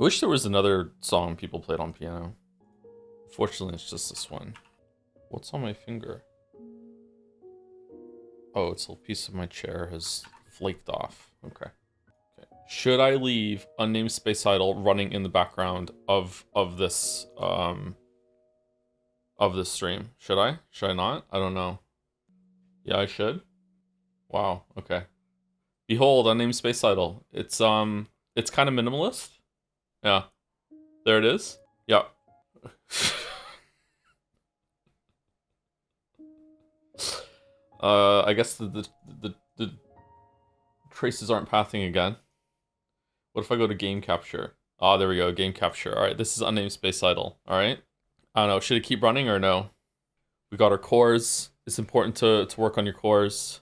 I wish there was another song people played on piano. Fortunately, it's just this one. What's on my finger? Oh, it's a piece of my chair has flaked off. Okay. Should I leave unnamed space idle running in the background of this stream? Should I? Should I not? I don't know. Yeah, I should. Wow. Okay. Behold, unnamed space idle. It's kind of minimalist. Yeah. There it is. Yeah. I guess the traces aren't pathing again. What if I go to game capture? Ah, there we go, game capture. All right, this is unnamed space idle. All right. I don't know, should it keep running or no? We got our cores. It's important to work on your cores.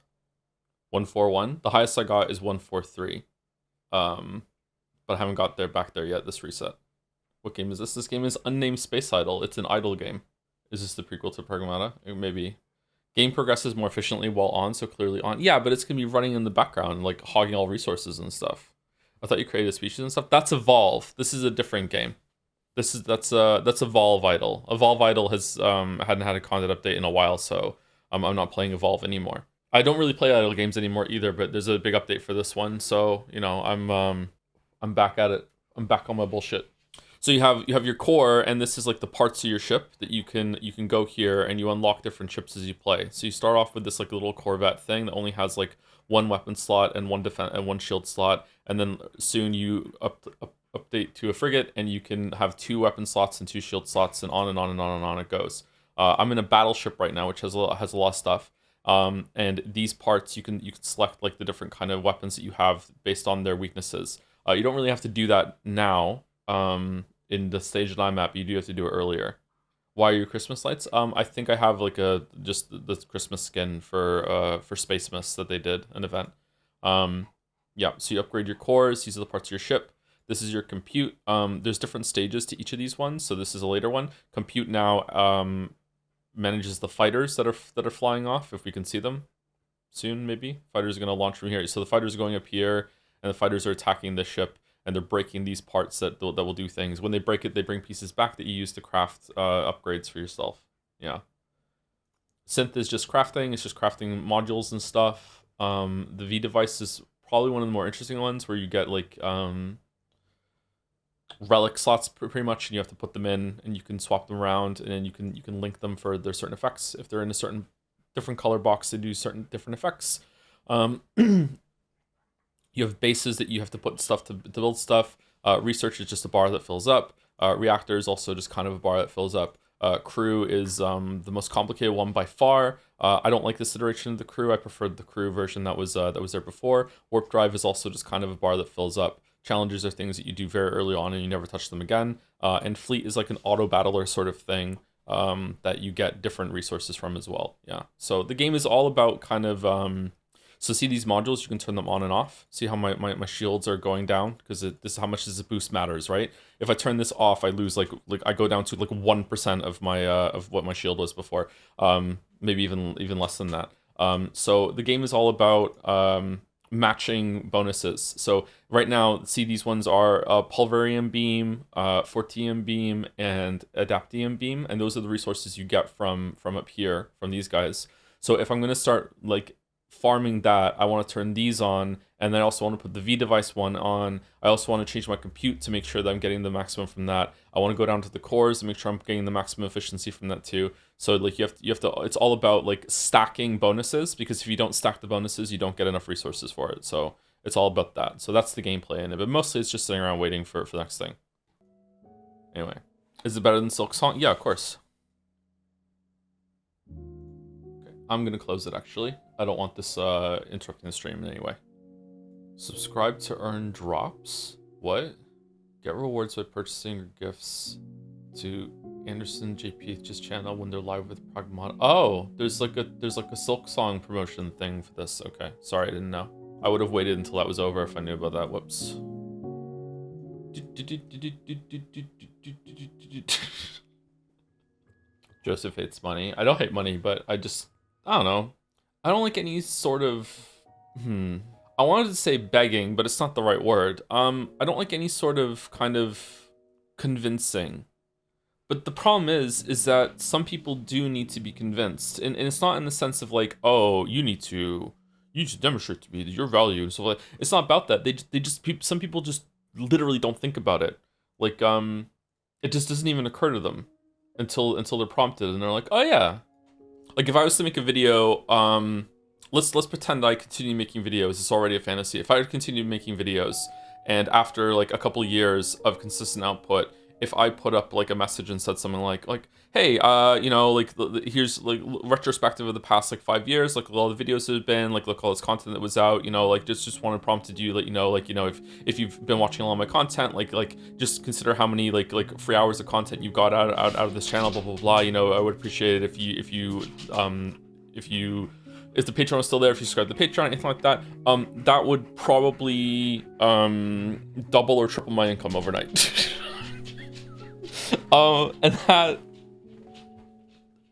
141. The highest I got is 143. But I haven't got back there yet, this reset. What game is this? This game is Unnamed Space Idle. It's an idle game. Is this the prequel to Pragmata? Maybe. Game progresses more efficiently while on, so clearly on. Yeah, but it's gonna be running in the background, like hogging all resources and stuff. I thought you created a species and stuff. That's Evolve. This is a different game. That's Evolve Idle. Evolve Idle has hadn't had a content update in a while, so I'm not playing Evolve anymore. I don't really play idle games anymore either, but there's a big update for this one, so you know I'm back at it. I'm back on my bullshit. So you have your core, and this is like the parts of your ship that you can go here, and you unlock different ships as you play. So you start off with this like little Corvette thing that only has like one weapon slot and one defense and one shield slot, and then soon you update to a frigate, and you can have 2 weapon slots and 2 shield slots, and on and on and on and on it goes. I'm in a battleship right now, which has a lot of stuff. And these parts you can select like the different kind of weapons that you have based on their weaknesses. You don't really have to do that now. In the stage that I'm at, but you do have to do it earlier. Why are your Christmas lights? I think I have like just the Christmas skin for Space Mist that they did an event. Yeah, so you upgrade your cores. These are the parts of your ship. This is your compute. There's different stages to each of these ones. So this is a later one. Compute now manages the fighters that are flying off. If we can see them soon, maybe fighters are gonna launch from here. So the fighters are going up here, and the fighters are attacking this ship. And they're breaking these parts that will do things. When they break it, they bring pieces back that you use to craft upgrades for yourself. Yeah. Synth is just crafting. It's just crafting modules and stuff. The V device is probably one of the more interesting ones where you get like relic slots pretty much, and you have to put them in, and you can swap them around, and then you can link them for their certain effects. If they're in a certain different color box, they do certain different effects. You have bases that you have to put stuff to build stuff. Research is just a bar that fills up. Reactor is also just kind of a bar that fills up. Crew is the most complicated one by far. I don't like this iteration of the crew. I preferred the crew version that was there before. Warp drive is also just kind of a bar that fills up. Challenges are things that you do very early on and you never touch them again. And fleet is like an auto battler sort of thing that you get different resources from as well. Yeah. So the game is all about kind of so see these modules, you can turn them on and off. See how my shields are going down? Because this is how much this boost matters, right? If I turn this off, I lose like I go down to like 1% of my of what my shield was before. Maybe even less than that. So the game is all about matching bonuses. So right now, see these ones are Pulverium Beam, Fortium Beam, and Adaptium Beam, and those are the resources you get from up here from these guys. So if I'm gonna start like farming that, I want to turn these on, and then I also want to put the V device one on. I also want to change my compute to make sure that I'm getting the maximum from that. I want to go down to the cores and make sure I'm getting the maximum efficiency from that too. So like you have to it's all about like stacking bonuses, because if you don't stack the bonuses, you don't get enough resources for it. So it's all about that. So that's the gameplay in it, but mostly it's just sitting around waiting for the next thing. Anyway, is it better than Silk Song? Yeah, of course. Okay, I'm gonna close it actually. I don't want this interrupting the stream in any way. Subscribe to earn drops? What? Get rewards by purchasing your gifts to Anderson JPH's channel when they're live with Pragmata. Oh, there's like a Silk Song promotion thing for this. Okay, sorry, I didn't know. I would have waited until that was over if I knew about that. Whoops. Joseph hates money. I don't hate money, but I don't know. I don't like any sort of I wanted to say begging, but it's not the right word. I don't like any sort of kind of convincing. But the problem is that some people do need to be convinced, and it's not in the sense of like, oh, you need to demonstrate to me your value and stuff like. It's not about that. Some people just literally don't think about it. Like it just doesn't even occur to them until they're prompted, and they're like, oh yeah. Like if I was to make a video, let's pretend I continue making videos. It's already a fantasy. If I continue making videos, and after like a couple years of consistent output, if I put up like a message and said something like, hey, you know, like here's like retrospective of the past like 5 years, like all the videos that have been, like look all this content that was out, you know, like just want to prompted you, let you know, like, you know, if you've been watching a lot of my content, like just consider how many like free hours of content you've got out of this channel, blah blah blah. You know, I would appreciate it if the Patreon was still there, if you subscribe to the Patreon, anything like that, that would probably double or triple my income overnight. And that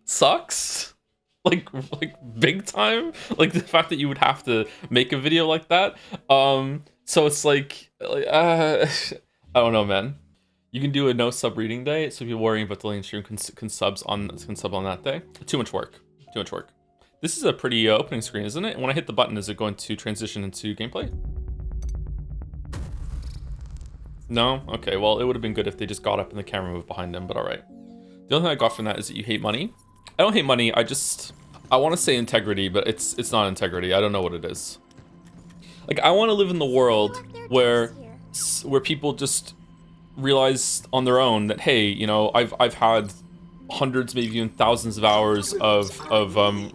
sucks, like big time. Like the fact that you would have to make a video like that. So it's like I don't know, man. You can do a no sub reading day, so if you're worrying about delaying stream, can sub on that day. Too much work. Too much work. This is a pretty opening screen, isn't it? When I hit the button, is it going to transition into gameplay? No? Okay, well, it would have been good if they just got up and the camera moved behind them, but alright. The only thing I got from that is that you hate money. I don't hate money, I want to say integrity, but it's not integrity. I don't know what it is. Like, I want to live in the world where people just realize on their own that, hey, you know, I've had hundreds, maybe even thousands of hours of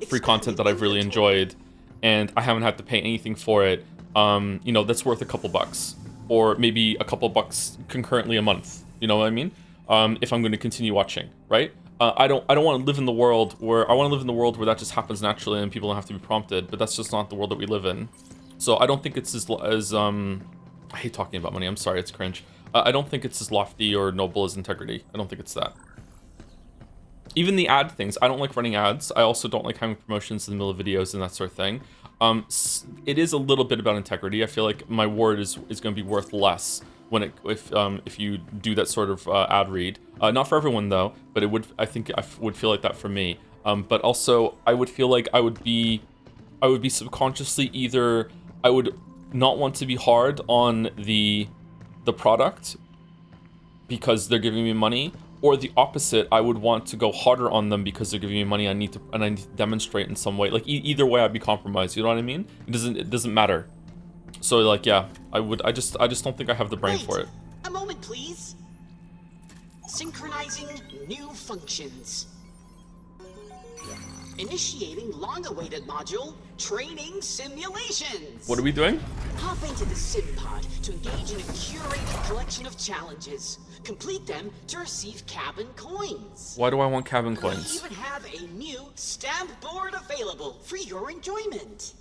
free content that I've really enjoyed, and I haven't had to pay anything for it. You know, that's worth a couple bucks, or maybe a couple bucks concurrently a month. You know what I mean? If I'm going to continue watching, right? I don't want to live in the world where that just happens naturally and people don't have to be prompted. But that's just not the world that we live in. So I don't think it's as I hate talking about money. I'm sorry, it's cringe. I don't think it's as lofty or noble as integrity. I don't think it's that. Even the ad things, I don't like running ads. I also don't like having promotions in the middle of videos and that sort of thing. It is a little bit about integrity. I feel like my word is going to be worth less if you do that sort of ad read. Not for everyone though, but I would feel like that for me. But also I would feel like I would be subconsciously either I would not want to be hard on the product because they're giving me money, or the opposite, I would want to go harder on them because they're giving me money. I need to demonstrate in some way. Like either way, I'd be compromised. You know what I mean? It doesn't matter. So like, yeah, I just don't think I have the brain for it. A moment, please. Synchronizing new functions. Initiating long-awaited module, training simulations. What are we doing? Hop into the sim pod to engage in a curated collection of challenges. Complete them to receive cabin coins. Why do I want cabin coins? We even have a new stamp board available for your enjoyment.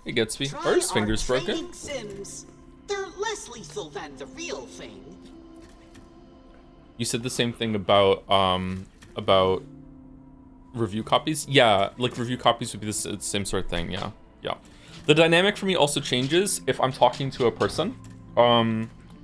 He gets me. Are his fingers broken? Sims. They're less lethal than the real thing. You said the same thing about review copies? Yeah, like review copies would be the same sort of thing, yeah. Yeah. The dynamic for me also changes if I'm talking to a person.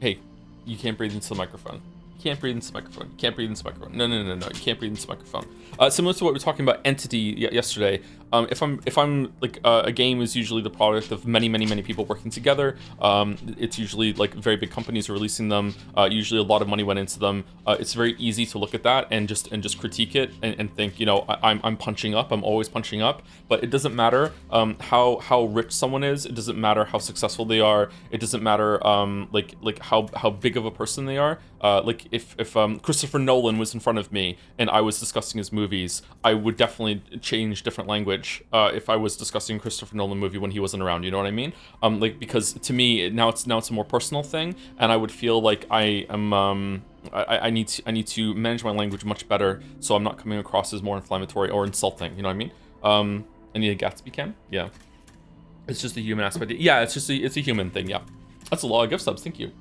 Hey, you can't breathe into the microphone. You can't breathe into the microphone. You can't breathe into the microphone. No, you can't breathe into the microphone. Similar to what we were talking about entity yesterday. If I'm like a game is usually the product of many people working together. It's usually like very big companies are releasing them. Usually a lot of money went into them. It's very easy to look at that and just critique it and think, you know, I'm punching up. I'm always punching up. But it doesn't matter how rich someone is. It doesn't matter how successful they are. It doesn't matter like how big of a person they are. Like if Christopher Nolan was in front of me and I was discussing his movies, I would definitely change different language if I was discussing a Christopher Nolan movie when he wasn't around. You know what I mean? Like because to me now it's a more personal thing, and I would feel like I am I need to manage my language much better so I'm not coming across as more inflammatory or insulting. You know what I mean? I need a Gatsby cam. Yeah, it's just a human aspect. Yeah, it's a human thing. Yeah, that's a lot of gift subs. Thank you.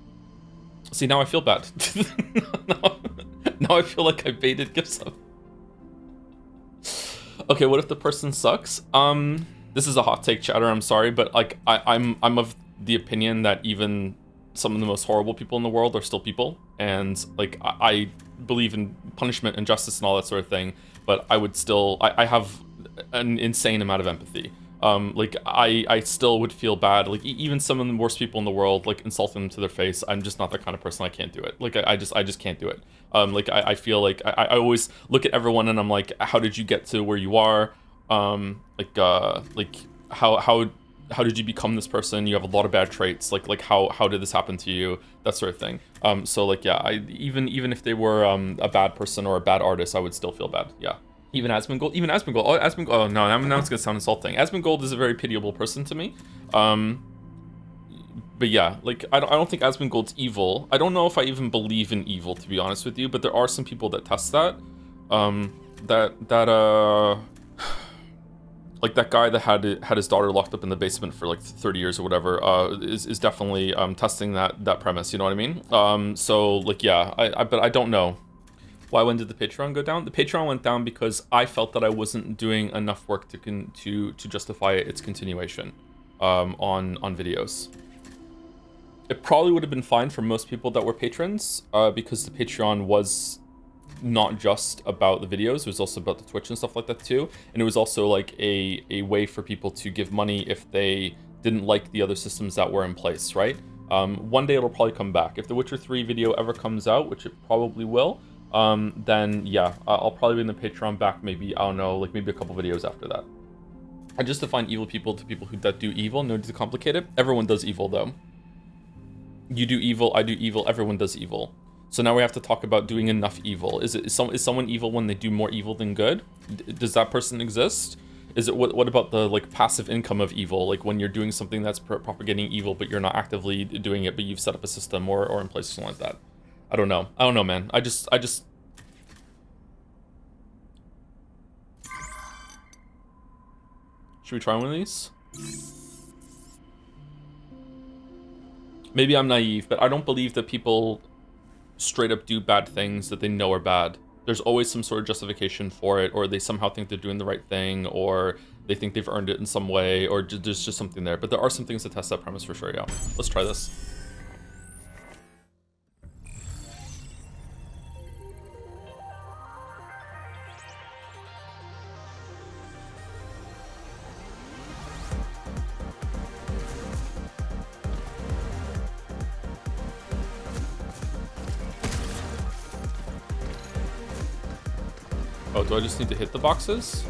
See, now I feel bad. now I feel like I baited gift sub. Okay, what if the person sucks? This is a hot take, chatter. I'm sorry, but like I'm of the opinion that even some of the most horrible people in the world are still people, and like I believe in punishment and justice and all that sort of thing. But I would still I have an insane amount of empathy. Like I still would feel bad. Like even some of the worst people in the world, like insulting them to their face. I'm just not that kind of person. I can't do it. Like I just can't do it. Like I feel like I always look at everyone and I'm like, how did you get to where you are? Like how did you become this person? You have a lot of bad traits. Like how did this happen to you? That sort of thing. So like yeah, even if they were a bad person or a bad artist, I would still feel bad. Yeah. Even Asmongold. Oh, Asmongold. Oh no, now it's gonna sound insulting. Asmongold is a very pitiable person to me. But yeah, like I don't think Asmongold's evil. I don't know if I even believe in evil, to be honest with you. But there are some people that test that. Like that guy that had his daughter locked up in the basement for like 30 years or whatever, is definitely testing that premise. You know what I mean? So like yeah, but I don't know. Why, when did the Patreon go down? The Patreon went down because I felt that I wasn't doing enough work to justify its continuation on videos. It probably would have been fine for most people that were patrons because the Patreon was not just about the videos, it was also about the Twitch and stuff like that too. And it was also like a way for people to give money if they didn't like the other systems that were in place, right? One day it'll probably come back. If the Witcher 3 video ever comes out, which it probably will, then yeah, I'll probably be in the Patreon back maybe, I don't know, like maybe a couple videos after that. I just define evil people to people that do evil, no need to complicate it. Everyone does evil though. You do evil, I do evil, everyone does evil. So now we have to talk about doing enough evil. Is someone evil when they do more evil than good? Does that person exist? Is it what about the like passive income of evil? Like when you're doing something that's propagating evil, but you're not actively doing it, but you've set up a system or in place something like that. I don't know, man. I just. Should we try one of these? Maybe I'm naive, but I don't believe that people straight up do bad things that they know are bad. There's always some sort of justification for it, or they somehow think they're doing the right thing, or they think they've earned it in some way, or there's just something there. But there are some things that test that premise for sure, yeah. Let's try this. Oh, do I just need to hit the boxes?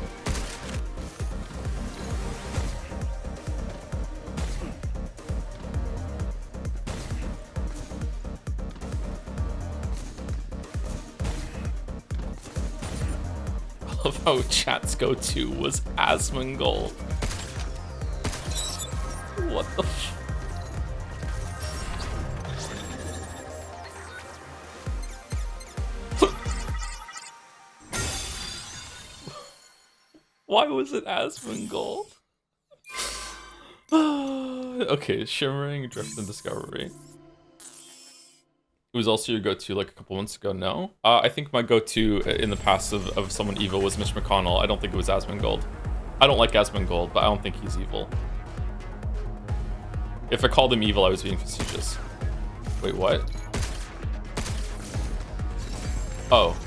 I love how chat's go-to was Asmongold. What the f- Why was it Asmongold? Okay, Shimmering, Drift, and Discovery. It was also your go-to like a couple months ago, no? I think my go-to in the past of someone evil was Mitch McConnell. I don't think it was Asmongold. I don't like Asmongold, but I don't think he's evil. If I called him evil, I was being facetious. Wait, what? Oh.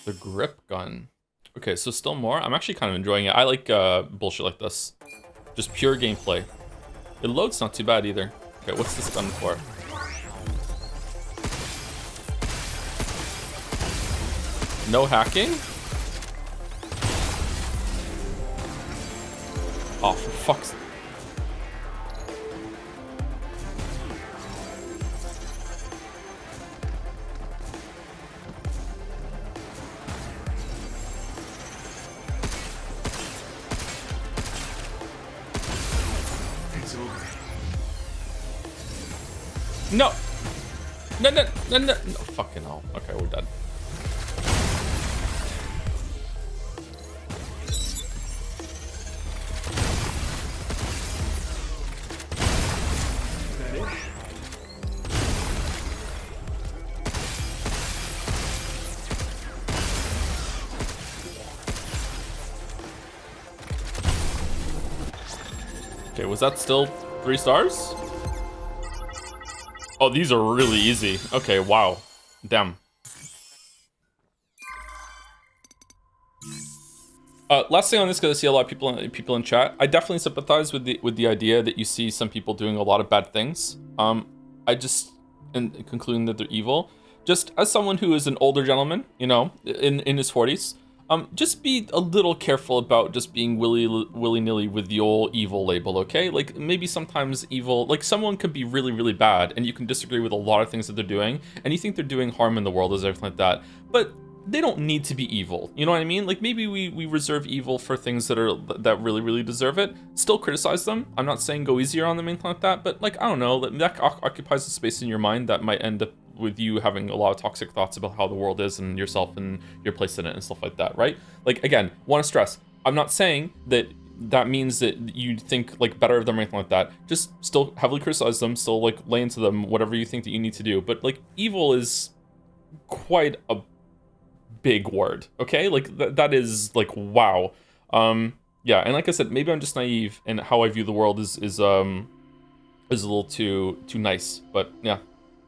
The grip gun. Okay, so still more. I'm actually kind of enjoying it. I like bullshit like this. Just pure gameplay. It loads not too bad either. Okay, what's this gun for? No hacking? Oh, for fuck's... No! No, no, no, no, no. Fucking hell. Okay, we're dead. Okay, was that still 3 stars? Oh, these are really easy. Okay, wow. Damn. Last thing on this, because I see a lot of people in chat. I definitely sympathize with the idea that you see some people doing a lot of bad things. I just, in concluding that they're evil, just as someone who is an older gentleman, you know, in his 40s, just be a little careful about just being willy-nilly with the old evil label, okay? Like, maybe sometimes evil, like, someone could be really, really bad, and you can disagree with a lot of things that they're doing, and you think they're doing harm in the world, as everything like that, but they don't need to be evil, you know what I mean? Like, maybe we reserve evil for things that really, really deserve it. Still criticize them. I'm not saying go easier on them, anything like that, but, like, I don't know, that occupies a space in your mind that might end up with you having a lot of toxic thoughts about how the world is and yourself and your place in it and stuff like that, right? Like, again, want to stress, I'm not saying that that means that you think like better of them or anything like that. Just still heavily criticize them, still like lay into them whatever you think that you need to do. But like, evil is quite a big word, okay? Like that is like, wow. Yeah, and like I said, maybe I'm just naive and how I view the world is a little too nice, but yeah.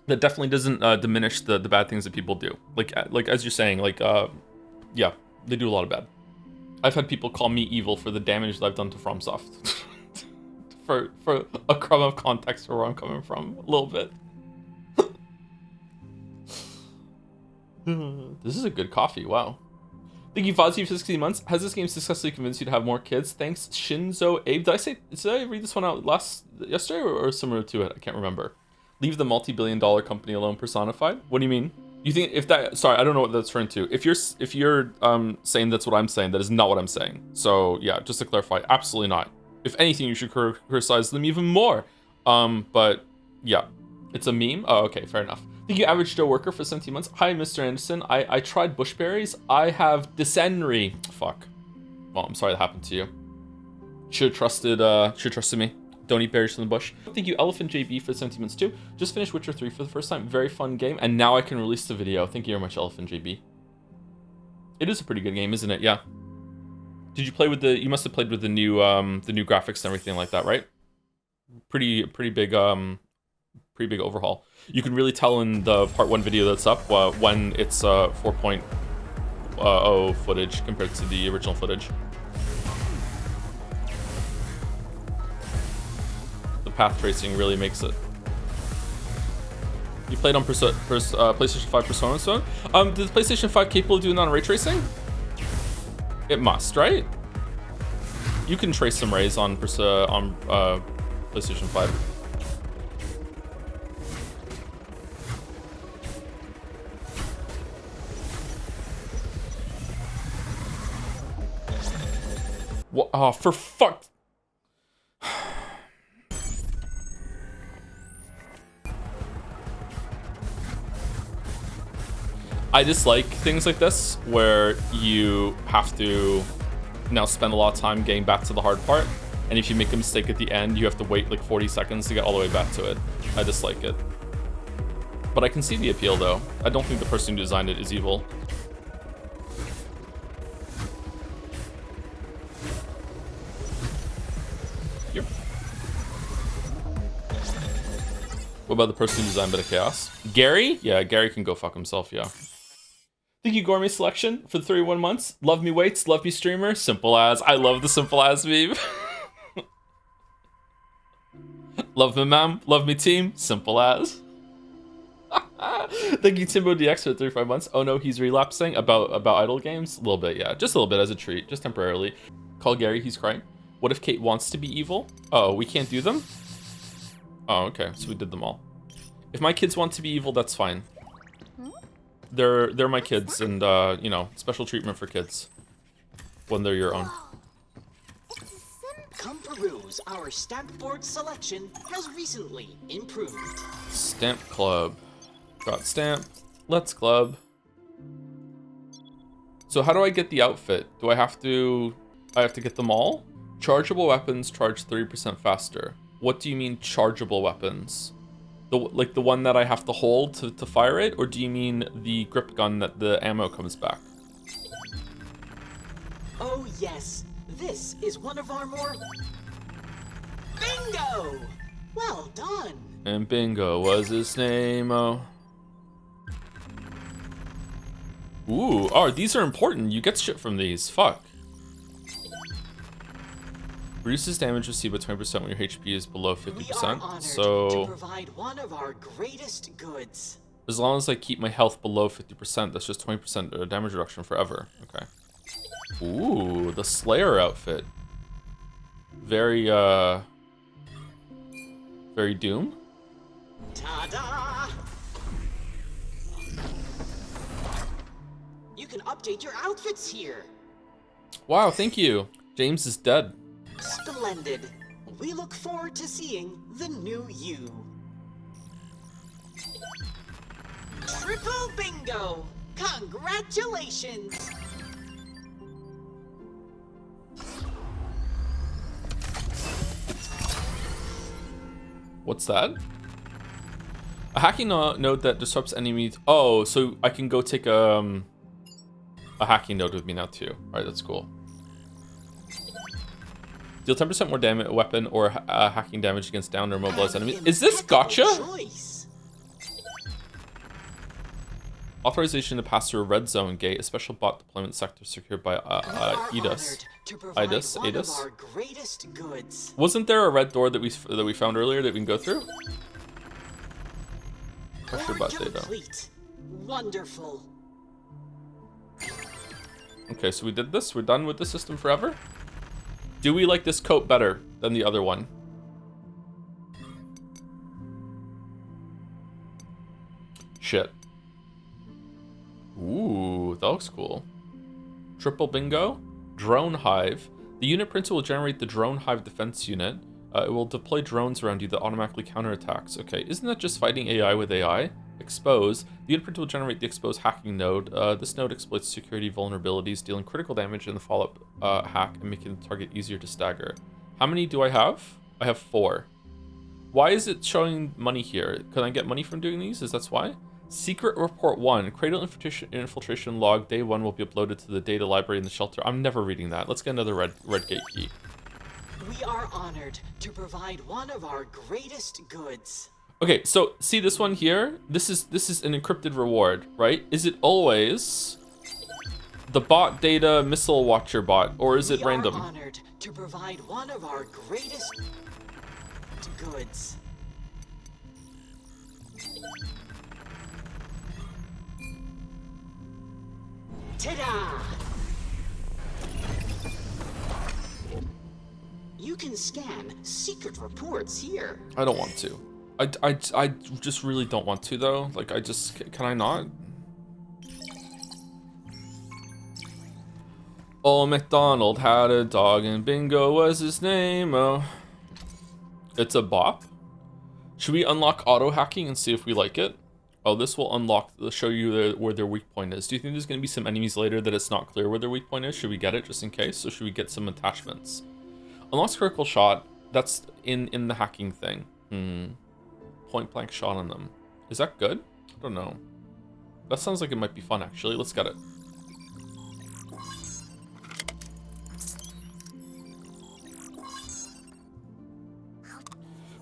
That definitely doesn't diminish the bad things that people do. Like as you're saying, like yeah, they do a lot of bad. I've had people call me evil for the damage that I've done to FromSoft. for a crumb of context for where I'm coming from, a little bit. This is a good coffee. Wow. Thank you, Fozzie, for 16 months. Has this game successfully convinced you to have more kids? Thanks, Shinzo Abe. Did I read this one out yesterday or similar to it? I can't remember. Leave the multi-billion-dollar company alone personified? What do you mean? You think if that... Sorry, I don't know what that's referring to. If you're saying that's what I'm saying, that is not what I'm saying. So, yeah, just to clarify, absolutely not. If anything, you should criticize them even more. But, yeah. It's a meme? Oh, okay, fair enough. Thank you, Average Joe Worker, for 17 months. Hi, Mr. Anderson. I tried bushberries. I have dysentery. Fuck. Well, I'm sorry that happened to you. Should have trusted me. Don't eat berries from the bush. Thank you, Elephant JB, for 17 months too. Just finished Witcher 3 for the first time. Very fun game, and now I can release the video. Thank you very much, Elephant JB. It is a pretty good game, isn't it? Yeah. Did you play with the? You must have played with the new graphics and everything like that, right? Pretty big overhaul. You can really tell in the part 1 video that's up when it's 4.0 footage compared to the original footage. Path tracing really makes it. You played on PlayStation 5 Persona Zone? Is the PlayStation 5 capable of doing that on ray tracing? It must, right? You can trace some rays on PlayStation 5. What? Oh, for fuck. I dislike things like this where you have to now spend a lot of time getting back to the hard part, and if you make a mistake at the end, you have to wait like 40 seconds to get all the way back to it. I dislike it. But I can see the appeal though. I don't think the person who designed it is evil. Yep. What about the person who designed Bit of Chaos? Gary? Yeah, Gary can go fuck himself, yeah. Thank you, Gourmet Selection, for 31 months. Love me weights, love me streamer. Simple as. I love the simple as meme. Love me ma'am, love me team. Simple as. Thank you, Timbo DX, for 35 months. Oh no, he's relapsing about idle games. A little bit, yeah. Just a little bit as a treat, just temporarily. Call Gary, he's crying. What if Kate wants to be evil? Oh, we can't do them? Oh, okay. So we did them all. If my kids want to be evil, that's fine. They're my kids, and you know, special treatment for kids when they're your own. Come peruse, our stamp board selection has recently improved. Stamp club. Got stamp. Let's club. So how do I get the outfit? Do I have to get them all? Chargeable weapons charge 30% faster. What do you mean chargeable weapons? Like the one that I have to hold to fire it, or do you mean the grip gun that the ammo comes back? Oh yes, this is one of our more... Bingo! Well done! And Bingo was his name, oh. Ooh, oh, these are important. You get shit from these, fuck. Reduces damage received by 20% when your HP is below 50%. So to provide one of our greatest goods. As long as I keep my health below 50%, that's just 20% damage reduction forever. Okay. Ooh, the Slayer outfit. Very Doom. Ta-da! You can update your outfits here. Wow, thank you. James is dead. Splendid. We look forward to seeing the new you. Triple bingo! Congratulations! What's that? A hacking node that disrupts enemies. Oh, so I can go take a hacking node with me now too. All right, that's cool. Deal 10% more damage, weapon or hacking damage against downed or mobilized enemies. Is this gotcha? Choice. Authorization to pass through a red zone gate, a special bot deployment sector secured by Edis. Wasn't there a red door that we found earlier that we can go through? Not sure about data. Wonderful. Okay, so we did this. We're done with the system forever. Do we like this coat better than the other one? Shit. Ooh, that looks cool. Triple bingo. Drone hive. The unit printer will generate the drone hive defense unit. It will deploy drones around you that automatically counterattacks. Okay, isn't that just fighting AI with AI? Expose. The unit printer will generate the expose hacking node. This node exploits security vulnerabilities, dealing critical damage in the follow-up hack and making the target easier to stagger. How many do I have? I have 4. Why is it showing money here? Can I get money from doing these? Is that why? Secret report 1. Cradle infiltration log day 1 will be uploaded to the data library in the shelter. I'm never reading that. Let's get another red gate key. We are honored to provide one of our greatest goods. Okay, so see this one here? This is an encrypted reward, right? Is it always the bot data missile watcher bot, or is it random? We are honored to provide one of our greatest goods. Ta-da! You can scan secret reports here. I don't want to. I just really don't want to though. Like can I not? Old MacDonald had a dog and Bingo was his name. Oh, it's a bop. Should we unlock auto hacking and see if we like it? Oh, this will unlock, show you where their weak point is. Do you think there's going to be some enemies later that it's not clear where their weak point is? Should we get it just in case? Or should we get some attachments? Unlocks critical shot. That's in the hacking thing. Point blank shot on them. Is that good? I don't know. That sounds like it might be fun actually. Let's get it.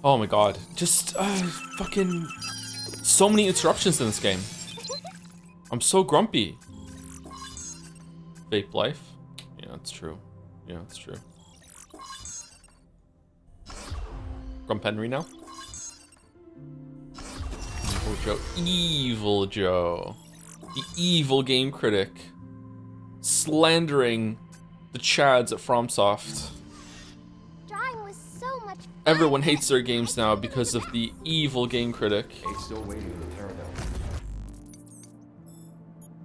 Oh my god. Just fucking so many interruptions in this game. I'm so grumpy. Vape life. Yeah, it's true. Yeah, it's true. Grump Henry now. Evil Joe. Evil Joe. The evil game critic. Slandering the Chads at FromSoft. Everyone hates their games now because of the evil game critic. It's still waiting in the Terra Dome.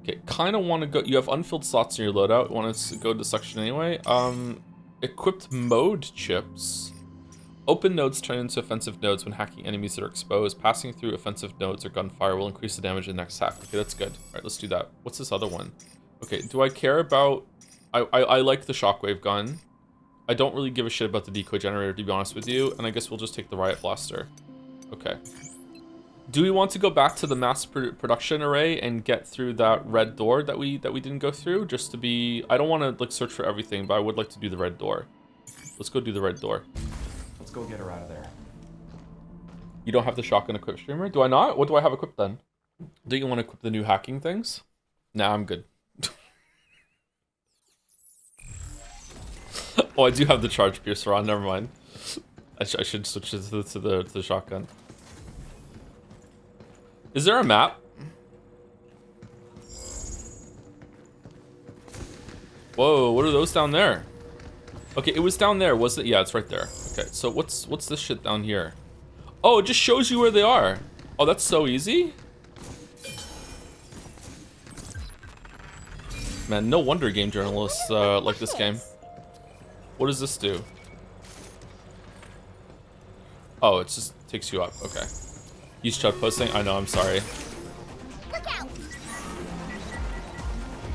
Okay, kind of want to go. You have unfilled slots in your loadout. Want to go to section anyway. Equipped mode chips. Open nodes turn into offensive nodes when hacking enemies that are exposed. Passing through offensive nodes or gunfire will increase the damage in the next hack. Okay, that's good. All right, let's do that. What's this other one? Okay, do I care about... I like the shockwave gun. I don't really give a shit about the decoy generator, to be honest with you. And I guess we'll just take the riot blaster. Okay. Do we want to go back to the mass production array and get through that red door that we didn't go through? Just to be... I don't want to like search for everything, but I would like to do the red door. Let's go do the red door. Let's go get her out of there. You don't have the shotgun equipped, streamer? Do I not? What do I have equipped then? Do you want to equip the new hacking things? Nah, I'm good. Oh, I do have the charge piercer on. Never mind. I should switch it to the shotgun. Is there a map? Whoa, what are those down there? Okay, it was down there, was it? Yeah, it's right there. Okay, so what's this shit down here? Oh, it just shows you where they are. Oh, that's so easy. Man, no wonder game journalists like this game. What does this do? Oh, it just takes you up. Okay. Use chug posting. I know. I'm sorry. Look out!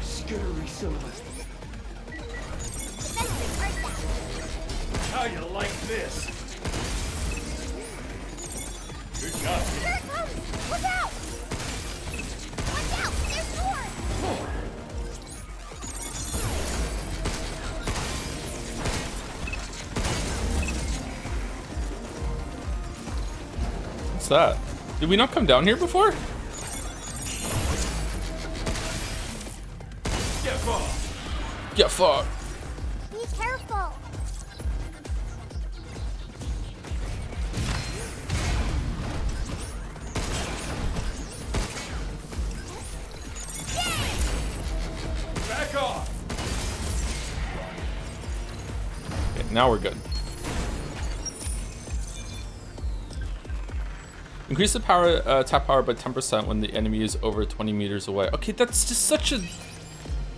Scary son of a... How you like this? Good job. Here it comes! Look out! Watch out! There's more! What's that? Did we not come down here before? Get fucked. Get fucked. Be careful! Back off. Okay, now we're good. Increase the power, tap power by 10% when the enemy is over 20 meters away. Okay, that's just such a...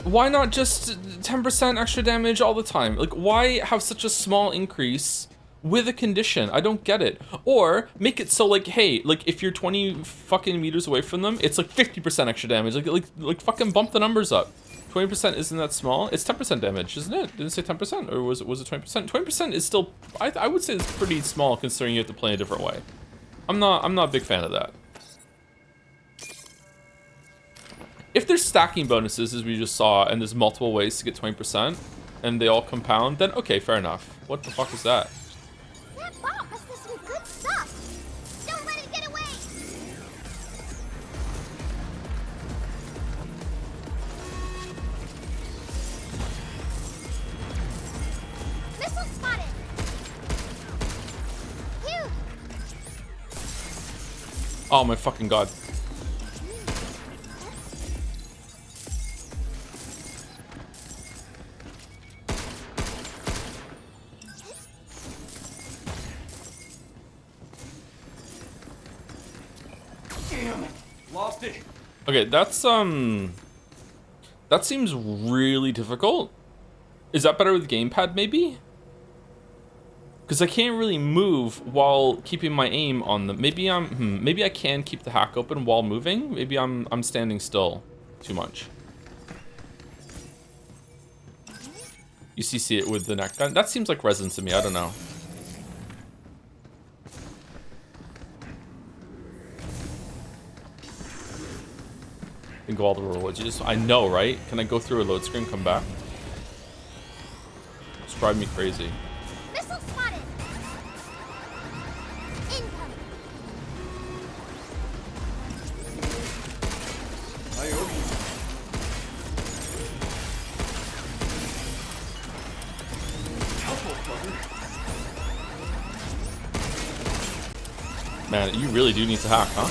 Why not just 10% extra damage all the time? Like, why have such a small increase with a condition? I don't get it. Or make it so like, hey, like if you're 20 fucking meters away from them, it's like 50% extra damage. Like fucking bump the numbers up. 20% isn't that small? It's 10% damage, isn't it? Didn't it say 10%, or was it 20%? 20% is still, I would say it's pretty small considering you have to play a different way. I'm not a big fan of that. If there's stacking bonuses, as we just saw, and there's multiple ways to get 20%, and they all compound, then okay, fair enough. What the fuck is that? That bomb must have some good stuff! Don't let it get away! Missile spotted! Huge! Oh my fucking god. Damn it. Lost it. Okay, that's that seems really difficult. Is that better with gamepad maybe? Because I can't really move while keeping my aim on them. Maybe maybe I can keep the hack open while moving. Maybe I'm standing still too much. You see it with the neck gun. That seems like resin to me. I don't know. Can go all the rewards. I know, right? Can I go through a load screen, come back? It's driving me crazy. Missile spotted! Incoming! I owe you. Helpful, brother. Man, you really do need to hack, huh?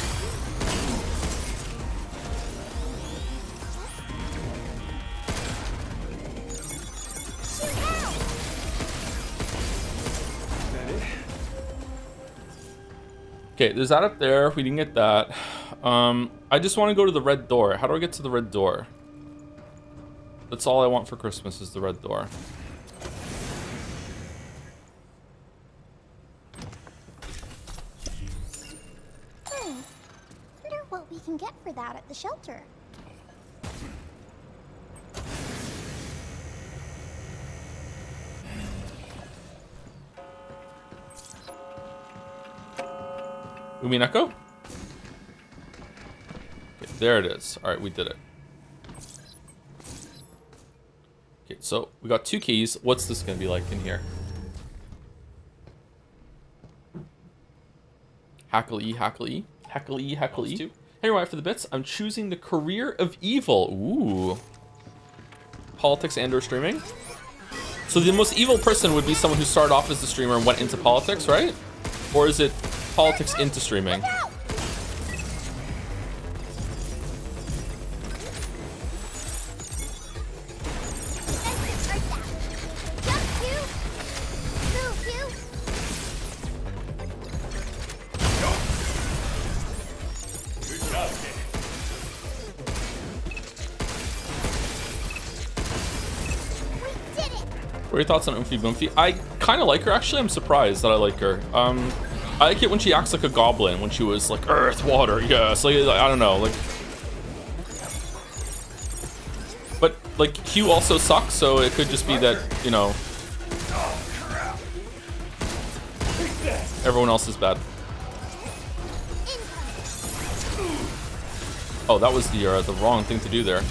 Okay, there's that up there. We didn't get that. I just want to go to the red door. How do I get to the red door? That's all I want for Christmas is the red door. Wonder what we can get for that at the shelter. Umineko? Okay, there it is. Alright, we did it. Okay, so we got 2 keys. What's this gonna be like in here? Hackle E, hackle E, hackle E, hackle E. Hey, right for the bits. I'm choosing the career of evil. Ooh. Politics and/or streaming. So the most evil person would be someone who started off as a streamer and went into politics, right? Or is it politics into streaming? What are your thoughts on Oomphy Boomfy? I kind of like her, actually. I'm surprised that I like her. I like it when she acts like a goblin, when she was like, earth, water, yes. Like, I don't know, like... But, like, Q also sucks, so it could just be that, you know... Everyone else is bad. Oh, that was the wrong thing to do there.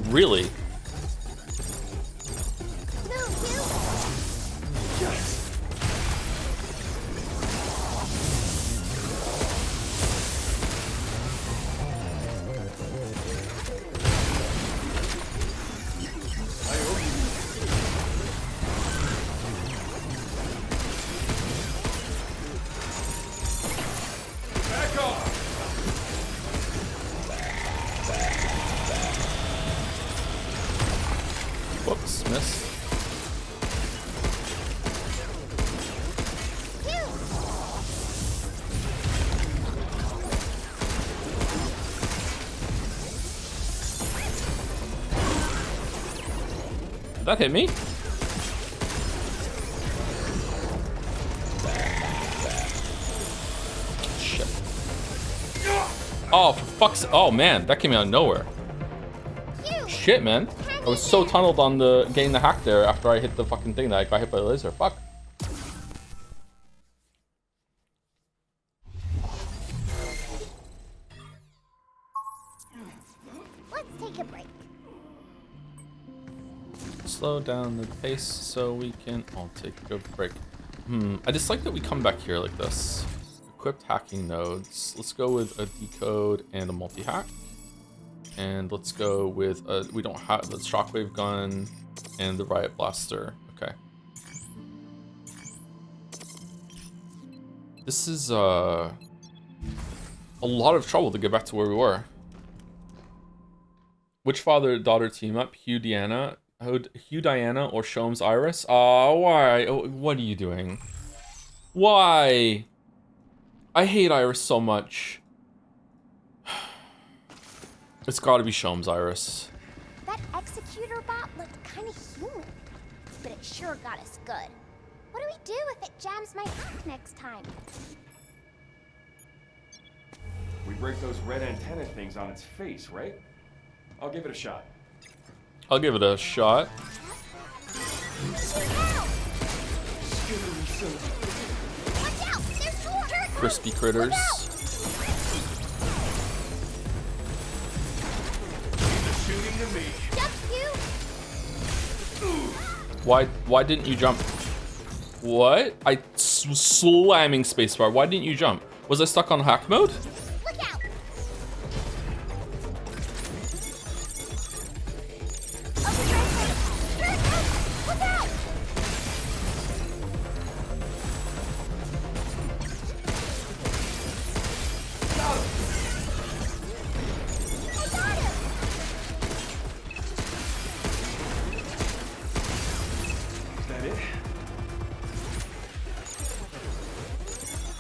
Really? Whoops, miss. Did that hit me? Shit. Oh, for fuck's... Oh, man. That came out of nowhere. Shit, man. I was so tunneled on the getting the hack there after I hit the fucking thing that I got hit by the laser. Fuck. Let's take a break. Slow down the pace so we can all take a break. I just like that we come back here like this. Equipped hacking nodes. Let's go with a decode and a multi-hack. And let's go with we don't have the shockwave gun and the riot blaster. Okay. This is a lot of trouble to get back to where we were. Which father-daughter team up? Hugh Diana, or Shomes Iris? Why? What are you doing? Why? I hate Iris so much. It's gotta be Shomes Iris. That executor bot looked kind of human, but it sure got us good. What do we do if it jams my hack next time? We break those red antenna things on its face, right? I'll give it a shot. I'll give it a shot. Watch out! There's more! Crispy critters. Shooting to me. Jump you! Why didn't you jump? What? I was slamming spacebar. Why didn't you jump? Was I stuck on hack mode? Look out! Overdrive mode. Look out! I got him! Is that it?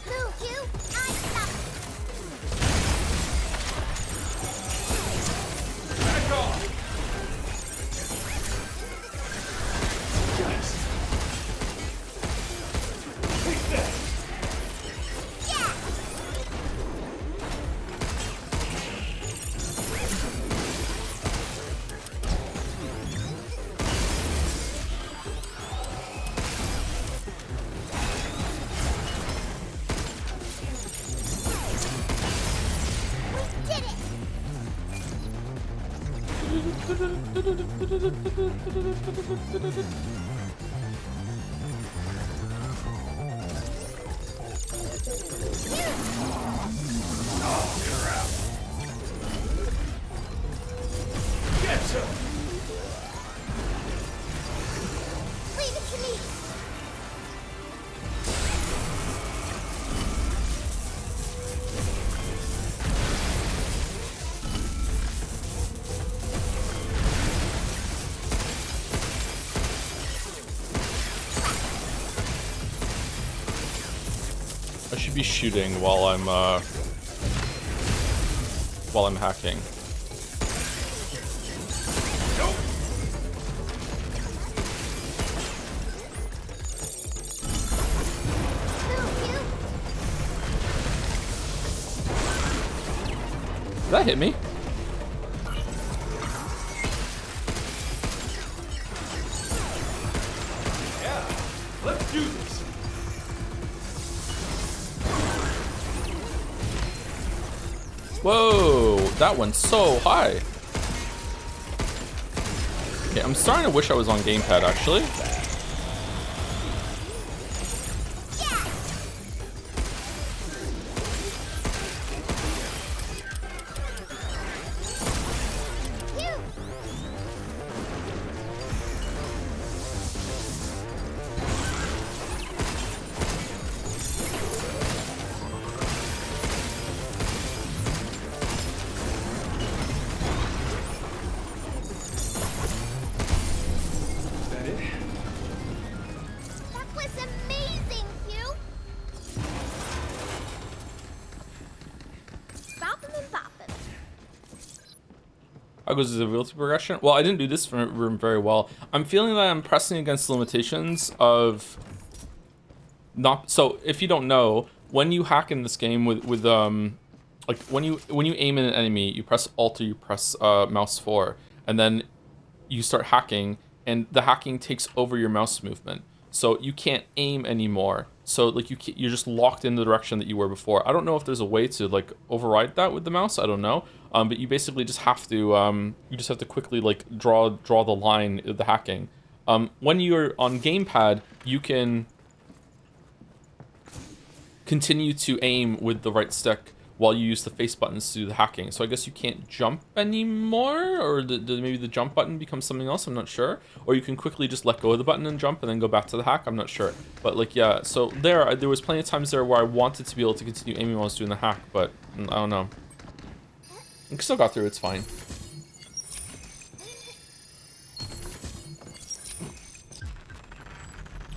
Move, you! I stop! Back off! Yes. Take that! Yeah! We did it! Get him! Leave it to me! I should be shooting while I'm hacking. Nope! Move, you! Did that hit me? Yeah, let's do this. Whoa, that went so high. Okay, I'm starting to wish I was on gamepad actually. Yeah! You! Is that it? That was amazing, Hugh! Boppin' and boppin'. How goes the ability progression? Well, I didn't do this room very well. I'm feeling that I'm pressing against the limitations of not. So if you don't know, when you hack in this game with like when you aim at an enemy, you press Alt or you press mouse 4, and then you start hacking, and the hacking takes over your mouse movement, so you can't aim anymore. So like you're just locked in the direction that you were before. I don't know if there's a way to like override that with the mouse. I don't know. But you basically just have to quickly like draw the line of the hacking. When you're on gamepad, you can continue to aim with the right stick while you use the face buttons to do the hacking. So I guess you can't jump anymore, or maybe the jump button becomes something else, I'm not sure. Or you can quickly just let go of the button and jump and then go back to the hack, I'm not sure. But like, yeah, so there was plenty of times there where I wanted to be able to continue aiming while I was doing the hack, but I don't know. I still got through, it's fine.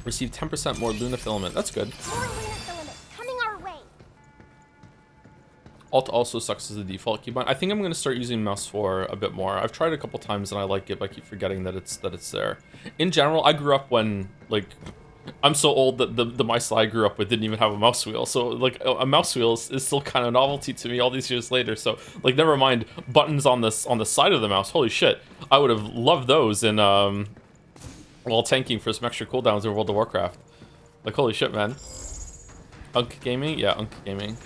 Receive 10% more Luna filament, that's good. More Luna filament coming our way. Alt also sucks as the default keybind. I think I'm gonna start using mouse 4 a bit more. I've tried it a couple times and I like it, but I keep forgetting that it's there. In general, I grew up when like I'm so old that the mice that I grew up with didn't even have a mouse wheel. So like a mouse wheel is still kind of a novelty to me all these years later. So like never mind buttons on the side of the mouse. Holy shit, I would have loved those in while tanking for some extra cooldowns in World of Warcraft. Like holy shit, man. Unk Gaming, yeah, Unk Gaming.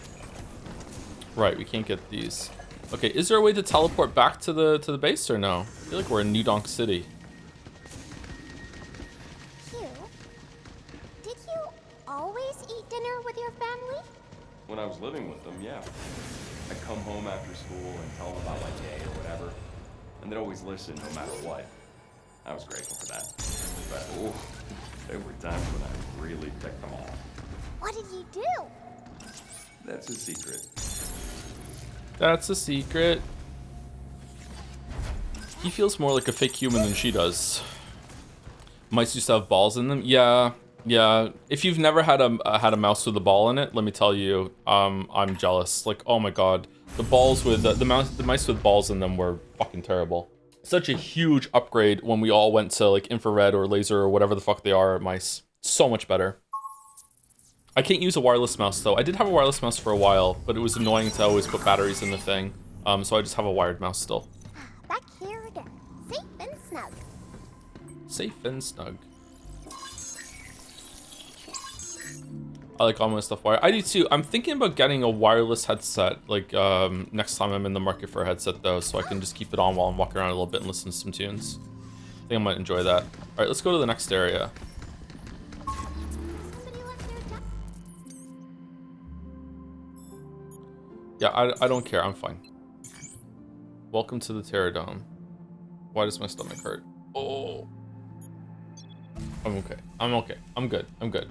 Right, we can't get these. Okay, is there a way to teleport back to the base or no? I feel like we're in New Donk City. Hugh, did you When I was living with them, yeah. I'd come home after school and tell them about my day or whatever. And they'd always listen no matter what. I was grateful for that. But, oh, there were times when I really ticked them off. What did you do? That's a secret. That's a secret. He feels more like a fake human than she does. Mice used to have balls in them. Yeah. If you've never had a mouse with a ball in it, let me tell you, I'm jealous. Like, oh my god, the balls with the mice with balls in them were fucking terrible. Such a huge upgrade when we all went to like infrared or laser or whatever the fuck they are mice. So much better. I can't use a wireless mouse though. I did have a wireless mouse for a while, but it was annoying to always put batteries in the thing. So I just have a wired mouse still. Back here again. Safe and snug. Safe and snug. I like all my stuff wired. I do too. I'm thinking about getting a wireless headset, like next time I'm in the market for a headset though, so I can just keep it on while I'm walking around a little bit and listen to some tunes. I think I might enjoy that. All right, let's go to the next area. Somebody left their jacket. Yeah, I don't care. I'm fine. Welcome to the Terra Dome. Why does my stomach hurt? Oh. I'm okay. I'm okay. I'm good. I'm good.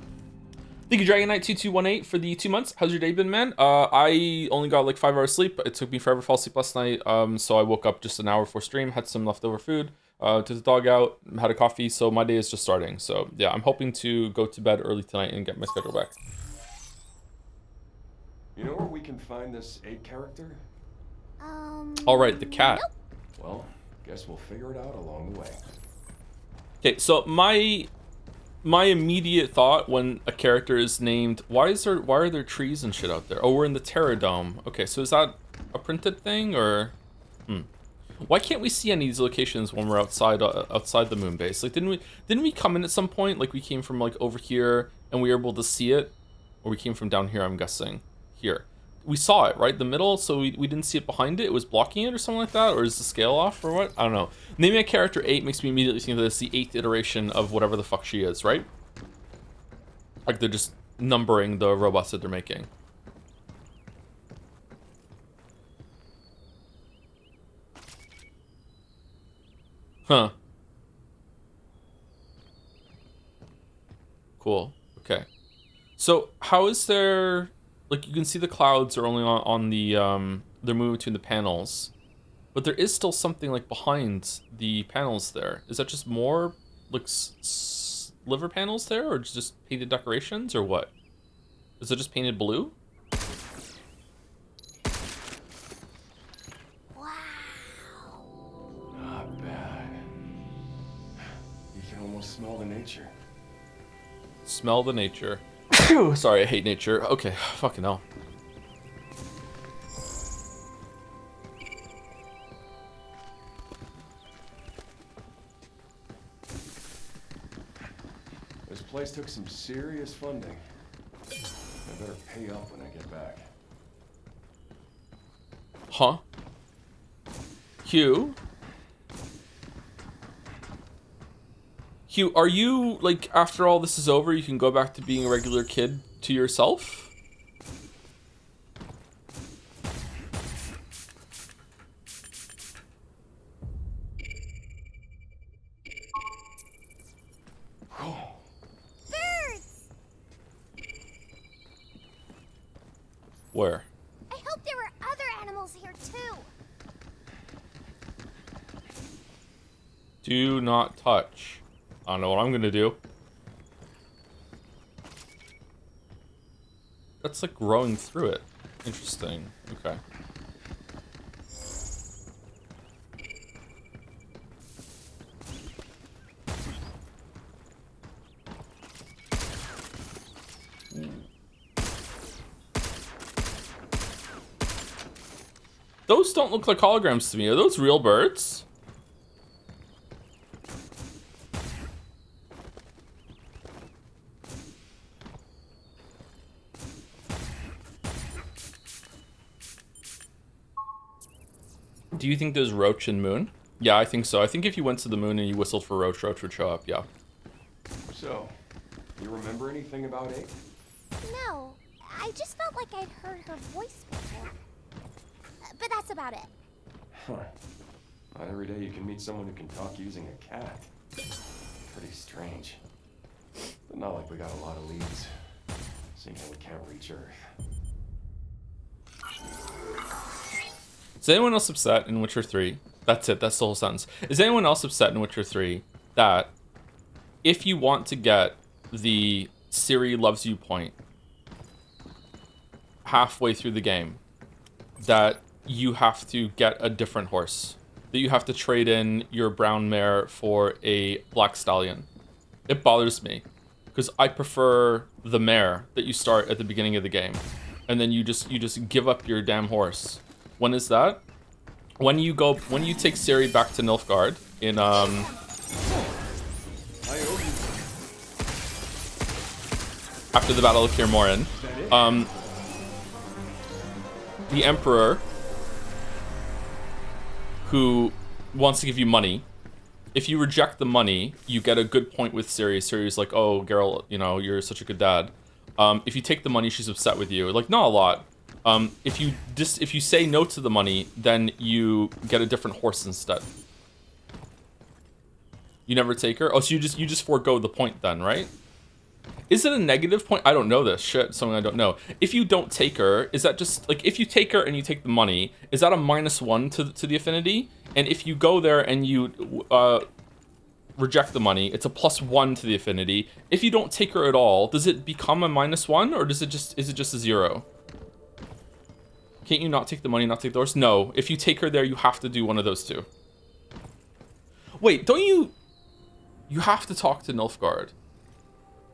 Thank you, Dragon Knight 2218 for the 2 months. How's your day been, man? I only got like 5 hours sleep. It took me forever to fall asleep last night. So I woke up just an hour before stream, had some leftover food, took the dog out, had a coffee. So my day is just starting. So yeah, I'm hoping to go to bed early tonight and get my schedule back. You know where we can find this 8 character? All right, the cat. Nope. Well, guess we'll figure it out along the way. Okay, so my immediate thought when a character is named, why are there trees and shit out there? Oh, we're in the Terra Dome. Okay, so is that a printed thing or why can't we see any of these locations when we're outside the moon base? Like didn't we come in at some point, like we came from like over here and we were able to see it, or we came from down here, I'm guessing. Here. We saw it, right? The middle, so we didn't see it behind it. It was blocking it or something like that, or is the scale off or what? I don't know. Naming a character 8 makes me immediately think that it's the 8th iteration of whatever the fuck she is, right? Like they're just numbering the robots that they're making. Huh. Cool. Okay. So how is there... Like, you can see the clouds are only on the, they're moving between the panels. But there is still something, like, behind the panels there. Is that just more, like, sliver panels there? Or just painted decorations, or what? Is it just painted blue? Wow. Not bad. You can almost smell the nature. Smell the nature. Sorry, I hate nature. Okay, fucking hell. This place took some serious funding. I better pay up when I get back. Huh? Hugh? Hugh, are you, like, after all this is over, you can go back to being a regular kid to yourself? Birds! Where? I hope there were other animals here too. Do not touch. I don't know what I'm gonna do. That's like growing through it. Interesting. Okay. Those don't look like holograms to me. Are those real birds? Do you think there's Roach in Moon? Yeah, I think so. I think if you went to the moon and you whistled for Roach, Roach would show up, yeah. So, you remember anything about 8? No, I just felt like I'd heard her voice before. But that's about it. Huh. Not every day you can meet someone who can talk using a cat. Pretty strange. But not like we got a lot of leads. Seems like we can't reach Earth. Is anyone else upset in Witcher 3? That's it, that's the whole sentence. Is anyone else upset in Witcher 3 that if you want to get the Ciri loves you point halfway through the game, that you have to get a different horse? That you have to trade in your brown mare for a black stallion? It bothers me, because I prefer the mare that you start at the beginning of the game, and then you just give up your damn horse. When is that? When you take Ciri back to Nilfgaard in after the Battle of Kaer Morhen, the Emperor, who wants to give you money, if you reject the money, you get a good point with Ciri. Ciri's like, oh, Geralt, you know, you're such a good dad. If you take the money, she's upset with you. Like, not a lot. If you say no to the money, then you get a different horse instead. You never take her? Oh, so you just forego the point then, right? Is it a negative point? I don't know this shit. Something I don't know. If you don't take her, is that just like, if you take her and you take the money, is that a -1 to the affinity? And if you go there and you reject the money, it's a +1 to the affinity. If you don't take her at all, does it become a -1, or is it just a 0? Can't you not take the money, not take the horse? No. If you take her there, you have to do one of those two. Wait, don't you? You have to talk to Nilfgaard.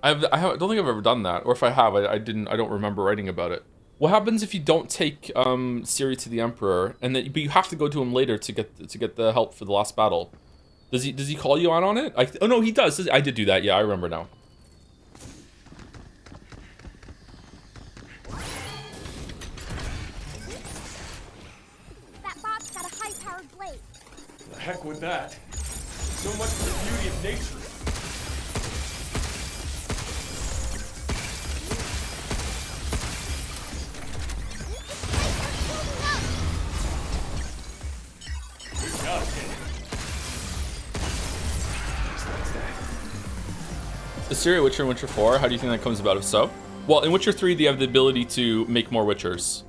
I don't think I've ever done that, or if I have, I don't remember writing about it. What happens if you don't take Ciri to the Emperor, and but you have to go to him later to get the help for the last battle? Does he call you on it? Oh no, he does. I did do that. Yeah, I remember now. That bot's got a high-powered blade. The heck with that. So much for the beauty of nature. Is Ciri a Witcher in Witcher 4? How do you think that comes about, if so? Well, in Witcher 3, they have the ability to make more Witchers.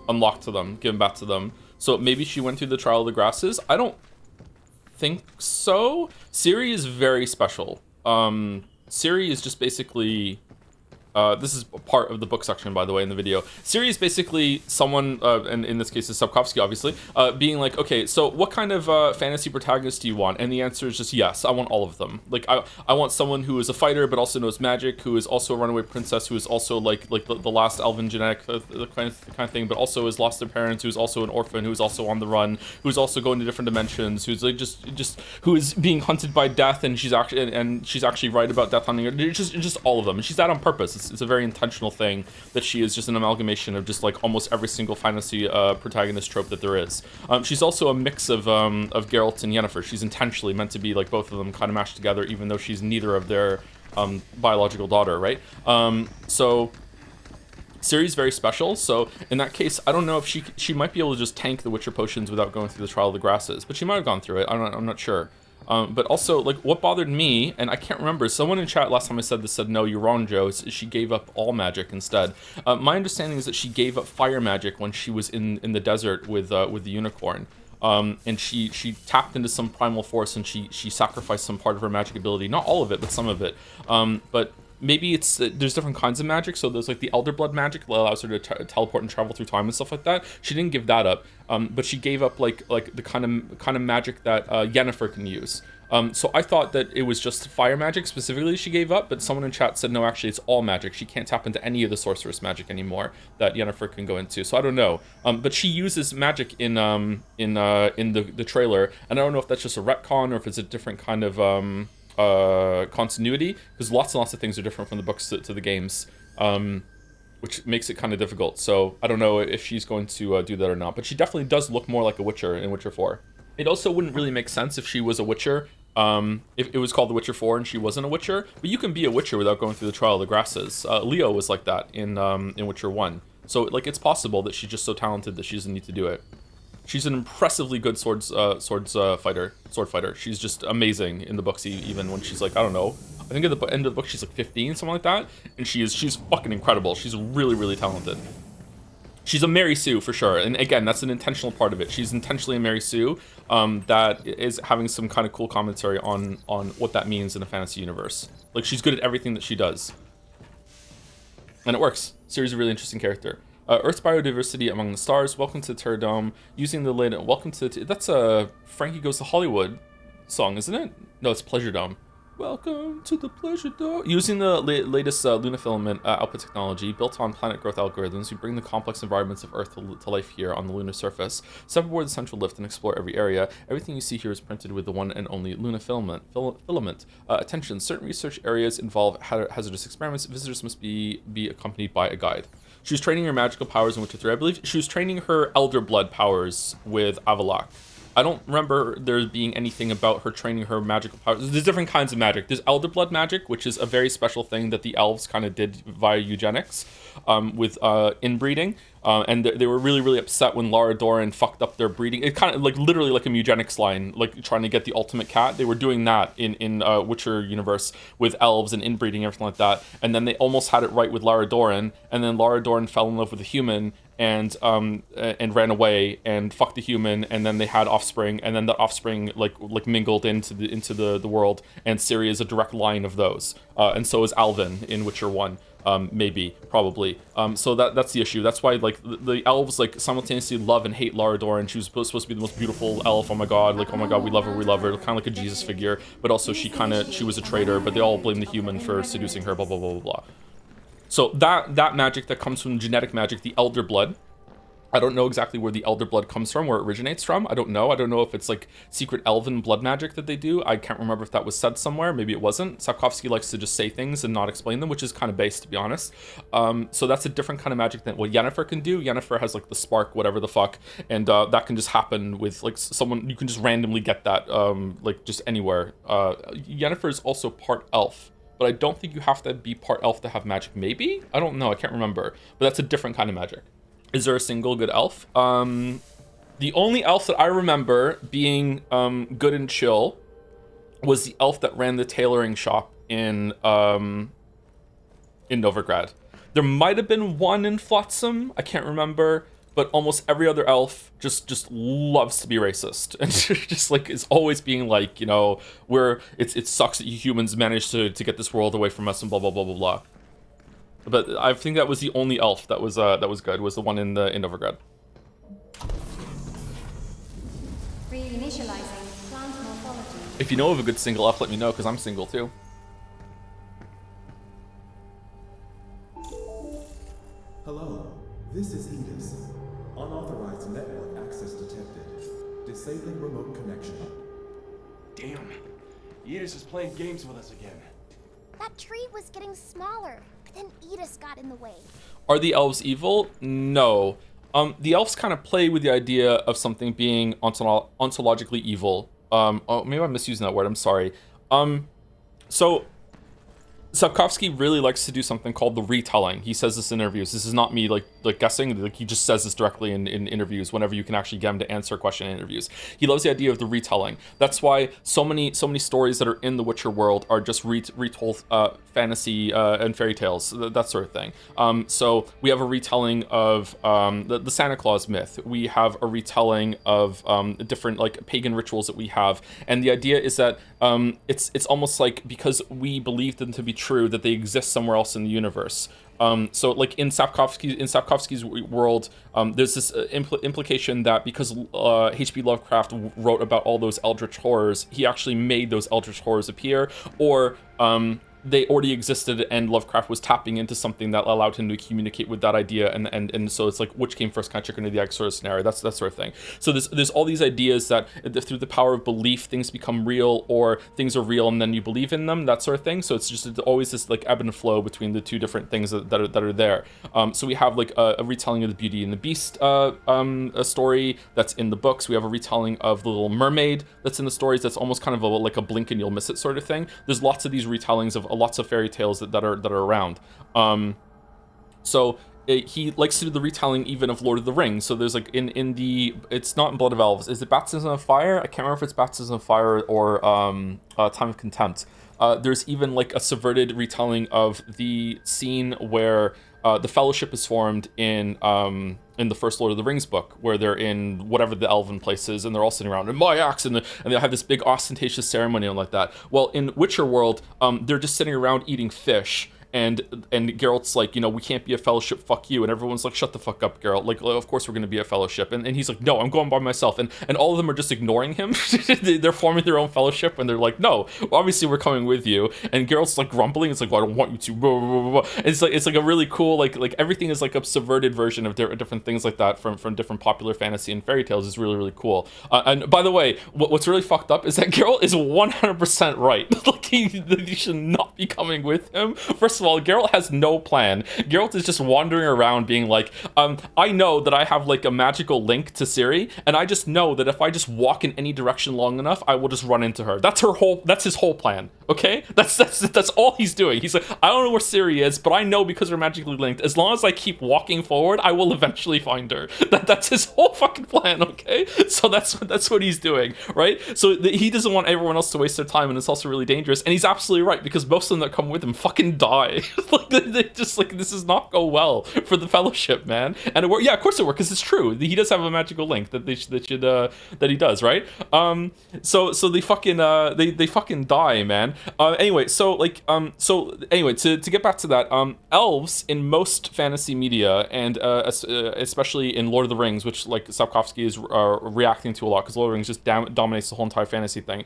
Unlock to them, give them back to them. So maybe she went through the Trial of the Grasses? I don't think so. Ciri is very special. Ciri is just basically... this is part of the book section, by the way, in the video. Ciri is basically someone, and in this case is Sapkowski, obviously, being like, okay, so what kind of fantasy protagonist do you want? And the answer is just yes, I want all of them. Like, I want someone who is a fighter, but also knows magic, who is also a runaway princess, who is also like the last elven genetic, the kind of thing, but also has lost their parents, who's also an orphan, who's also on the run, who's also going to different dimensions, who's like just who is being hunted by death, and she's actually right about death hunting. It's just all of them, and she's that on purpose. It's a very intentional thing that she is just an amalgamation of just like almost every single fantasy protagonist trope that there is. She's also a mix of Geralt and Yennefer. She's intentionally meant to be like both of them kind of mashed together, even though she's neither of their biological daughter, right? So Ciri's very special. So in that case, I don't know if she might be able to just tank the Witcher potions without going through the Trial of the Grasses, but she might have gone through it. I'm not sure. But also, like, what bothered me, and I can't remember, someone in chat last time I said this said, no, you're wrong, Joe, she gave up all magic instead. My understanding is that she gave up fire magic when she was in the desert with the unicorn. And she tapped into some primal force, and she sacrificed some part of her magic ability. Not all of it, but some of it. But maybe it's there's different kinds of magic. So there's like the elder blood magic that allows her to teleport and travel through time and stuff like that. She didn't give that up, but she gave up like the kind of magic that Yennefer can use. So I thought that it was just fire magic specifically she gave up, but someone in chat said no, actually it's all magic. She can't tap into any of the sorceress magic anymore that Yennefer can go into. So I don't know. But she uses magic in the trailer, and I don't know if that's just a retcon or if it's a different kind of continuity, because lots and lots of things are different from the books to the games, which makes it kind of difficult. So I don't know if she's going to do that or not, but she definitely does look more like a Witcher in Witcher 4. It also wouldn't really make sense if she was a Witcher If it was called The Witcher 4 and she wasn't a Witcher, but you can be a Witcher without going through the Trial of the Grasses. Leo was like that in Witcher 1. So like it's possible that she's just so talented that she doesn't need to do it. She's an impressively good sword fighter. She's just amazing in the books, even when she's like, I don't know, I think at the end of the book she's like 15, something like that, and she's fucking incredible. She's really, really talented. She's a Mary Sue for sure, and again, that's an intentional part of it. She's intentionally a Mary Sue that is having some kind of cool commentary on what that means in a fantasy universe. Like, she's good at everything that she does, and it works. Ciri's a really interesting character. Earth's biodiversity among the stars. Welcome to the Terra Dome. Using the latest. Welcome to that's a Frankie Goes to Hollywood song, isn't it? No, it's Pleasure Dome. Welcome to the Pleasure Dome. Using the latest lunafilament output technology built on planet growth algorithms, we bring the complex environments of Earth to life here on the lunar surface. Step aboard the central lift and explore every area. Everything you see here is printed with the one and only lunafilament. Attention, certain research areas involve hazardous experiments. Visitors must be accompanied by a guide. She was training her magical powers in Witcher 3. I believe she was training her Elder Blood powers with Avalok. I don't remember there being anything about her training her magical powers. There's different kinds of magic. There's Elder Blood magic, which is a very special thing that the elves kind of did via eugenics with inbreeding. And they were really, really upset when Lara Doran fucked up their breeding. It kind of like literally like a eugenics line, like trying to get the ultimate cat. They were doing that in Witcher universe with elves and inbreeding, everything like that. And then they almost had it right with Lara Doran. And then Lara Doran fell in love with a human and ran away and fucked the human, and then they had offspring, and then the offspring like mingled into the world, and Ciri is a direct line of those, and so is Alvin in Witcher 1, maybe, probably. So that's the issue. That's why like the elves like simultaneously love and hate Lara Doran. She was supposed to be the most beautiful elf. Oh my god, we love her, kind of like a Jesus figure, but also she was a traitor, but they all blame the human for seducing her, blah blah blah blah blah. So that magic that comes from genetic magic, the Elder Blood, I don't know exactly where the Elder Blood comes from, where it originates from. I don't know if it's like secret elven blood magic that they do. I can't remember if that was said somewhere. Maybe it wasn't. Sapkowski likes to just say things and not explain them, which is kind of base, to be honest. So that's a different kind of magic than what Yennefer can do. Yennefer has like the spark, whatever the fuck, and that can just happen with like someone. You can just randomly get that like just anywhere. Yennefer is also part elf, but I don't think you have to be part elf to have magic. Maybe? I don't know. I can't remember. But that's a different kind of magic. Is there a single good elf? The only elf that I remember being good and chill was the elf that ran the tailoring shop in Novigrad. There might have been one in Flotsam. I can't remember. But almost every other elf just loves to be racist and just like is always being like, you know, it sucks that you humans managed to get this world away from us and blah blah blah blah blah. But I think that was the only elf that was good, was the one in Novigrad. Reinitializing plant morphology. If you know of a good single elf, let me know, because I'm single too. Hello, this is Edis. Unauthorized network access detected. Disabling remote connection. Damn. Edis is playing games with us again. That tree was getting smaller, but then Edis got in the way. Are the elves evil? No. The elves kind of play with the idea of something being ontologically evil. Oh, maybe I'm misusing that word. I'm sorry. So Sapkowski really likes to do something called the retelling. He says this in interviews. This is not me like guessing. Like, he just says this directly in interviews whenever you can actually get him to answer a question in interviews. He loves the idea of the retelling. That's why so many stories that are in the Witcher world are just retold fantasy and fairy tales, that sort of thing. So we have a retelling of the Santa Claus myth. We have a retelling of different like pagan rituals that we have, and the idea is that it's almost like because we believe them to be true, that they exist somewhere else in the universe. So like in Sapkowski's world, there's this implication that because H.P. Lovecraft wrote about all those eldritch horrors, he actually made those eldritch horrors appear, or they already existed, and Lovecraft was tapping into something that allowed him to communicate with that idea, and so it's like, which came first, kind of chicken or the egg sort of scenario. That's that sort of thing. So there's all these ideas that through the power of belief, things become real, or things are real and then you believe in them, that sort of thing. So it's always this like ebb and flow between the two different things that are there. So we have like a retelling of the Beauty and the Beast a story that's in the books. We have a retelling of the Little Mermaid that's in the stories. That's almost kind of like a blink and you'll miss it sort of thing. There's lots of these retellings of lots of fairy tales that are around. He likes to do the retelling even of Lord of the Rings. So there's like in the, it's not in Blood of Elves. Is it Baptism of Fire? I can't remember if it's Baptism of Fire or Time of Contempt. There's even like a subverted retelling of the scene where the Fellowship is formed in the first Lord of the Rings book, where they're in whatever the elven place is, and they're all sitting around in my axe, and they'll have this big ostentatious ceremony and like that. Well, in Witcher world, they're just sitting around eating fish. And Geralt's like, you know, we can't be a fellowship, fuck you. And everyone's like, shut the fuck up, Geralt. Like, of course we're going to be a fellowship. And he's like, no, I'm going by myself. And all of them are just ignoring him. They're forming their own fellowship, and they're like, no, obviously we're coming with you. And Geralt's like grumbling. It's like, well, I don't want you to. Blah, blah, blah, blah. It's like a really cool, like everything is like a subverted version of different things like that from different popular fantasy and fairy tales is really, really cool. And by the way, what's really fucked up is that Geralt is 100% right. Like, he should not be coming with him. First of all, Geralt has no plan. Geralt is just wandering around being like, I know that I have like a magical link to Ciri, and I just know that if I just walk in any direction long enough, I will just run into her. That's his whole plan. Okay? That's all he's doing. He's like, I don't know where Ciri is, but I know because we're magically linked, as long as I keep walking forward, I will eventually find her. That's his whole fucking plan, okay? So that's what he's doing, right? So he doesn't want everyone else to waste their time, and it's also really dangerous. And he's absolutely right, because most of them that come with him fucking die. Like, they just like, this does not go well for the Fellowship, man. And it worked. Yeah, of course it worked, because it's true. He does have a magical link that that he does, right? So they fucking they fucking die, man. Anyway, to get back to that, elves in most fantasy media, and especially in Lord of the Rings, which like Sapkowski is reacting to a lot, because Lord of the Rings just dominates the whole entire fantasy thing.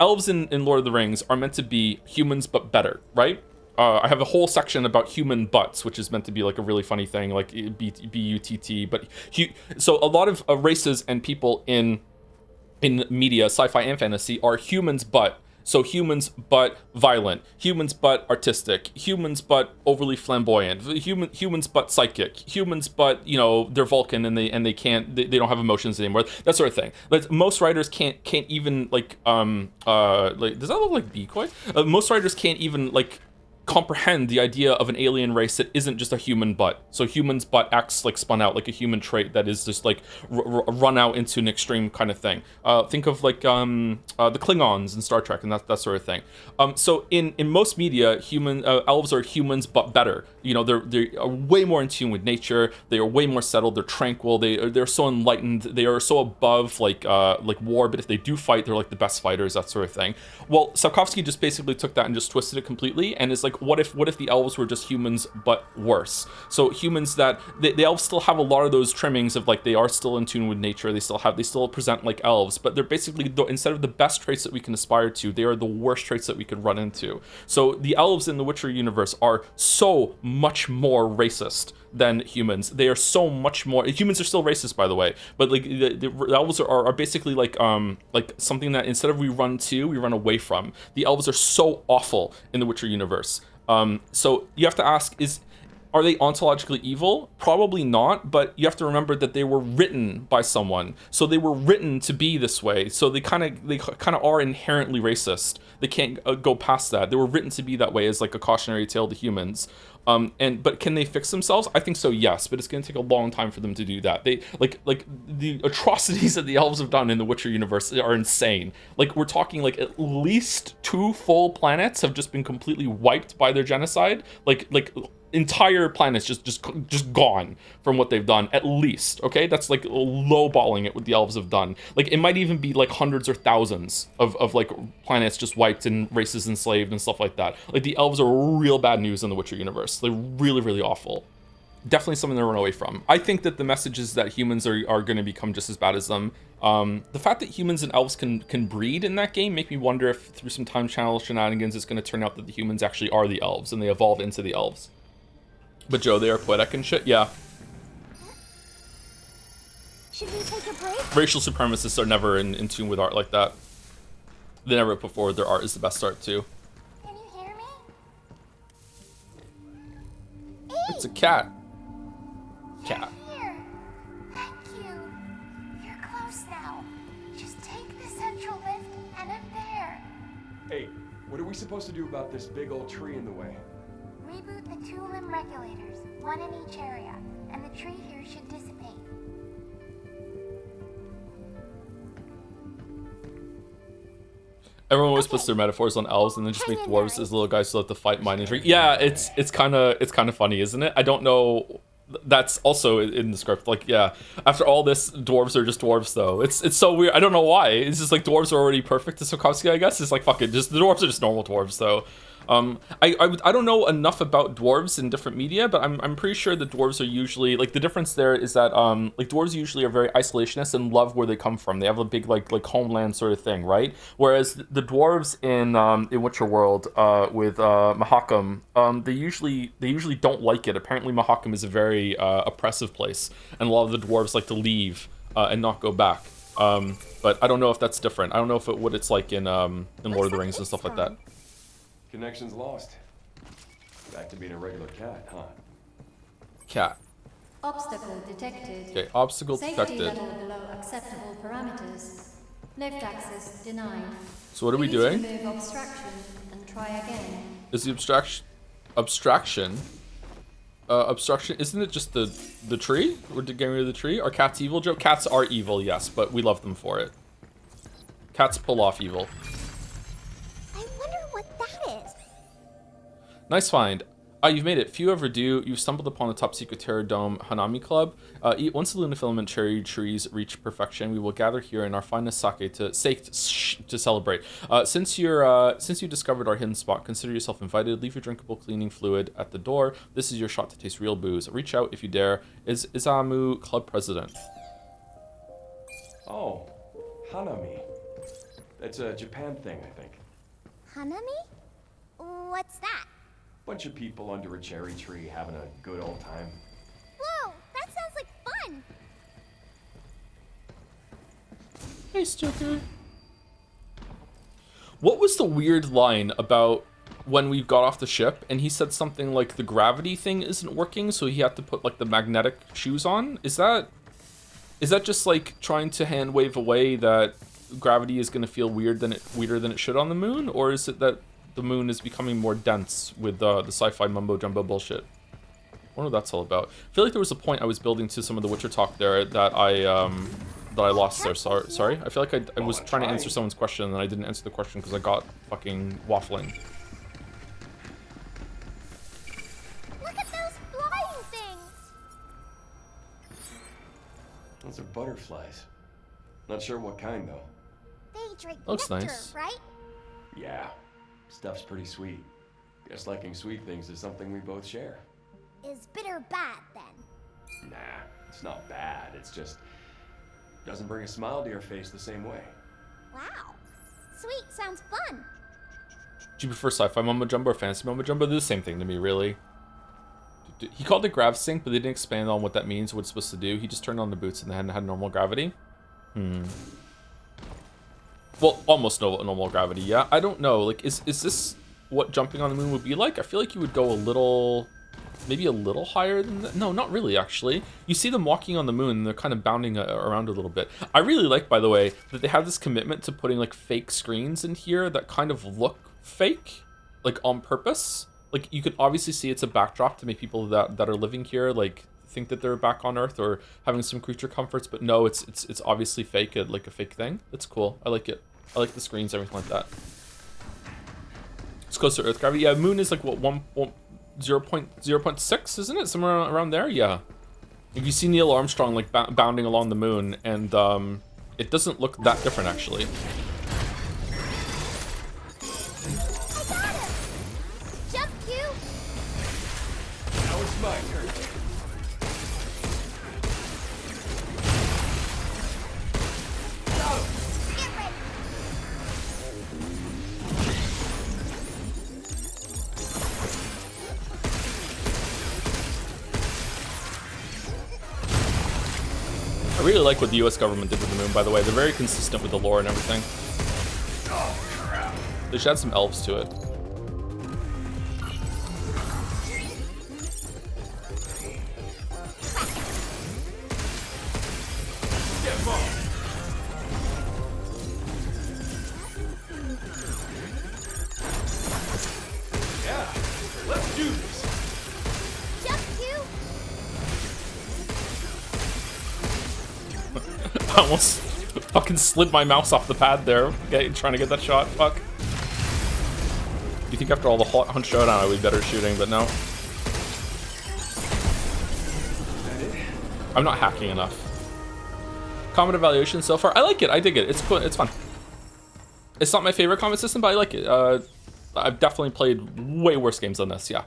Elves in Lord of the Rings are meant to be humans but better, right? I have a whole section about human butts, which is meant to be like a really funny thing, like B-U-T-T. But so a lot of races and people in media, sci-fi and fantasy, are humans but. So humans but violent, humans but artistic, humans but overly flamboyant, humans but psychic, humans but, you know, they're Vulcan and they don't have emotions anymore, that sort of thing. Like, most writers can't even like does that look like decoy? Most writers can't even like comprehend the idea of an alien race that isn't just a human butt. So humans butt acts like spun out like a human trait that is just like run out into an extreme kind of thing. Think of like the Klingons in Star Trek and that sort of thing. So in most media, elves are humans but better. You know, they are way more in tune with nature. They are way more settled. They're tranquil. They're so enlightened. They are so above like war. But if they do fight, they're like the best fighters. That sort of thing. Well, Sapkowski just basically took that and just twisted it completely, and is like, what if the elves were just humans but worse? So humans that the elves still have a lot of those trimmings of like, they are still in tune with nature. They still present like elves, but they're basically, instead of the best traits that we can aspire to, they are the worst traits that we could run into. So the elves in the Witcher universe are so much more racist than humans. They are so much more. Humans are still racist, by the way, but like the elves are basically like something that instead of we run to, we run away from. The elves are so awful in the Witcher universe. So you have to ask, are they ontologically evil? Probably not, but you have to remember that they were written by someone. So they were written to be this way. So they kind of are inherently racist. They can't go past that. They were written to be that way as like a cautionary tale to humans. But can they fix themselves? I think so, yes, but it's going to take a long time for them to do that. They like the atrocities that the elves have done in the Witcher universe are insane. Like, we're talking like at least 2 full planets have just been completely wiped by their genocide. Like entire planets just gone from what they've done, at least. Okay, that's like lowballing it what the elves have done. Like, it might even be like hundreds or thousands of like planets just wiped and races enslaved and stuff like that. Like, the elves are real bad news in the Witcher universe. They're really, really awful. definitely something to run away from. I think that the message is that humans are going to become just as bad as them. The fact that humans and elves can breed in that game make me wonder if through some time channel shenanigans it's going to turn out that the humans actually are the elves and they evolve into the elves. But Joe, they are poetic and shit. Yeah. Should we take a break? Racial supremacists are never in tune with art like that. They never put forward their art is the best art too. Can you hear me? It's a cat. Cat. Here. Thank you. You're close now. Just take the central lift and I'm there. Hey, what are we supposed to do about this big old tree in the way? Reboot the 2 limb regulators, one in each area, and the tree here should dissipate. Everyone always puts their metaphors on elves and then just make dwarves as little guys so that the fight mining tree. Yeah, it's kind of funny, isn't it? I don't know. That's also in the script. Like, yeah, after all this, dwarves are just dwarves, though. It's so weird. I don't know why. It's just like dwarves are already perfect to Sokovsky, I guess. It's like, fuck it. Just the dwarves are just normal dwarves, though. I don't know enough about dwarves in different media, but I'm pretty sure that dwarves are usually, like, the difference there is that like dwarves usually are very isolationist and love where they come from. They have a big like homeland sort of thing, right? Whereas the dwarves in Witcher World with Mahakam, they usually don't like it. Apparently Mahakam is a very oppressive place, and a lot of the dwarves like to leave and not go back. But I don't know if that's different. I don't know if what it's like in Lord of the Rings and stuff like that. Connection's lost. Back to being a regular cat, huh? Cat. Obstacle detected. Okay, obstacle Safety detected. level below acceptable parameters. Lift access denied. So what are we Need to doing? remove obstruction and try again. Is the abstraction? Obstruction, isn't it just the tree? We're getting rid of the tree? Are cats evil, Joe? Cats are evil, yes, but we love them for it. Cats pull off evil. I wonder what that is. Nice find. You've made it. Few ever do. You've stumbled upon the top secret Terra Dome Hanami Club. Once the Lunafilament cherry trees reach perfection, we will gather here in our finest sake to celebrate. Since you discovered our hidden spot, consider yourself invited. Leave your drinkable cleaning fluid at the door. This is your shot to taste real booze. Reach out if you dare. Is Izamu club president? Oh, Hanami. That's a Japan thing, I think. Hanami? What's that? Bunch of people under a cherry tree having a good old time. Whoa, that sounds like fun. Hey, Stoker. What was the weird line about when we got off the ship and he said something like the gravity thing isn't working, so he had to put like the magnetic shoes on? Is that just like trying to hand wave away that gravity is going to feel weirder than it should on the moon, or is it that the moon is becoming more dense with the sci-fi mumbo jumbo bullshit? I wonder what that's all about. I feel like there was a point I was building to some of the Witcher talk there that I lost there. Sorry. I feel like I was trying to answer someone's question and I didn't answer the question because I got fucking waffling. Look at those flying things. Those are butterflies. Not sure what kind, though. They drink Looks nectar, nice. right? Yeah, stuff's pretty sweet. Guess liking sweet things is something we both share. Is bitter bad then? Nah, it's not bad. It's just doesn't bring a smile to your face the same way. Wow. Sweet sounds fun. Do you prefer sci-fi mumbo jumbo or fantasy mumbo jumbo? They're the same thing to me, really. He called it grav sync, but they didn't expand on what that means, what it's supposed to do. He just turned on the boots and then had normal gravity. Well, almost normal gravity, yeah. I don't know. Like, is this what jumping on the moon would be like? I feel like you would go maybe a little higher than that. No, not really, actually. You see them walking on the moon, and they're kind of bounding around a little bit. I really like, by the way, that they have this commitment to putting, like, fake screens in here that kind of look fake, like, on purpose. Like, you can obviously see it's a backdrop to make people that are living here, like, think that they're back on Earth or having some creature comforts, but no, it's obviously fake, like a fake thing. It's cool. I like it. I like the screens, everything like that. It's close to Earth gravity. Yeah, moon is like what 0.6, isn't it? Somewhere around there. Yeah. If you see Neil Armstrong like bounding along the moon, and it doesn't look that different actually. I got him! Jump, Q! Now it's my turn. I really like what the US government did with the moon, by the way. They're very consistent with the lore and everything. They should add some elves to it. Yeah, let's do this. Just you? I almost fucking slid my mouse off the pad there, okay, trying to get that shot. Fuck. You think after all the hunt showdown I would be better shooting, but no. I'm not hacking enough. Combat evaluation so far. I like it. I dig it. It's cool. It's fun. It's not my favorite combat system, but I like it. I've definitely played way worse games than this. Yeah.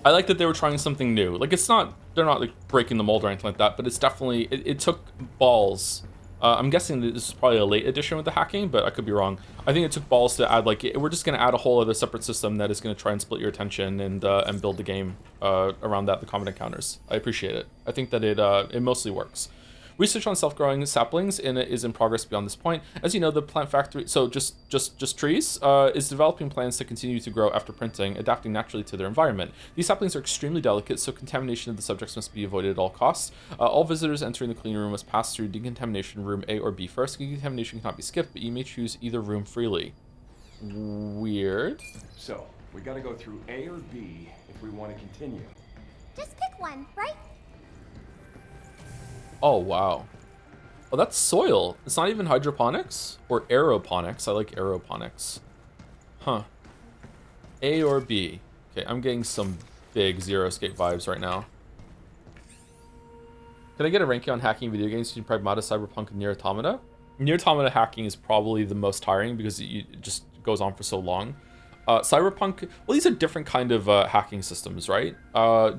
I like that they were trying something new. Like, it's not, they're not like breaking the mold or anything like that, but it's definitely, it took balls. I'm guessing that this is probably a late edition with the hacking, but I could be wrong. I think it took balls to add, like, we're just going to add a whole other separate system that is going to try and split your attention and build the game around that, the combat encounters. I appreciate it. I think that it mostly works. Research on self-growing saplings is in progress beyond this point. As you know, the plant factory, so just trees, is developing plans to continue to grow after printing, adapting naturally to their environment. These saplings are extremely delicate, so contamination of the subjects must be avoided at all costs. All visitors entering the clean room must pass through decontamination room A or B first. Decontamination cannot be skipped, but you may choose either room freely. Weird. So, we gotta go through A or B if we want to continue. Just pick one, right? Oh, wow. Oh, that's soil. It's not even hydroponics or aeroponics. I like aeroponics. Huh. A or B. Okay, I'm getting some big Zero Escape vibes right now. Can I get a ranking on hacking video games using Pragmata, Cyberpunk, and Nier Automata? Nier Automata hacking is probably the most tiring because it just goes on for so long. Cyberpunk, well, these are different kind of hacking systems, right?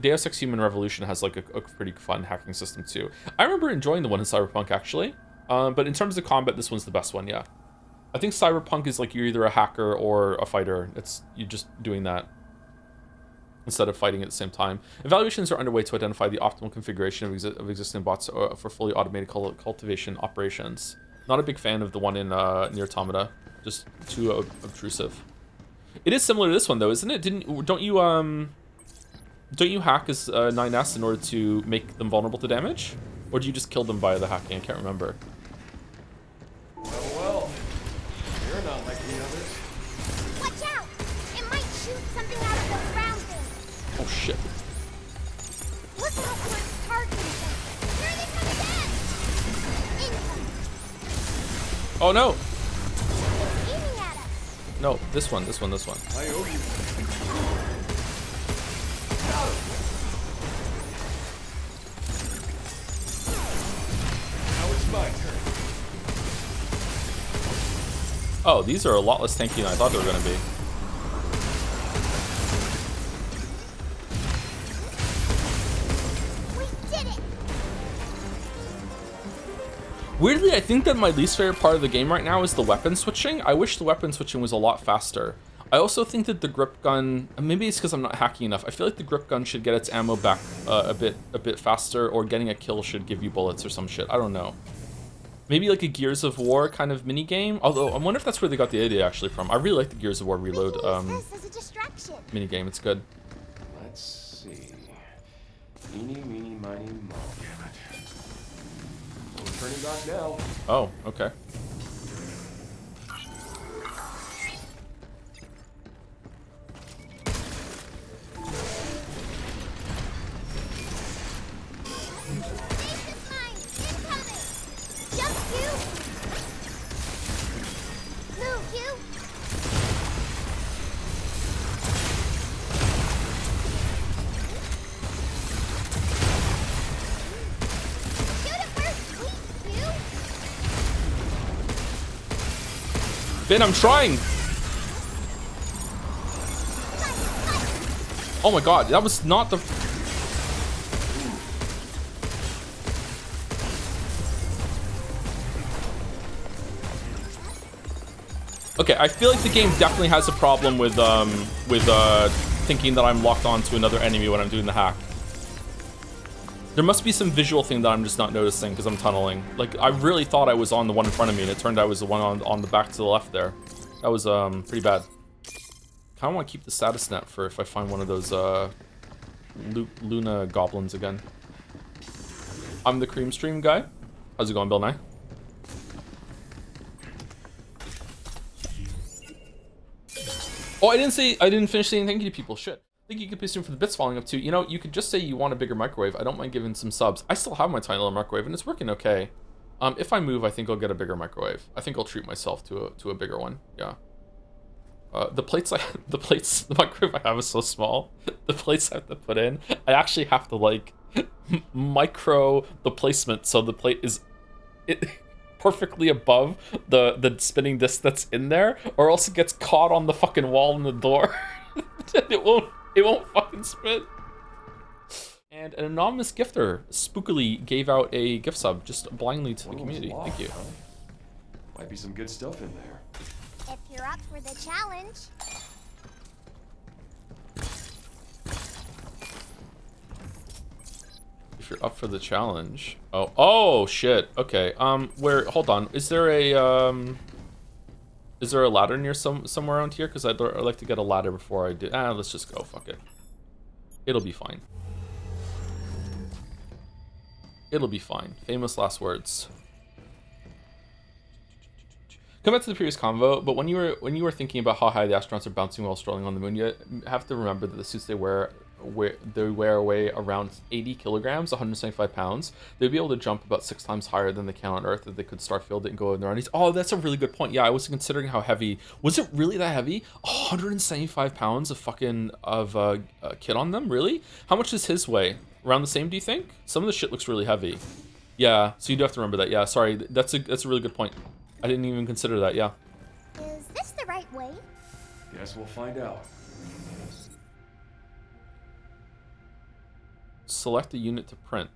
Deus Ex Human Revolution has like a pretty fun hacking system too. I remember enjoying the one in Cyberpunk actually, but in terms of combat, this one's the best one, yeah. I think Cyberpunk is like you're either a hacker or a fighter. You're just doing that instead of fighting at the same time. Evaluations are underway to identify the optimal configuration of existing bots for fully automated cultivation operations. Not a big fan of the one in Nier Automata, just too obtrusive. It is similar to this one though, isn't it? Don't you hack as 9S in order to make them vulnerable to damage? Or do you just kill them via the hacking? I can't remember. Well, you're not like the others. Watch out! It might shoot something out of those round things. Oh shit. Look out for its targeting them. Here they come again! Incoming. Oh no! It's aiming at us. No, this one. I owe you. Now it's my turn. Oh, these are a lot less tanky than I thought they were going to be. We did it! Weirdly, I think that my least favorite part of the game right now is the weapon switching. I wish the weapon switching was a lot faster. I also think that the grip gun, maybe it's because I'm not hacking enough. I feel like the grip gun should get its ammo back a bit faster, or getting a kill should give you bullets or some shit. I don't know. Maybe like a Gears of War kind of mini game. Although I wonder if that's where they got the idea actually from. I really like the Gears of War Reload This as a distraction. mini game. It's good. Let's see. Eeny, meeny, miny, mo. Damn it. We're turning back now. Oh, okay. Stasis mine! Incoming! Jump, you! Move, you! Shoot it where it's weak, you! Ben, I'm trying! Oh my god, that was not the... Okay, I feel like the game definitely has a problem with thinking that I'm locked on to another enemy when I'm doing the hack. There must be some visual thing that I'm just not noticing because I'm tunneling. Like, I really thought I was on the one in front of me, and it turned out it was the one on the back to the left there. That was pretty bad. Kind of want to keep the status net for if I find one of those Luna goblins again. I'm the Cream Stream guy. How's it going, Bill Nye? Oh, I didn't finish saying thank you to people. Shit. Thank you, Capiston, for the bits falling up too. You know, you could just say you want a bigger microwave. I don't mind giving some subs. I still have my tiny little microwave, and it's working okay. If I move, I think I'll get a bigger microwave. I think I'll treat myself to a bigger one. Yeah. The microwave I have is so small. The plates I have to put in, I actually have to like micro the placement so the plate is perfectly above the spinning disc that's in there, or else it gets caught on the fucking wall in the door. it won't fucking spin. And an anonymous gifter spookily gave out a gift sub just blindly to the community. Thank you. Might be some good stuff in there. If you're up for the challenge. If you're up for the challenge. Oh shit. Okay. Hold on. Is there a ladder near somewhere around here? Because I'd like to get a ladder before I do. Let's just go. Fuck it. It'll be fine. It'll be fine. Famous last words. Come back to the previous convo, but when you were thinking about how high the astronauts are bouncing while strolling on the moon, you have to remember that the suits they wear weigh around 80 kilograms, 175 pounds. They'd be able to jump about 6 times higher than they can on Earth if they could Starfield it and go in their undies. Oh, that's a really good point. Yeah, I was considering how heavy. Was it really that heavy? 175 pounds of fucking kit on them? Really? How much does his weigh? Around the same, do you think? Some of the shit looks really heavy. Yeah, so you do have to remember that. Yeah, sorry. That's a really good point. I didn't even consider that, yeah. Is this the right way? Guess we'll find out. Select a unit to print.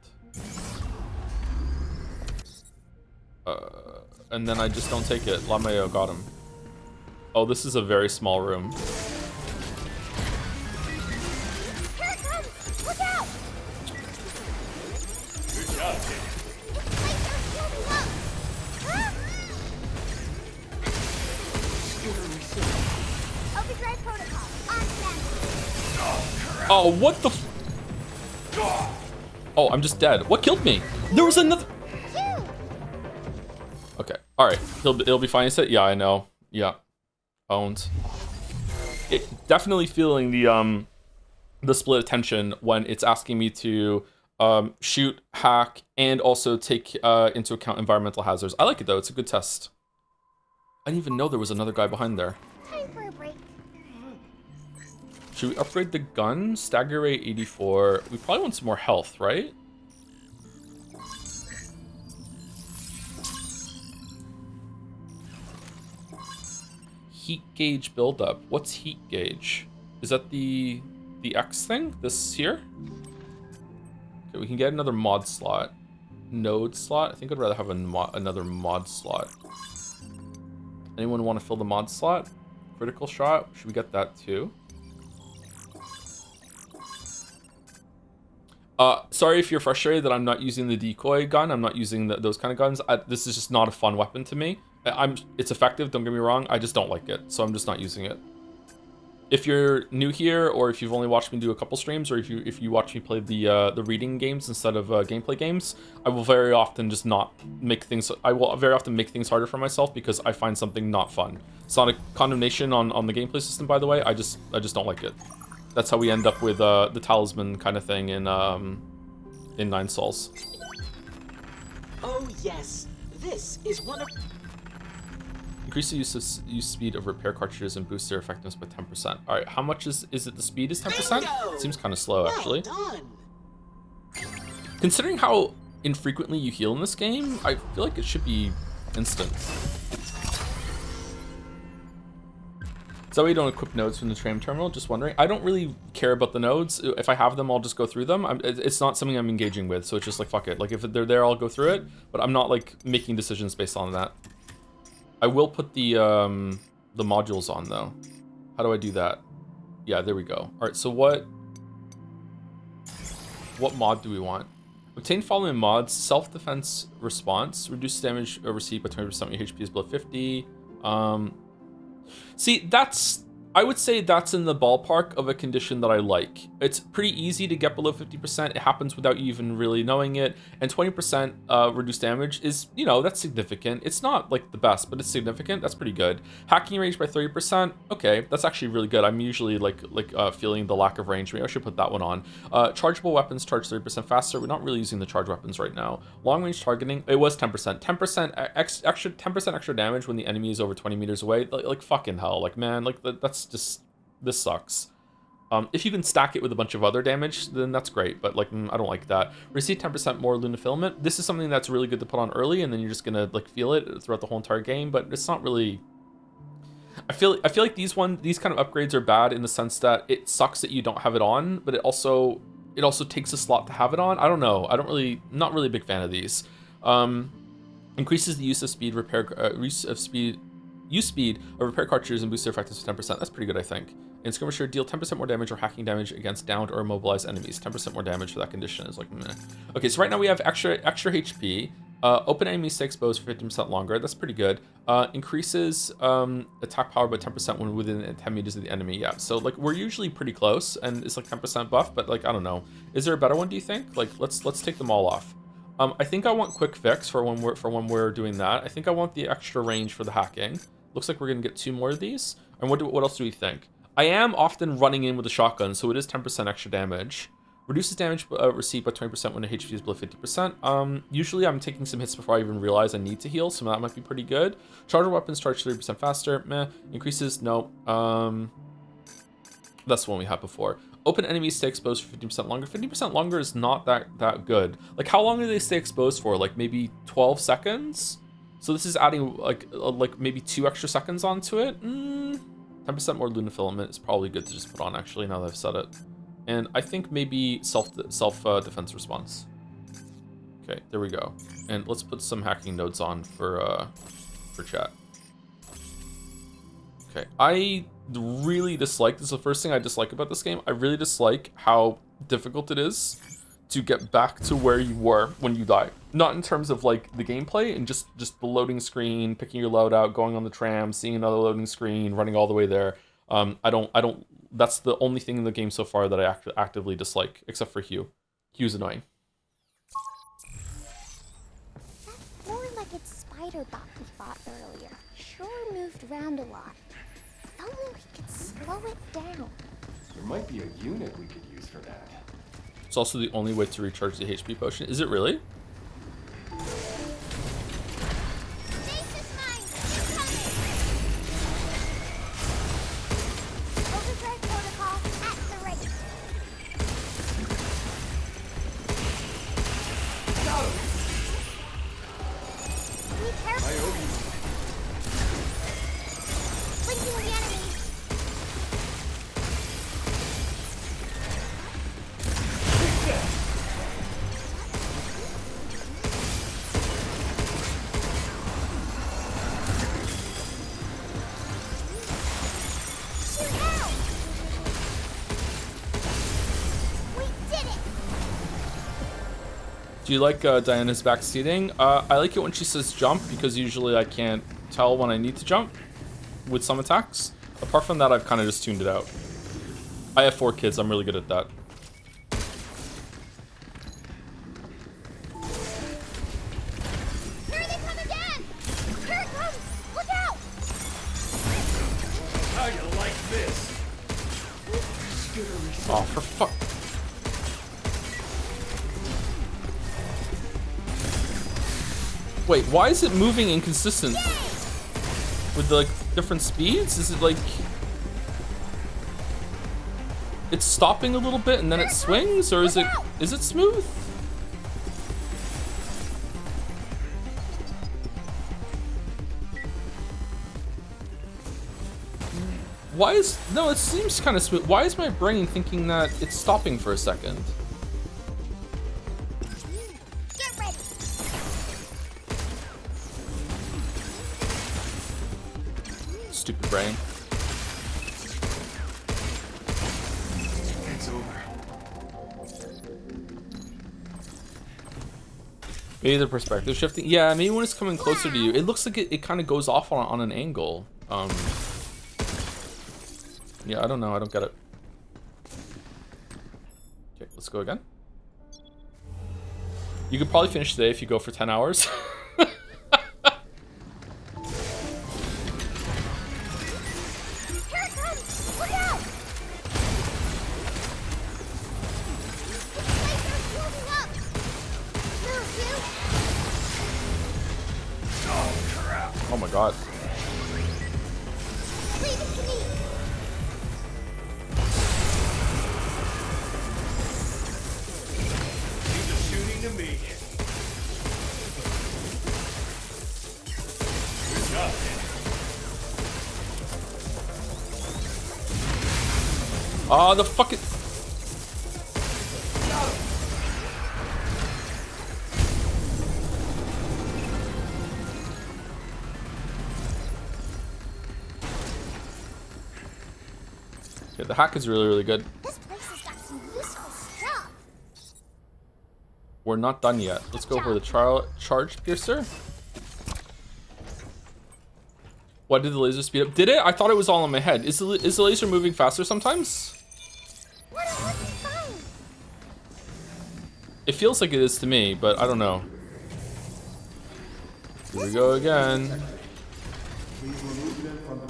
And then I just don't take it. Lameo got him. Oh, this is a very small room. Here it comes! Look out! Good job, kid. It's like they're building up! Overdrive protocol, on standby. Oh, what the Oh, I'm just dead. What killed me? There was another... Okay, alright. It'll be fine, said. Yeah, I know. Yeah. Owned. Definitely feeling the split attention when it's asking me to shoot, hack, and also take into account environmental hazards. I like it though, it's a good test. I didn't even know there was another guy behind there. Time for a break. Should we upgrade the gun? Stagger rate 84. We probably want some more health, right? Heat gauge buildup. What's heat gauge? Is that the X thing? This here? Okay, we can get another mod slot. Node slot? I think I'd rather have another mod slot. Anyone want to fill the mod slot? Critical shot? Should we get that too? Sorry if you're frustrated that I'm not using the decoy gun. I'm not using those kind of guns. This is just not a fun weapon to me. It's effective, don't get me wrong. I just don't like it, so I'm just not using it. If you're new here, or if you've only watched me do a couple streams, or if you watch me play the reading games instead of gameplay games, I will very often just not make things. I will very often make things harder for myself because I find something not fun. It's not a condemnation on the gameplay system, by the way. I just don't like it. That's how we end up with the talisman kind of thing in Nine Souls. Oh yes, this is one of... Increase the use speed of repair cartridges and boost their effectiveness by 10%. All right, how much is it? The speed is 10%? Bingo! Seems kind of slow, actually. Well done. Considering how infrequently you heal in this game, I feel like it should be instant. Is that why you don't equip nodes from the tram terminal? Just wondering. I don't really care about the nodes. If I have them, I'll just go through them. It's not something I'm engaging with, so it's just like, fuck it. Like, if they're there, I'll go through it, but I'm not, like, making decisions based on that. I will put the modules on, though. How do I do that? Yeah, there we go. All right, so what mod do we want? Obtain following mods: self-defense response, reduce damage received by 20% when your HP is below 50. See, I would say that's in the ballpark of a condition that I like. It's pretty easy to get below 50%. It happens without you even really knowing it. And 20% reduced damage is, that's significant. It's not like the best, but it's significant. That's pretty good. Hacking range by 30%. Okay, that's actually really good. I'm usually like feeling the lack of range. Maybe I should put that one on. Chargeable weapons charge 30% faster. We're not really using the charge weapons right now. Long range targeting. It was 10%. 10% extra damage when the enemy is over 20 meters away. Like fucking hell. Like, man, like that's just, this sucks. If you can stack it with a bunch of other damage, then that's great, but like I don't like that. Receive 10% more Luna filament. This is something that's really good to put on early, and then you're just gonna like feel it throughout the whole entire game, but it's not really. I feel like these kind of upgrades are bad in the sense that it sucks that you don't have it on, but it also takes a slot to have it on. I don't know. Not really a big fan of these. Increases the use of speed speed of repair cartridges and boost their effectiveness 10%. That's pretty good, I think. In Skirmisher, deal 10% more damage or hacking damage against downed or immobilized enemies. 10% more damage for that condition is like, meh. Okay, so right now we have extra HP. Open enemies stay exposed for 15% longer. That's pretty good. Increases attack power by 10% when within 10 meters of the enemy. Yeah, so like we're usually pretty close, and it's like 10% buff, but like I don't know. Is there a better one? Do you think? Like let's take them all off. I think I want quick fix for when we're doing that. I think I want the extra range for the hacking. Looks like we're gonna get 2 more of these. And what else do we think? I am often running in with a shotgun, so it is 10% extra damage. Reduces damage received by 20% when the HP is below 50%. Usually I'm taking some hits before I even realize I need to heal, so that might be pretty good. Charger weapons charge 30% faster. Meh. Increases, no. That's the one we had before. Open enemies stay exposed for 50% longer. 50% longer is not that good. Like how long do they stay exposed for? Like maybe 12 seconds? So this is adding like maybe 2 extra seconds onto it. 10% more Luna filament is probably good to just put on, actually, now that I've said it. And I think maybe self defense response. Okay, there we go. And let's put some hacking nodes on for chat. Okay, I really dislike, this is the first thing I dislike about this game. I really dislike how difficult it is to get back to where you were when you die. Not in terms of like the gameplay and just the loading screen, picking your load out, going on the tram, seeing another loading screen, running all the way there. I don't, that's the only thing in the game so far that I actively dislike, except for Hugh. Hugh's annoying. That more like it's spider bot we fought earlier. Sure moved around a lot. If only we could slow it down. There might be a unit we could use for that. It's also the only way to recharge the HP potion. Is it really? Stasis mine! Incoming! Overdrive protocol at the ready. Got him! Be careful. I owe you. Blinking the enemy. Do you like Diana's backseating? I like it when she says jump, because usually I can't tell when I need to jump with some attacks. Apart from that, I've kind of just tuned it out. I have 4 kids, I'm really good at that. Here they come again! Here it comes! Look out! How you like this? Oh, for fuck. Wait, why is it moving inconsistent? With like different speeds? Is it like it's stopping a little bit and then it swings, or is it smooth? Why is no? It seems kind of smooth. Why is my brain thinking that it's stopping for a second? Get ready! Stupid brain. It's over. Maybe the perspective shifting. Yeah, maybe when it's coming closer to you, it looks like it kind of goes off on an angle. Yeah, I don't know. I don't get it. Okay, let's go again. You could probably finish today if you go for 10 hours. Here it comes! Look out! This laser's moving up! Move, you! Oh my god. Leave it to me! He's just shooting to me. Good job, man. Ah, the fucking. Yeah, the hack is really, really good. This place has got some useful stuff. We're not done yet. Let's go for the charge piercer. What did the laser speed up? Did it? I thought it was all in my head. Is the laser moving faster sometimes? What a lucky find! It feels like it is to me, but I don't know. Here we go again. Please remove them from the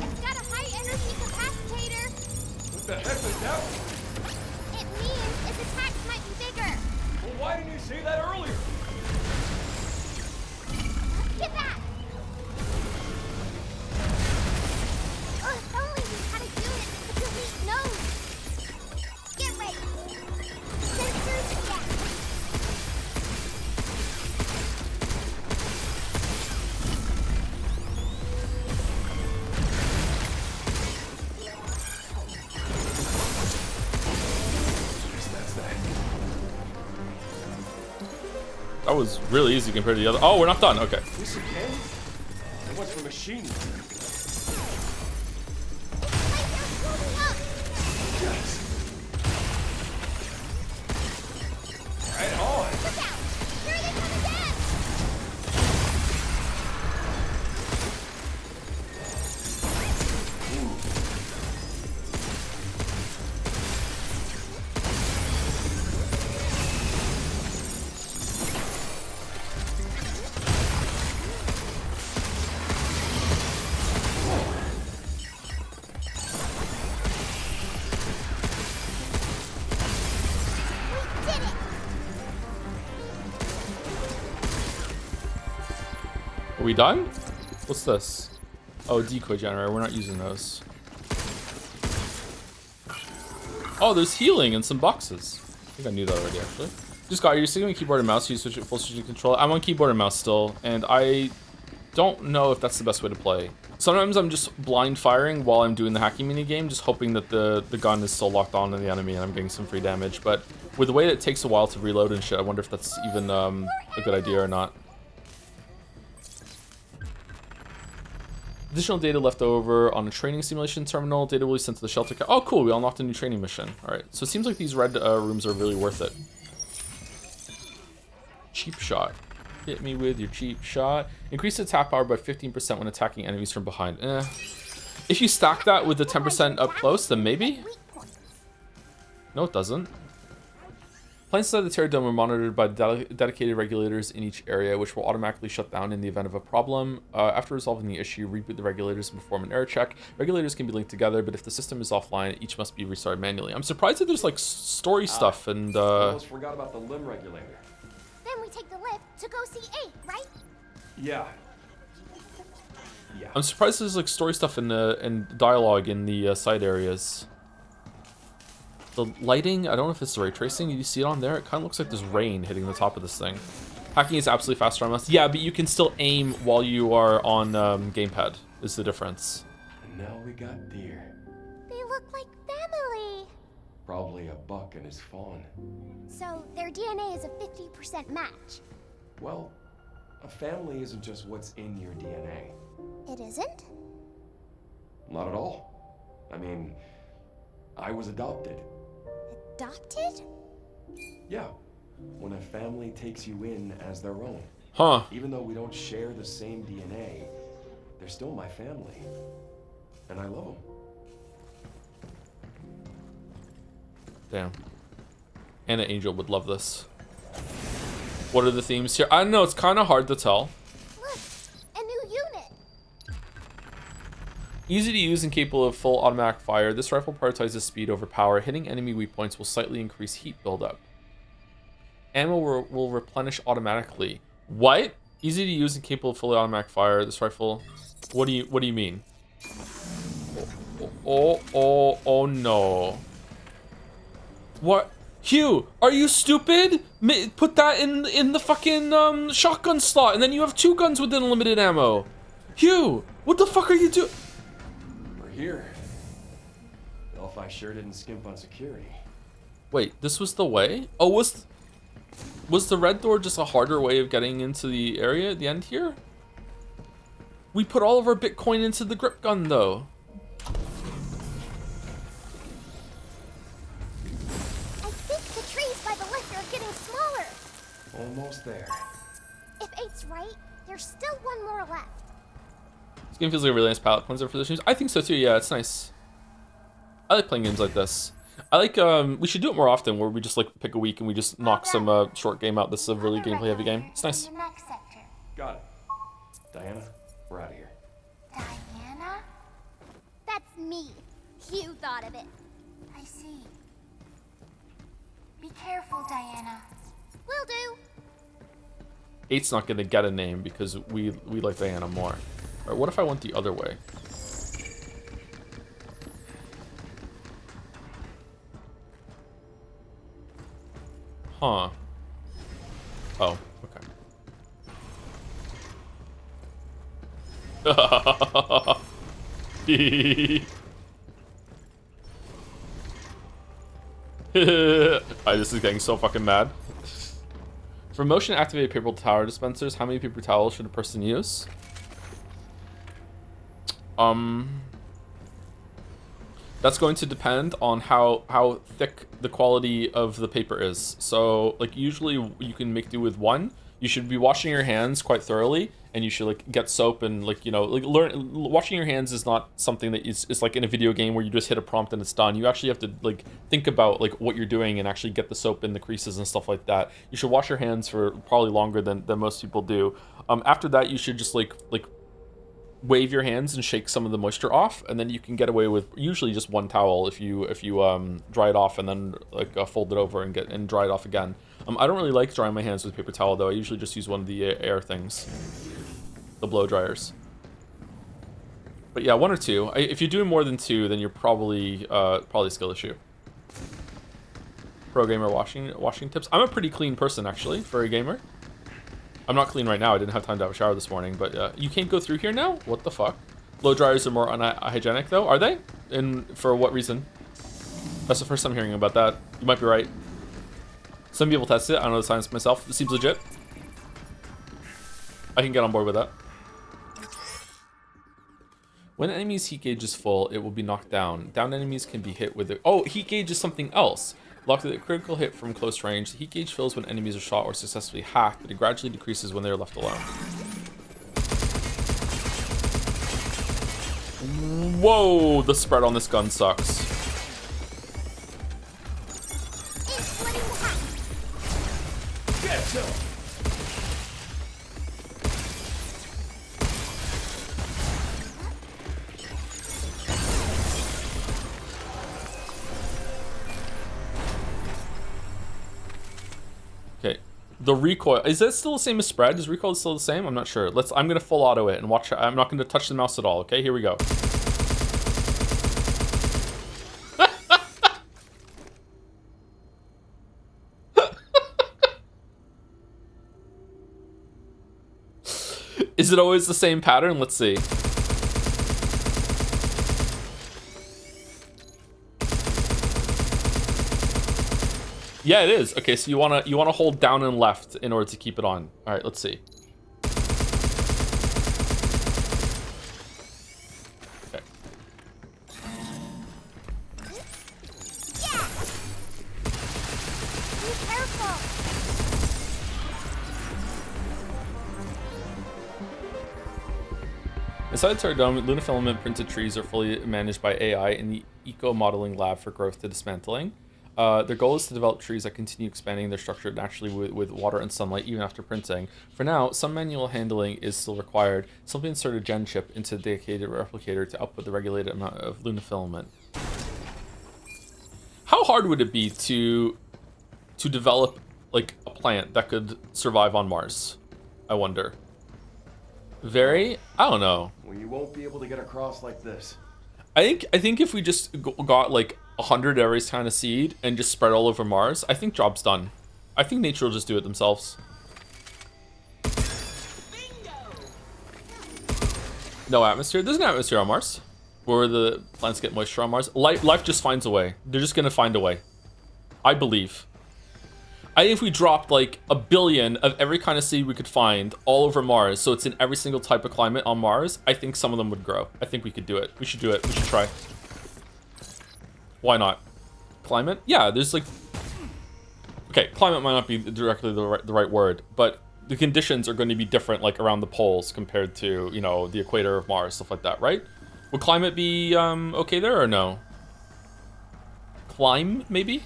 It's got a high energy capacitator. What the heck was that? It means its attacks might be bigger. Well, why didn't you say that earlier? Get back! Oh, if only we had a unit that could delete nodes. Get ready. Sensors down. That was really easy compared to the other. Oh, we're not done. Okay. This again? What's for machine? Its laser's moving up. Right on. Look out! Here they come again! We did it! Are we done? What's this? Oh, decoy generator. We're not using those. Oh, there's healing in some boxes. I think I knew that already, actually. Just got, you're sticking with keyboard and mouse, you switch it full switching control. I'm on keyboard and mouse still, and I don't know if that's the best way to play. Sometimes I'm just blind firing while I'm doing the hacking mini game, just hoping that the gun is still locked on to the enemy and I'm getting some free damage. But with the way that it takes a while to reload and shit, I wonder if that's even a good idea or not. Additional data left over on a training simulation terminal. Data will be sent to the shelter. Oh, cool. We unlocked a new training mission. All right. So it seems like these red rooms are really worth it. Cheap shot. Hit me with your cheap shot. Increase the attack power by 15% when attacking enemies from behind. If you stack that with the 10% up close, then maybe? Weak points. No, it doesn't. Planes inside the Terra Dome are monitored by dedicated regulators in each area, which will automatically shut down in the event of a problem. After resolving the issue, reboot the regulators and perform an error check. Regulators can be linked together, but if the system is offline, each must be restarted manually. I'm surprised that there's like story stuff and Almost forgot about the limb regulator. Then we take the lift to go see 8, right? Yeah. Yeah. I'm surprised there's like story stuff and dialogue in the side areas. The lighting, I don't know if it's ray tracing. You see it on there? It kind of looks like there's rain hitting the top of this thing. Hacking is absolutely faster on us. Yeah, but you can still aim while you are on gamepad, is the difference. And now we got deer. They look like family. Probably a buck and his fawn. So their DNA is a 50% match. Well, a family isn't just what's in your DNA. It isn't? Not at all. I mean, I was adopted. Adopted? Yeah. when a family takes you in as their own. Huh. Even though we don't share the same DNA, they're still my family. And I love them. Damn. Anna Angel would love this. What are the themes here? I don't know, it's kind of hard to tell. Look, a new unit. Easy to use and capable of full automatic fire, this rifle prioritizes speed over power. Hitting enemy weak points will slightly increase heat buildup. Ammo will replenish automatically. What? Easy to use and capable of fully automatic fire. This rifle. What do you mean? Oh no. What? Hugh, are you stupid? Put that in the fucking shotgun slot, and then you have 2 guns with unlimited ammo. Hugh, what the fuck are you doing? We're here. Delphi sure didn't skimp on security. Wait, this was the way? Oh, was the red door just a harder way of getting into the area at the end here? We put all of our Bitcoin into the grip gun, though. I think the trees by the lift are getting smaller. Almost there. If 8's right, there's still 1 more left. This game feels like a really nice palette cleanser for the streams. I think so too, yeah, it's nice. I like playing games like this. I like, we should do it more often where we just like pick a week and we just knock some short game out. This is a really gameplay heavy game. It's nice. The next sector. Got it. Diana, we're out of here. Diana? That's me. You thought of it. I see. Be careful, Diana. Will do. 8's not gonna get a name because we like Diana more. All right, what if I went the other way? Huh. Oh, okay. This is getting so fucking mad. For motion activated paper towel dispensers, how many paper towels should a person use? That's going to depend on how thick the quality of the paper is. So, like, usually you can make do with 1. You should be washing your hands quite thoroughly, and you should, like, get soap and, like, you know, like, washing your hands is not something that is like in a video game where you just hit a prompt and it's done. You actually have to, like, think about, like, what you're doing and actually get the soap in the creases and stuff like that. You should wash your hands for probably longer than most people do. After that, you should just, like wave your hands and shake some of the moisture off, and then you can get away with usually just 1 towel if you dry it off and then like fold it over and dry it off again. I don't really like drying my hands with paper towel though. I usually just use one of the air things, the blow dryers. But yeah, 1 or 2. If you're doing more than 2, then you're probably a skill issue. Pro gamer washing tips. I'm a pretty clean person actually for a gamer. I'm not clean right now. I didn't have time to have a shower this morning, but you can't go through here now? What the fuck? Blow dryers are more unhygienic though, are they? And for what reason? That's the first time hearing about that. You might be right. Some people test it. I don't know the science myself. It seems legit. I can get on board with that. When an enemy's heat gauge is full, it will be knocked down. Downed enemies can be hit with it. Oh, heat gauge is something else. Locked with a critical hit from close range, the heat gauge fills when enemies are shot or successfully hacked, but it gradually decreases when they are left alone. Whoa, the spread on this gun sucks. Get some! Okay, the recoil, is that still the same as spread? Is recoil still the same? I'm not sure. I'm gonna full auto it and watch. I'm not gonna touch the mouse at all. Okay, here we go. Is it always the same pattern? Let's see. Yeah, it is. Okay, so you wanna hold down and left in order to keep it on. All right, let's see. Okay. Yeah. Be careful. Inside the Terra Dome, Lunafilament printed trees are fully managed by AI in the eco-modeling lab for growth to dismantling. Their goal is to develop trees that continue expanding their structure naturally with water and sunlight even after printing. For now, some manual handling is still required. Simply insert a gen chip into the dedicated replicator to output the regulated amount of Lunafilament. How hard would it be to develop like a plant that could survive on Mars? I wonder. Very? I don't know. Well, you won't be able to get across like this. I think if we just got like 100 every kind of seed and just spread all over Mars, I think job's done. I think nature will just do it themselves. No atmosphere. There's an atmosphere on Mars where the plants get moisture on Mars. Life just finds a way. They're just gonna find a way. I believe. I think if we dropped like 1 billion of every kind of seed we could find all over Mars, so it's in every single type of climate on Mars, I think some of them would grow. I think we could do it. We should do it. We should try. Why not? Climate? Yeah, there's like... Okay, climate might not be directly the right word, but the conditions are going to be different like around the poles compared to, you know, the equator of Mars, stuff like that, right? Would climate be okay there or no? Climb, maybe?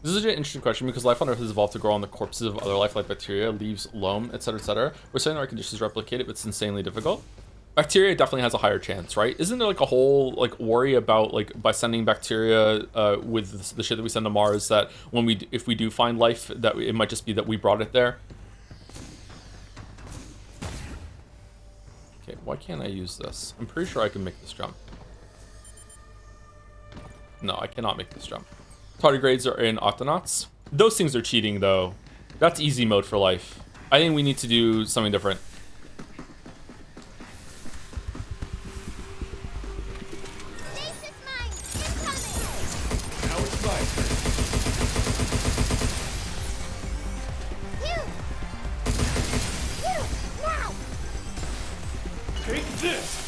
This is an interesting question because life on Earth has evolved to grow on the corpses of other life like bacteria, leaves, loam, etc., etc. We're saying our conditions replicate it, but it's insanely difficult. Bacteria definitely has a higher chance, right? Isn't there like a whole like worry about like by sending bacteria with the shit that we send to Mars that if we do find life that it might just be that we brought it there? Okay, why can't I use this? I'm pretty sure I can make this jump. No, I cannot make this jump. Tardigrades are in Octonauts. Those things are cheating, though. That's easy mode for life. I think we need to do something different. Stasis mine! Incoming! Now it's my turn. You! Now! Take this!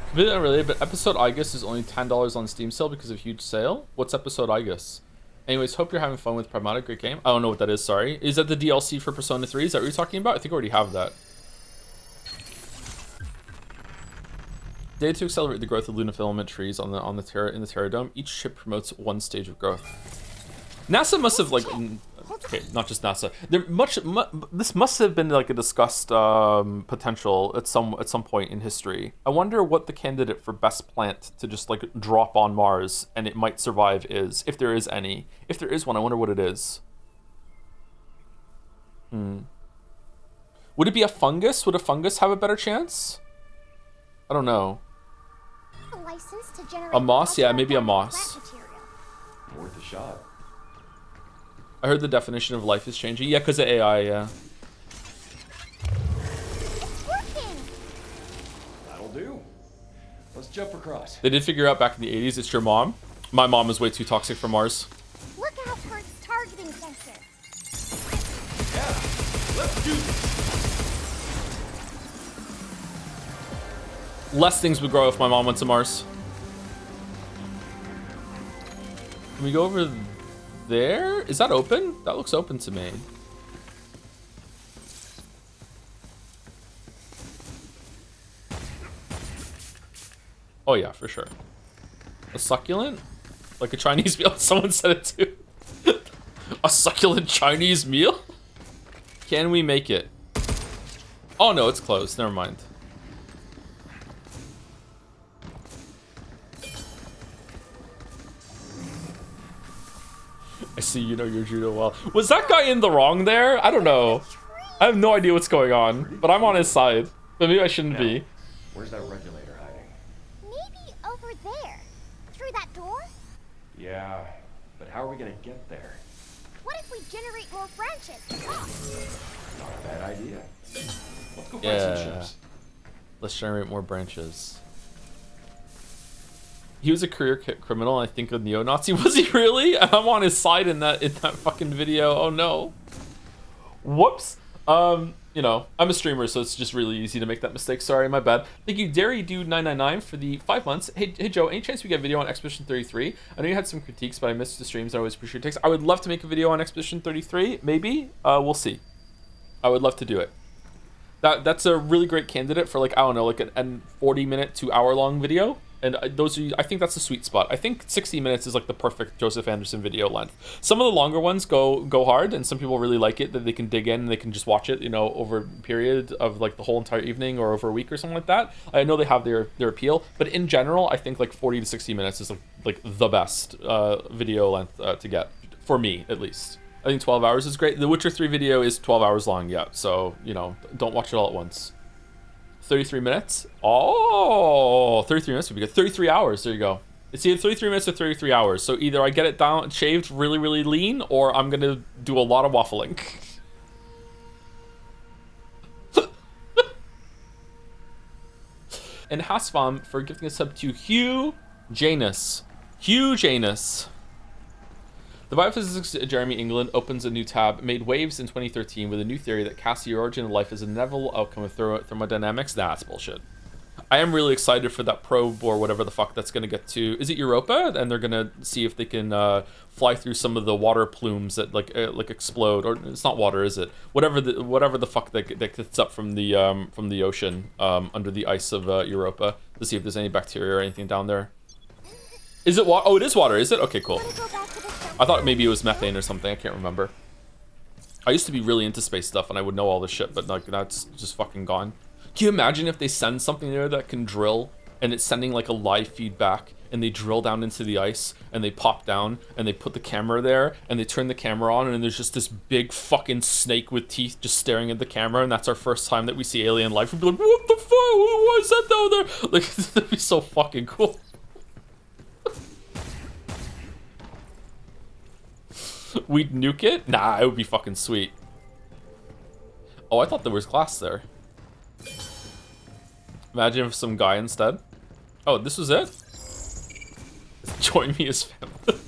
Completely unrelated, but episode I guess is only $10 on Steam sale because of huge sale. What's episode I guess? Anyways, hope you're having fun with Pragmata. Great game. I don't know what that is, sorry. Is that the DLC for Persona 3? Is that what you're talking about? I think I already have that. Data to accelerate the growth of Lunafilament trees in the Terra Dome. Each chip promotes one stage of growth. NASA must have like... Okay, not just NASA. This must have been like a discussed potential at some point in history. I wonder what the candidate for best plant to just like drop on Mars and it might survive is, if there is any. If there is one, I wonder what it is. Would it be a fungus? Would a fungus have a better chance? I don't know. A license to generate A moss? Yeah, maybe a moss. plant material. Worth a shot. I heard the definition of life is changing. Yeah, because of AI, yeah. It's working! That'll do. Let's jump across. They did figure out back in the 80s it's your mom. My mom is way too toxic for Mars. Look out for its targeting sensor. Yeah, let's do this. Less things would grow if my mom went to Mars. Can we go over there? Is that open? That looks open to me. Oh yeah, for sure. A succulent? Like a Chinese meal? Someone said it too. A succulent Chinese meal? Can we make it? Oh no, it's closed. Never mind. I see you know your judo well. Was that guy in the wrong there? I don't know. I have no idea what's going on, but I'm on his side. But maybe I shouldn't be. Where's that regulator hiding? Maybe over there. Through that door? Yeah, but how are we gonna get there? What if we generate more branches? Not a bad idea. Let's go find Yeah. some ships. Let's generate more branches. He was a career criminal, I think a neo-Nazi. Was he really? And I'm on his side in that fucking video. Oh no. Whoops. you know, I'm a streamer, so it's just really easy to make that mistake. Sorry, my bad. Thank you, Dairy Dude 999 for the 5 months. Hey Joe, any chance we get a video on Expedition 33? I know you had some critiques, but I missed the streams. I always appreciate takes. I would love to make a video on Expedition 33. Maybe. We'll see. I would love to do it. That's a really great candidate for, like, I don't know, like an 40-minute to hour-long video. And those are, I think that's the sweet spot. I think 60 minutes is like the perfect Joseph Anderson video length. Some of the longer ones go hard, and some people really like it, that they can dig in and they can just watch it, you know, over a period of like the whole entire evening or over a week or something like that. I know they have their appeal, but in general, I think like 40 to 60 minutes is like the best video length to get, for me at least. I think 12 hours is great. The Witcher 3 video is 12 hours long, yeah. So, you know, don't watch it all at once. 33 minutes? Oh, 33 minutes would be good. 33 hours, there you go. It's either 33 minutes or 33 hours. So either I get it down, shaved really, really lean, or I'm gonna do a lot of waffling. And Hasvam for gifting a sub to Hugh Janus. Hugh Janus. The biophysicist Jeremy England opens a new tab, made waves in 2013 with a new theory that casts the origin of life as a inevitable outcome of thermodynamics. That's bullshit. I am really excited for that probe or whatever the fuck that's going to get to. Is it Europa? And they're going to see if they can fly through some of the water plumes that like explode. Or it's not water, is it? Whatever the fuck that gets up from the ocean under the ice of Europa, to see if there's any bacteria or anything down there. Is it water? Oh, it is water, is it? Okay, cool. I thought maybe it was methane or something. I can't remember. I used to be really into space stuff and I would know all this shit, but like that's just fucking gone. Can you imagine if they send something there that can drill and it's sending like a live feedback and they drill down into the ice and they pop down and they put the camera there and they turn the camera on and there's just this big fucking snake with teeth just staring at the camera, and that's our first time that we see alien life. We'd be like, what the fuck? What is that down there? Like, that'd be so fucking cool. We'd nuke it? Nah, it would be fucking sweet. Oh, I thought there was glass there. Imagine if some guy instead. Oh, this was it? Join me as family.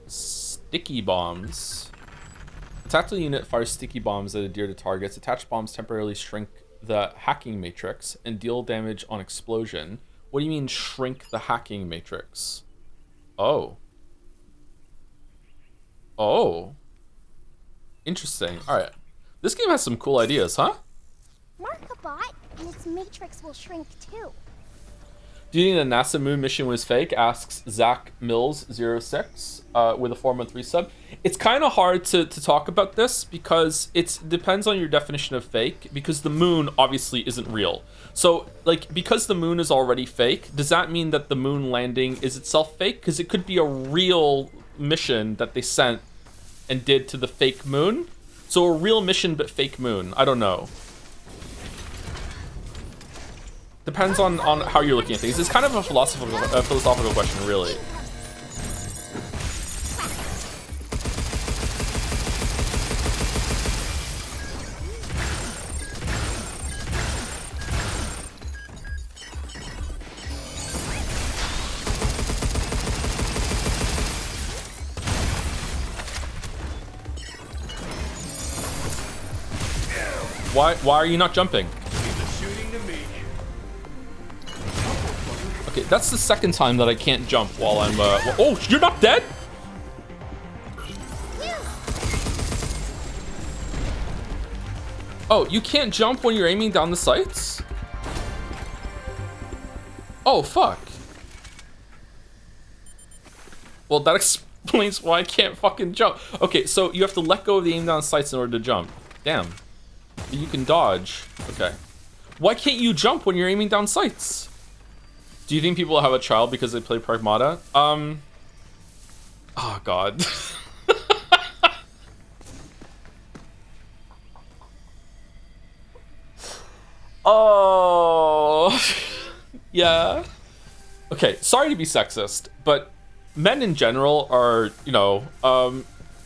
Sticky bombs. A tactical unit fires sticky bombs that adhere to targets. Attached bombs temporarily shrink the hacking matrix and deal damage on explosion. What do you mean shrink the hacking matrix? Oh. Oh. Interesting. Alright. This game has some cool ideas, huh? Mark a bot, and its matrix will shrink too. Do you think the NASA moon mission was fake? Asks Zach Mills06 with a 4-month resub. It's kind of hard to talk about this because it depends on your definition of fake, because the moon obviously isn't real. So, like, because the moon is already fake, does that mean that the moon landing is itself fake? Because it could be a real mission that they sent and did to the fake moon. So a real mission but fake moon. I don't know. Depends on how you're looking at things. It's kind of a philosophical question, really. Why are you not jumping? Okay, that's the second time that I can't jump while I'm oh, you're not dead? Oh, you can't jump when you're aiming down the sights? Oh, fuck. Well, that explains why I can't fucking jump. Okay, so you have to let go of the aim down sights in order to jump. Damn. You can dodge. Okay. Why can't you jump when you're aiming down sights? Do you think people have a child because they play Pragmata? Oh, God. Oh. Yeah. Okay, sorry to be sexist, but men in general are, you know,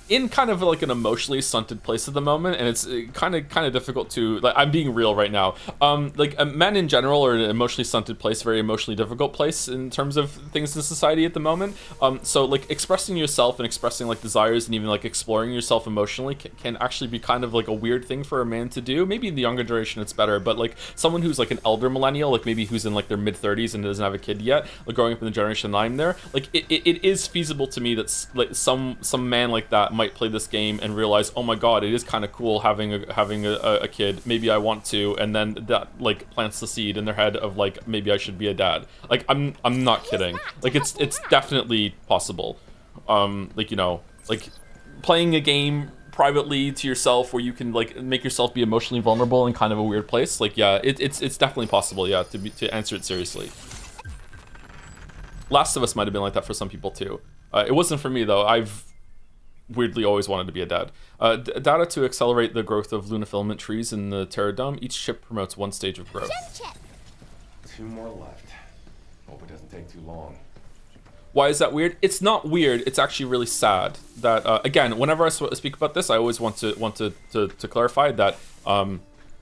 in kind of like an emotionally stunted place at the moment, and it's kind of difficult to, like, I'm being real right now. Men in general are in an emotionally stunted place, very emotionally difficult place in terms of things in society at the moment. So like expressing yourself and expressing like desires and even like exploring yourself emotionally can actually be kind of like a weird thing for a man to do. Maybe in the younger generation it's better, but like someone who's like an elder millennial, like maybe who's in like their mid-30s and doesn't have a kid yet, like growing up in the generation I'm there, like it is feasible to me that like some man like that might play this game and realize, oh my god, it is kind of cool having a kid, maybe I want to, and then that like plants the seed in their head of like, maybe I should be a dad. Like I'm not kidding, like it's definitely possible. Like, you know, like playing a game privately to yourself where you can like make yourself be emotionally vulnerable in kind of a weird place, like yeah, it's definitely possible, yeah, to answer it seriously. Last of Us might have been like that for some people too. It wasn't for me though. I've weirdly always wanted to be a dad. Data to accelerate the growth of lunafilament trees in the Terra Dome. Each chip promotes one stage of growth. Chip. 2 more left. Hope it doesn't take too long. Why is that weird? It's not weird. It's actually really sad that again, whenever I speak about this, I always want to clarify that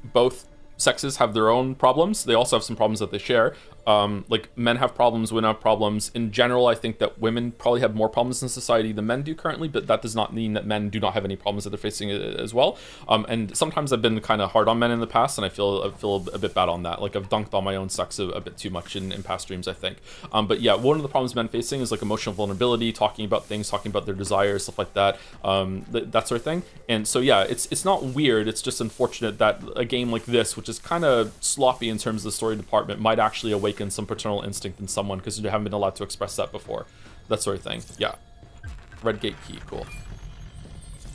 both sexes have their own problems. They also have some problems that they share. Like men have problems, women have problems. In general, I think that women probably have more problems in society than men do currently, but that does not mean that men do not have any problems that they're facing as well. And sometimes I've been kind of hard on men in the past, and I feel a bit bad on that. Like I've dunked on my own sex a bit too much in past streams, I think. But yeah, one of the problems men facing is like emotional vulnerability, talking about things, talking about their desires, stuff like that, that sort of thing. And so yeah, it's not weird. It's just unfortunate that a game like this, which is kind of sloppy in terms of the story department, might actually awaken some paternal instinct in someone because you haven't been allowed to express that before. That sort of thing. Yeah. Red gate key, cool.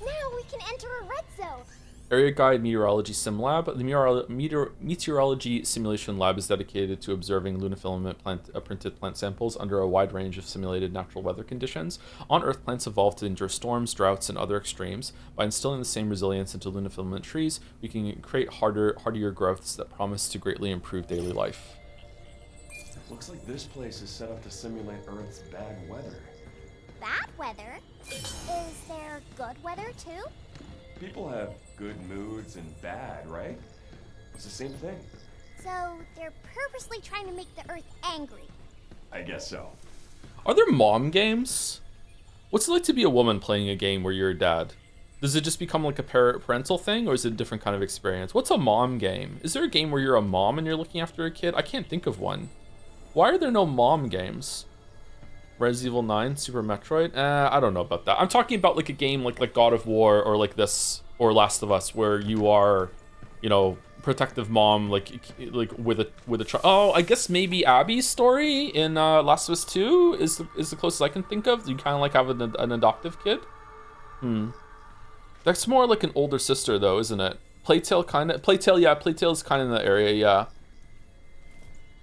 Now we can enter a red zone. Area Guide Meteorology Sim Lab. The Meteorology Simulation Lab is dedicated to observing lunafilament printed plant samples under a wide range of simulated natural weather conditions. On Earth, plants evolve to endure storms, droughts, and other extremes. By instilling the same resilience into lunafilament trees, we can create hardier growths that promise to greatly improve daily life. Looks like this place is set up to simulate Earth's bad weather. Bad weather? Is there good weather too? People have good moods and bad, right? It's the same thing. So they're purposely trying to make the Earth angry. I guess so. Are there mom games? What's it like to be a woman playing a game where you're a dad? Does it just become like a parental thing, or is it a different kind of experience? What's a mom game? Is there a game where you're a mom and you're looking after a kid? I can't think of one. Why are there no mom games? Resident Evil 9, Super Metroid? I don't know about that. I'm talking about like a game like God of War or like this, or Last of Us, where you are, you know, protective mom, like with a child. Oh, I guess maybe Abby's story in Last of Us 2 is the closest I can think of. You kind of like have an adoptive kid. That's more like an older sister though, isn't it? Playtale, yeah, Playtale's kind of in the area, yeah.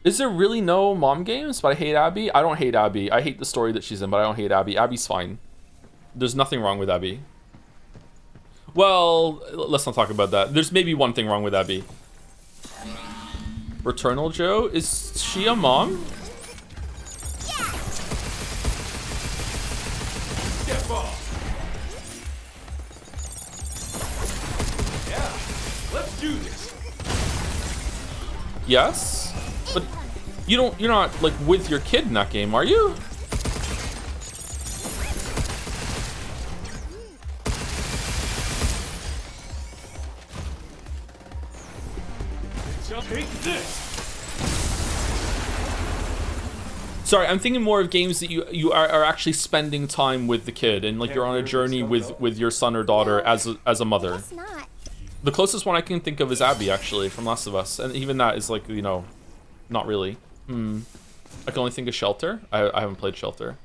Is there really no mom games? But I hate Abby. I don't hate Abby. I hate the story that she's in, but I don't hate Abby. Abby's fine. There's nothing wrong with Abby. Well, let's not talk about that. There's maybe one thing wrong with Abby. Returnal Joe? Is she a mom? Step off. Yeah, let's do this. Yes? But you're not like with your kid in that game, are you? Just take this. Sorry, I'm thinking more of games that you are actually spending time with the kid and like you're on a journey with your son or daughter as a mother. Guess not. The closest one I can think of is Abby, actually, from Last of Us, and even that is like, you know, not really. I can only think of Shelter. I haven't played Shelter.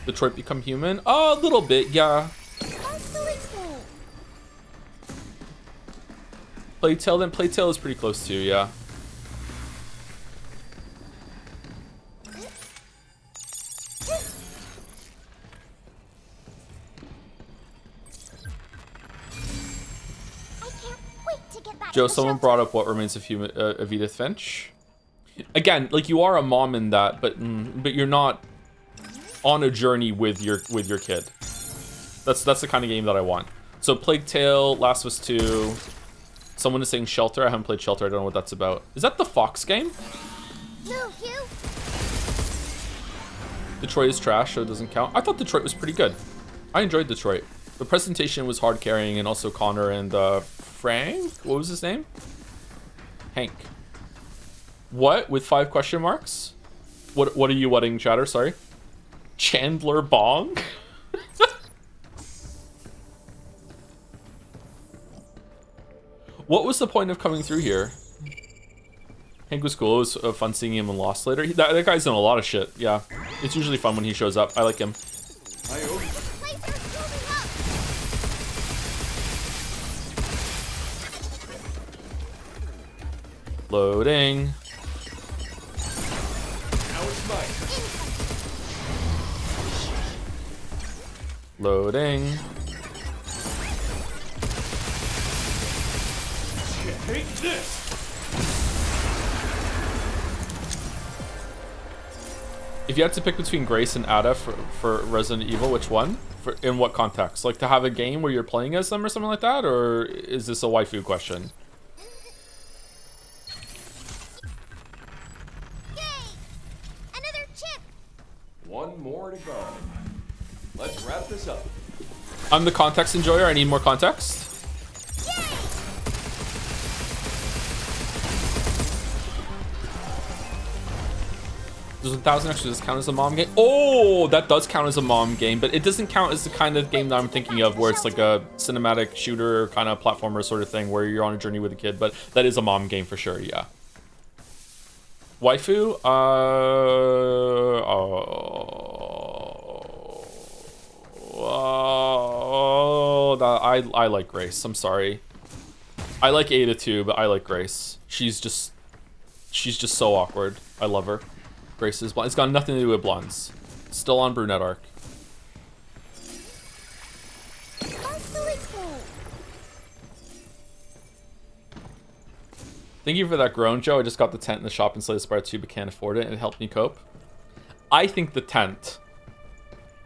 Detroit Become Human? Oh, a little bit, yeah. That's really cool. Playtale, then Playtale is pretty close too, yeah. Joe, someone brought up What Remains of Edith Finch. Again, like you are a mom in that, but you're not on a journey with your kid. That's the kind of game that I want. So Plague Tale, Last of Us 2. Someone is saying Shelter. I haven't played Shelter. I don't know what that's about. Is that the Fox game? Move, you. Detroit is trash, so it doesn't count. I thought Detroit was pretty good. I enjoyed Detroit. The presentation was hard carrying, and also Connor and Frank. What was his name? Hank. What with 5 question marks? What are you wedding, chatter? Sorry. Chandler Bong. What was the point of coming through here? Hank was cool. It was fun seeing him in Lost later. That guy's done a lot of shit. Yeah, it's usually fun when he shows up. I like him. Loading. Now it's mine. Loading. Take this. If you had to pick between Grace and Ada for Resident Evil, which one? In what context? Like to have a game where you're playing as them or something like that? Or is this a waifu question? Yay! Another chip. One more to go. Let's wrap this up. I'm the context enjoyer. I need more context. Does 1,000 extras count as a mom game? Oh, that does count as a mom game, but it doesn't count as the kind of game that I'm thinking of where it's like a cinematic shooter kind of platformer sort of thing where you're on a journey with a kid, but that is a mom game for sure, yeah. Waifu? I like Grace. I'm sorry. I like Ada too, but I like Grace. She's just so awkward. I love her. Grace is blonde. It's got nothing to do with blondes. Still on brunette arc. Thank you for that groan, Joe. I just got the tent in the shop in Slay the Spire 2, but can't afford it, and it helped me cope. I think the tent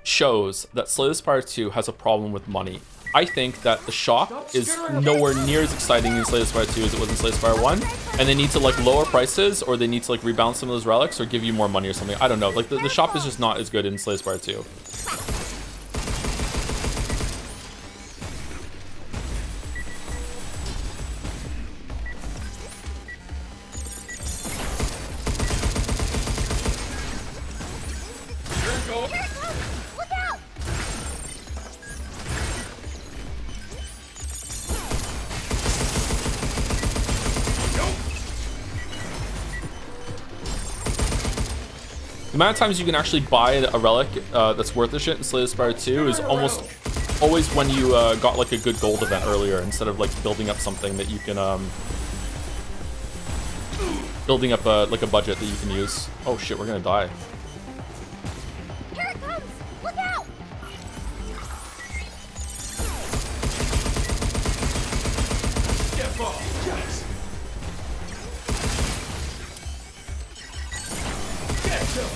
shows that Slay the Spire 2 has a problem with money. I think that the shop is nowhere near as exciting in Slay the Spire 2 as it was in Slay the Spire 1, and they need to like lower prices, or they need to like rebalance some of those relics, or give you more money or something. I don't know. Like the shop is just not as good in Slay the Spire 2. The amount of times you can actually buy a relic that's worth a shit in Slay the Spire 2 is almost always when you got like a good gold event earlier, instead of like building up something that you can building up like a budget that you can use. Oh shit, we're gonna die. Here it comes! Look out! Get off! Yes! Get him!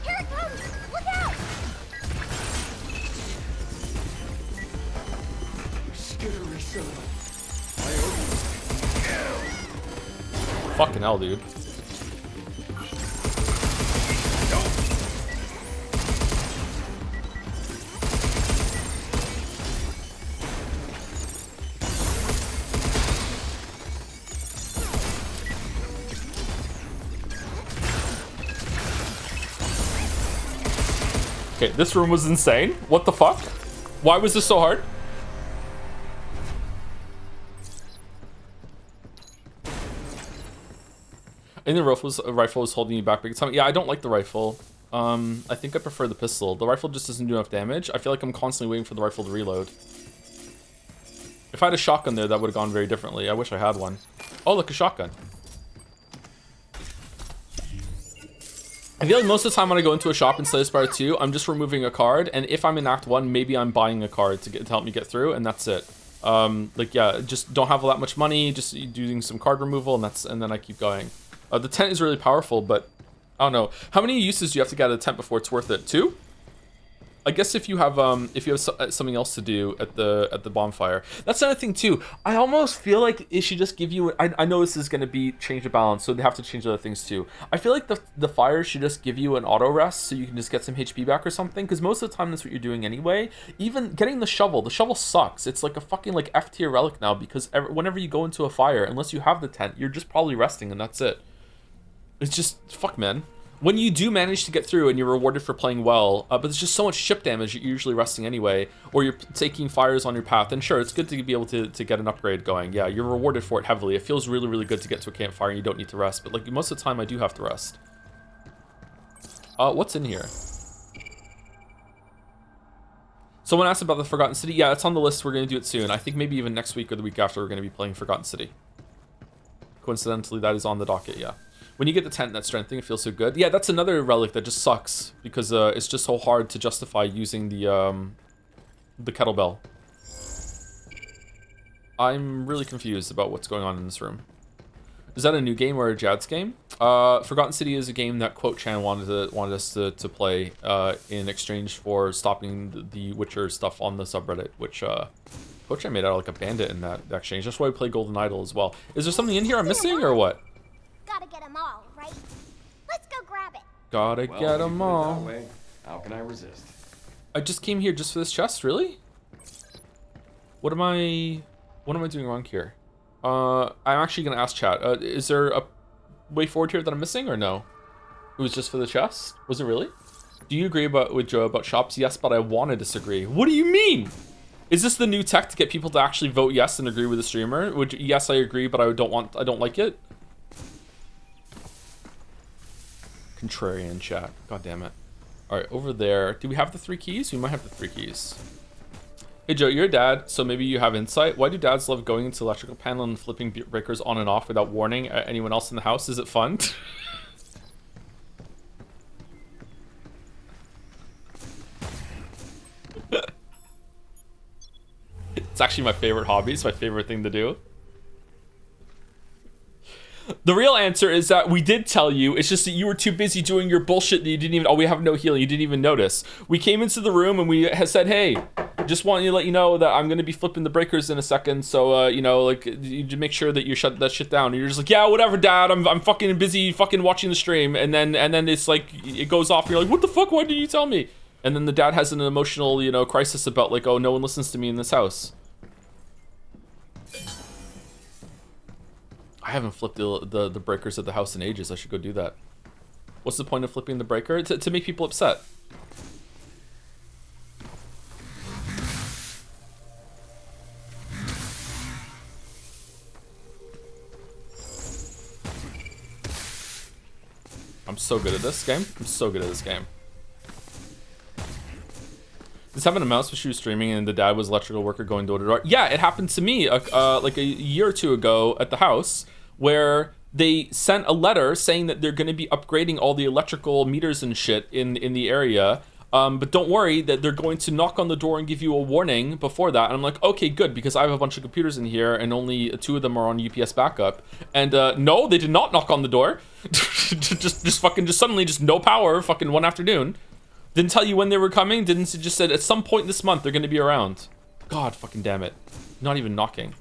Here it comes! Look out! Skittery son. Fucking hell, dude. Okay, this room was insane. What the fuck? Why was this so hard? I think the rifle was holding you back big time. Yeah, I don't like the rifle. I think I prefer the pistol. The rifle just doesn't do enough damage. I feel like I'm constantly waiting for the rifle to reload. If I had a shotgun there, that would have gone very differently. I wish I had one. Oh, look, a shotgun. I feel like most of the time when I go into a shop in Slay the Spire 2, I'm just removing a card, and if I'm in Act 1, maybe I'm buying a card to help me get through, and that's it. Like, yeah, just don't have all that much money, just doing some card removal, and then I keep going. The tent is really powerful, but I don't know. How many uses do you have to get out of the tent before it's worth it? 2? I guess if you have something else to do at the bonfire. That's another thing too. I almost feel like it should just give you. I know this is going to be change the balance, so they have to change other things too. I feel like the fire should just give you an auto rest, so you can just get some HP back or something. Because most of the time that's what you're doing anyway. Even getting the shovel sucks. It's like a fucking like F tier relic now, because whenever you go into a fire, unless you have the tent, you're just probably resting and that's it. It's just fuck, man. When you do manage to get through and you're rewarded for playing well, but there's just so much ship damage, you're usually resting anyway, or you're taking fires on your path, and sure, it's good to be able to get an upgrade going. Yeah, you're rewarded for it heavily. It feels really, really good to get to a campfire and you don't need to rest, but like most of the time I do have to rest. What's in here? Someone asked about the Forgotten City. Yeah, it's on the list. We're going to do it soon. I think maybe even next week or the week after we're going to be playing Forgotten City. Coincidentally, that is on the docket, yeah. When you get the tent, that strengthening, it feels so good. Yeah, that's another relic that just sucks because it's just so hard to justify using the kettlebell. I'm really confused about what's going on in this room. Is that a new game or a Jad's game? Forgotten City is a game that QuoteChan wanted us to play in exchange for stopping the Witcher stuff on the subreddit, which QuoteChan made out like a bandit in that exchange. That's why we play Golden Idol as well. Is there something in here I'm missing or what? Gotta get them all, right? Let's go grab it. Gotta get them all. That way, how can I resist? I just came here just for this chest, really? What am I doing wrong here? I'm actually gonna ask chat. Is there a way forward here that I'm missing or no? It was just for the chest? Was it really? Do you agree with Joe about shops? Yes, but I want to disagree. What do you mean? Is this the new tech to get people to actually vote yes and agree with the streamer? Yes, I agree, but I don't like it. Contrarian chat. God damn it. All right, over there. Do we have the 3 keys? We might have the 3 keys. Hey Joe, you're a dad, so maybe you have insight. Why do dads love going into the electrical panel and flipping breakers on and off without warning anyone else in the house? Is it fun? It's actually my favorite hobby. It's my favorite thing to do. The real answer is that we did tell you. It's just that you were too busy doing your bullshit that you didn't even... Oh, we have no healing. You didn't even notice. We came into the room and we said, hey, just want you to let you know that I'm going to be flipping the breakers in a second. So, you know, like, you make sure that you shut that shit down. And you're just like, yeah, whatever, dad. I'm fucking busy fucking watching the stream. And then it's like, it goes off. And you're like, what the fuck? Why did you tell me? And then the dad has an emotional, you know, crisis about like, oh, no one listens to me in this house. I haven't flipped the breakers at the house in ages. I should go do that. What's the point of flipping the breaker? To make people upset. I'm so good at this game. I'm so good at this game. This happened to Mouse when she was streaming and the dad was electrical worker going door to door. Yeah, it happened to me like a year or two ago at the house where they sent a letter saying that they're going to be upgrading all the electrical meters and shit in the area. But don't worry that they're going to knock on the door and give you a warning before that. And I'm like, okay, good, because I have a bunch of computers in here and only 2 of them are on UPS backup. And no, they did not knock on the door. just suddenly just no power fucking one afternoon. Didn't tell you when they were coming. Just said at some point this month they're going to be around. God fucking damn it. Not even knocking.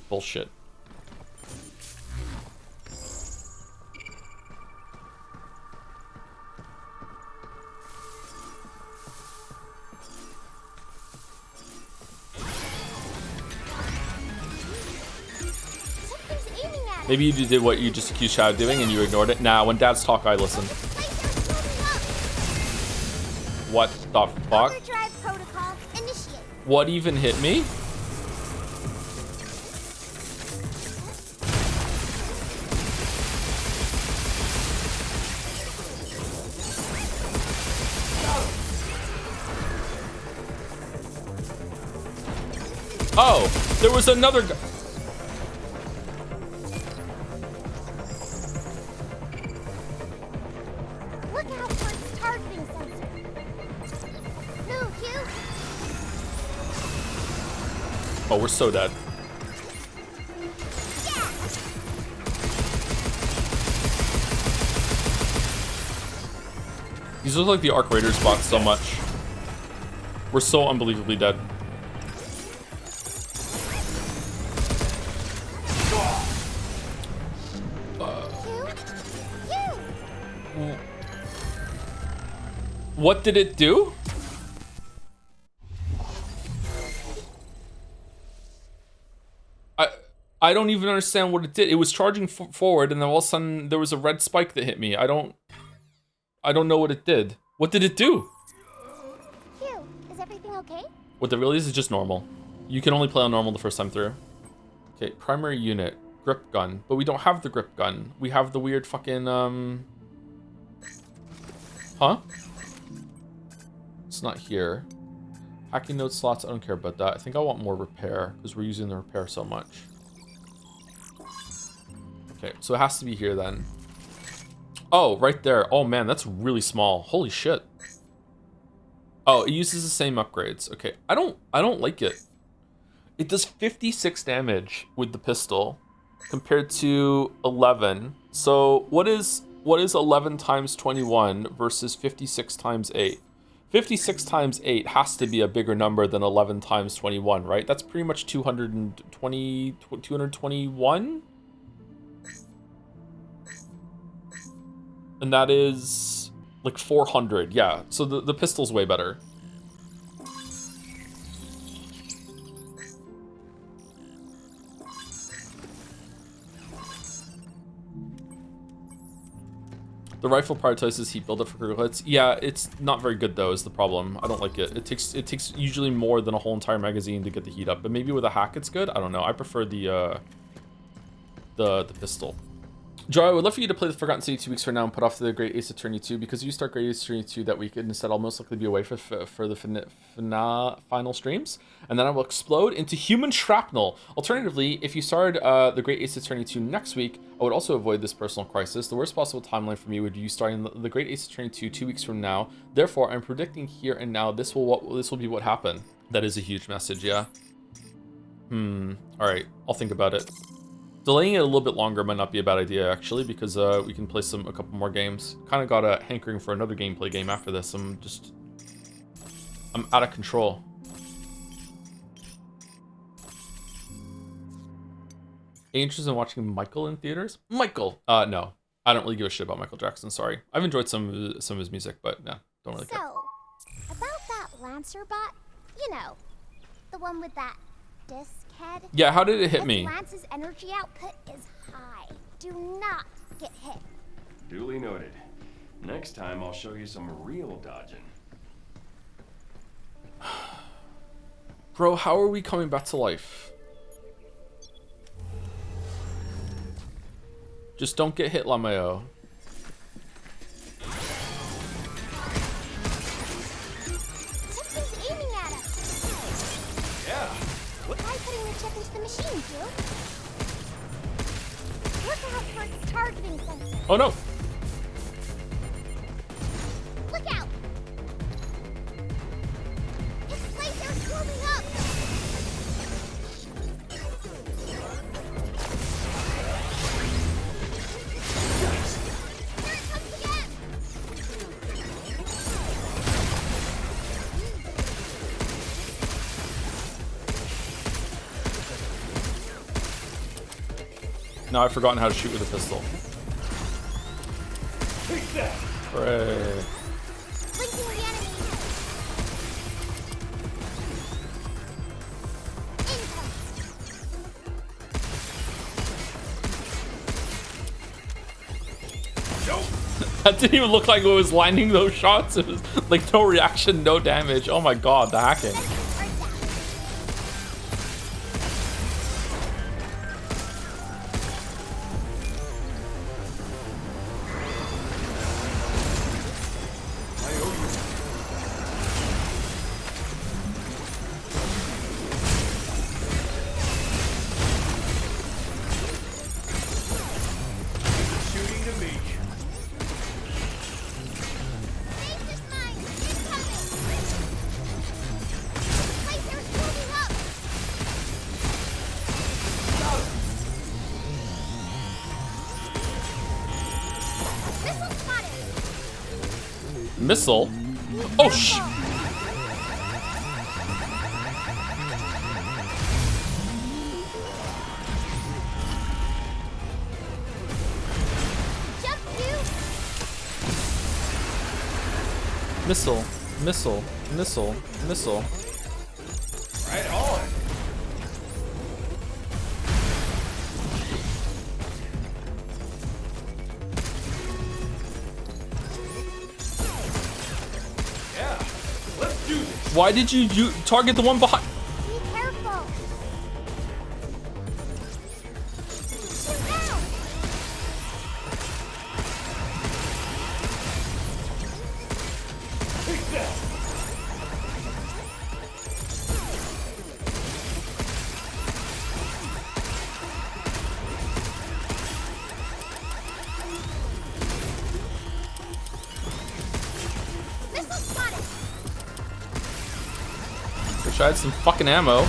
Bullshit. Maybe you did what you just accused Chad of doing and you ignored it. Nah, when dads talk, I listen. What the fuck? What even hit me? Oh, there was another guy. Look out for its targeting sensor. Move, Hugh. Oh, we're so dead. These look like the Arc Raiders bots so much. We're so unbelievably dead. What did it do? I don't even understand what it did. It was charging forward, and then all of a sudden there was a red spike that hit me. I don't know what it did. What did it do? Phew, is everything okay? What that really is just normal. You can only play on normal the first time through. Okay, primary unit, grip gun, but we don't have the grip gun. We have the weird fucking Huh? It's not here. Hacking node slots, I don't care about that. I think I want more repair because we're using the repair so much. Okay, so it has to be here then. Oh, right there. Oh man, that's really small. Holy shit. Oh, it uses the same upgrades. Okay, I don't like it. It does 56 damage with the pistol compared to 11. So what is 11 times 21 versus 56 times 8? 56 times 8 has to be a bigger number than 11 times 21, right? That's pretty much 221? And that is like 400, yeah. So the pistol's way better. The rifle prioritizes heat buildup for critical hits. Yeah, it's not very good though, is the problem. I don't like it. It takes usually more than a whole entire magazine to get the heat up, but maybe with a hack it's good. I don't know. I prefer the pistol. Joy, I would love for you to play the Forgotten City 2 weeks from now and put off the Great Ace Attorney 2 because you start Great Ace Attorney 2 that week and instead I'll most likely be away for the final streams, and then I will explode into human shrapnel. Alternatively, if you started the Great Ace Attorney 2 next week, I would also avoid this personal crisis. The worst possible timeline for me would be you starting the Great Ace Attorney 2 weeks from now. Therefore, I'm predicting here and now this will be what happened. That is a huge message, yeah. All right, I'll think about it. Delaying it a little bit longer might not be a bad idea, actually, because we can play a couple more games. Kind of got a hankering for another gameplay game after this. I'm out of control. Interested in watching Michael in theaters? Michael! No. I don't really give a shit about Michael Jackson, sorry. I've enjoyed some of his music, but no, don't really care. So, about that Lancer bot, you know, the one with that disc head. Yeah, how did it hit me? Lance's energy output is high. Do not get hit. Duly noted. Next time I'll show you some real dodging. Bro, how are we coming back to life? Just don't get hit, Lameo. Something's aiming at us. Yeah. Try putting the chip into the machine, Drew. Look out for its targeting sensor. Oh no! Look out! Its laser's warming up. Here it comes again. Now I've forgotten how to shoot with a pistol. Hooray. Blinking the enemy. That didn't even look like it was landing those shots. It was like no reaction, no damage. Oh my god, the hacking. Missile? Oh, sh... Jump, you! Missile, missile, missile, missile. Right on. Yeah, let's do this. Why did you target the one behind? Be careful! Shoot now! Take that. Missile spotted! Wish I had some fucking ammo.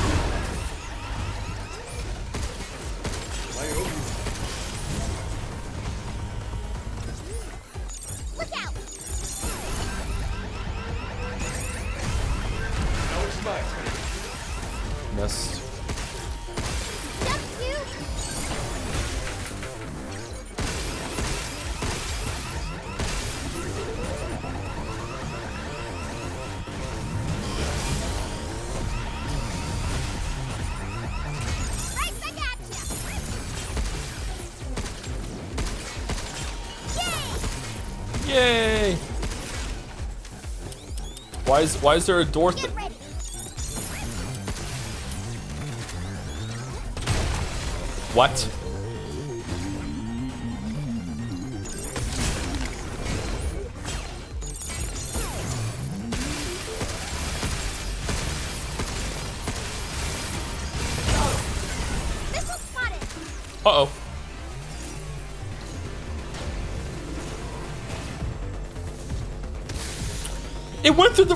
Look out! Now it's my turn. Missed. Jump, you! Right back at ya! Yay! Yay! Why is there a door? Get ready! What? Missile spotted! Uh-oh. It went through the...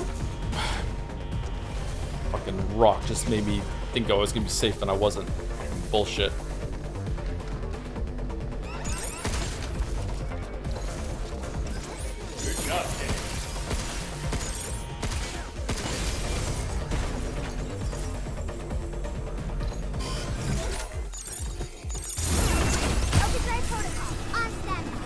Fucking rock just made me think I was gonna be safe and I wasn't. Bullshit. Good job, Danny. Overdrive protocol, on standby.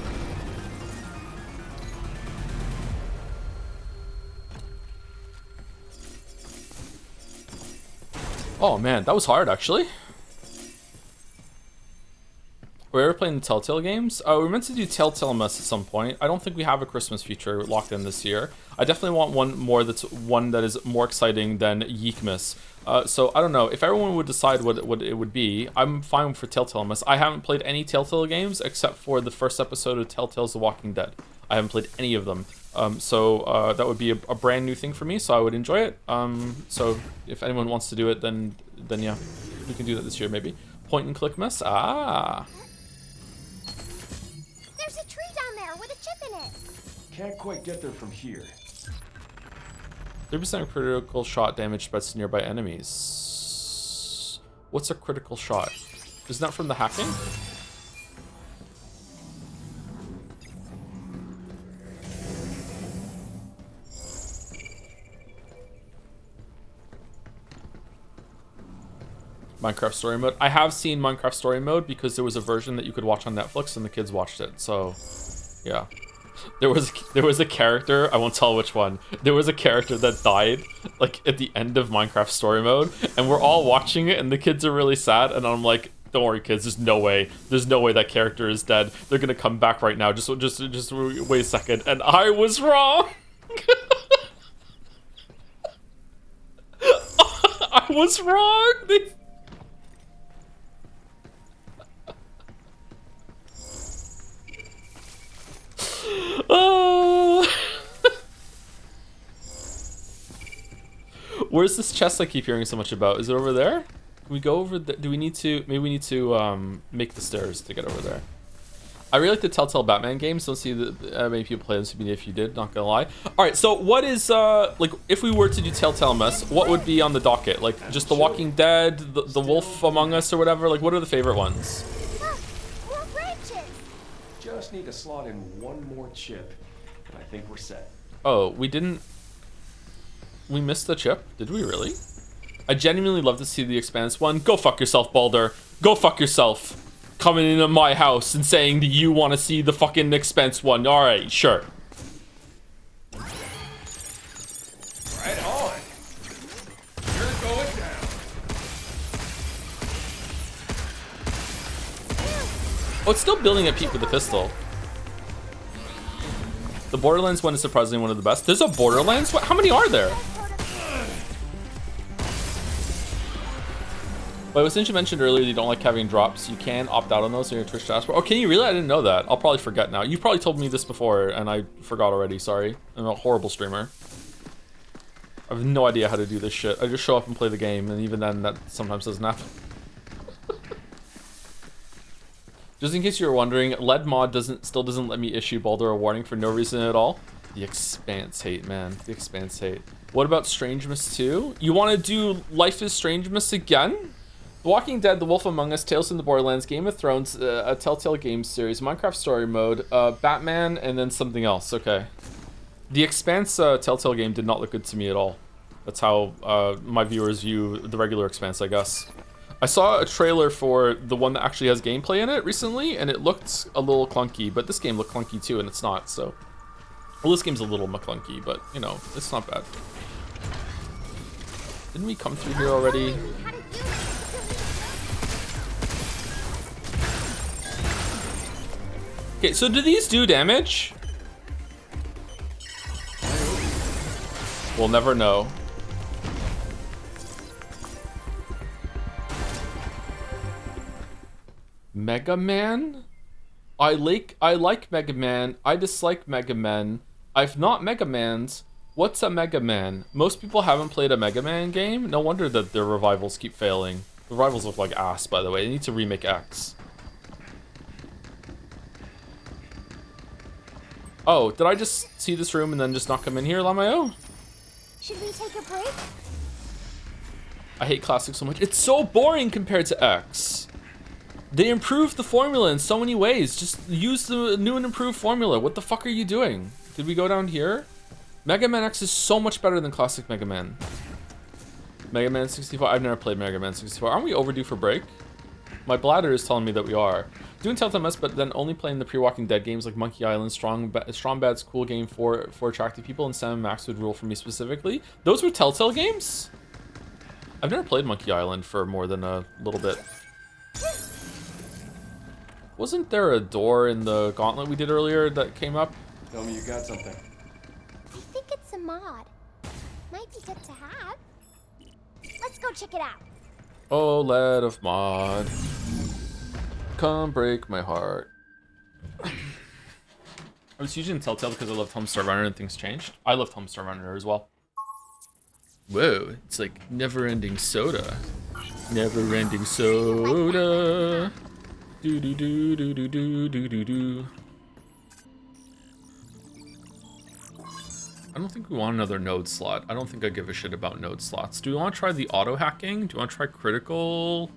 Oh man, that was hard actually. Were we ever playing the Telltale games? We're meant to do Telltale Mess at some point. I don't think we have a Christmas feature locked in this year. I definitely want one that is more exciting than Yeekmas. So I don't know. If everyone would decide what it would be, I'm fine for Telltale Mess. I haven't played any Telltale games except for the first episode of Telltale's The Walking Dead. I haven't played any of them. So that would be a brand new thing for me, so I would enjoy it. So if anyone wants to do it, then yeah, we can do that this year maybe. Point and click mess? Ah. There's a tree down there with a chip in it. Can't quite get there from here. 3% critical shot damage spreads to nearby enemies. What's a critical shot? Isn't that from the hacking? Minecraft Story Mode. I have seen Minecraft Story Mode because there was a version that you could watch on Netflix and the kids watched it. So, yeah. There was a character, I won't tell which one. There was a character that died like at the end of Minecraft Story Mode and we're all watching it and the kids are really sad and I'm like, don't worry kids, there's no way that character is dead. They're going to come back right now. Just wait a second. And I was wrong. I was wrong. Where's this chest I keep hearing so much about? Is it over there? Can we go over there? Do we need to? Maybe we need to make the stairs to get over there. I really like the Telltale Batman games. Don't see that many people play them. So if you did, not gonna lie. All right. So what is like if we were to do Telltale Mess, what would be on the docket? Like just The Walking Dead, the Wolf Among Us, or whatever. Like what are the favorite ones? Look, more branches. Just need to slot in one more chip, and I think we're set. Oh, we didn't... We missed the chip? Did we really? I genuinely love to see the Expanse one. Go fuck yourself, Baldur. Go fuck yourself. Coming into my house and saying that you want to see the fucking Expanse one. Alright, sure. Right on. You're going down. Oh, it's still building at peak with the pistol. The Borderlands one is surprisingly one of the best. There's a Borderlands one? How many are there? But since you mentioned earlier you don't like having drops, you can opt out on those in your Twitch dashboard. Oh, can you really? I didn't know that. I'll probably forget now. You probably told me this before and I forgot already. Sorry. I'm a horrible streamer. I have no idea how to do this shit. I just show up and play the game, and even then that sometimes doesn't happen. Just in case you were wondering, Lead Mod still doesn't let me issue Baldur a warning for no reason at all. The Expanse hate, man. The Expanse hate. What about Strangemas 2? You want to do Life is Strangemas again? The Walking Dead, The Wolf Among Us, Tales from the Borderlands, Game of Thrones, a Telltale Games series, Minecraft Story Mode, Batman, and then something else. Okay. The Expanse Telltale game did not look good to me at all. That's how my viewers view the regular Expanse, I guess. I saw a trailer for the one that actually has gameplay in it recently, and it looked a little clunky, but this game looked clunky too, and it's not, so... Well, this game's a little clunky, but, you know, it's not bad. Didn't we come through here already? Okay, so do these do damage? We'll never know. Mega Man? I like Mega Man. I dislike Mega Man. I've not Mega Man's. What's a Mega Man? Most people haven't played a Mega Man game. No wonder that their revivals keep failing. The revivals look like ass, by the way. They need to remake X. Oh, did I just see this room and then just not come in here, Lamayo? Should we take a break? I hate Classic so much. It's so boring compared to X. They improved the formula in so many ways. Just use the new and improved formula. What the fuck are you doing? Did we go down here? Mega Man X is so much better than classic Mega Man. Mega Man 64. I've never played Mega Man 64. Aren't we overdue for break? My bladder is telling me that we are. Doing Telltale Mess, but then only playing the pre-Walking Dead games like Monkey Island, Strong Bad's cool game for attractive people, and Sam Max would rule for me specifically. Those were Telltale games? I've never played Monkey Island for more than a little bit. Wasn't there a door in the gauntlet we did earlier that came up? Tell me you got something. I think it's a mod. Might be good to have. Let's go check it out. Oh, lad of mod, come break my heart. I was using Telltale because I loved Homestar Runner and things changed. I loved Homestar Runner as well. Whoa, it's like never-ending soda. Never-ending soda. Do do do do do do do do do. I don't think we want another node slot. I don't think I give a shit about node slots. Do we want to try the auto hacking? Do you want to try critical?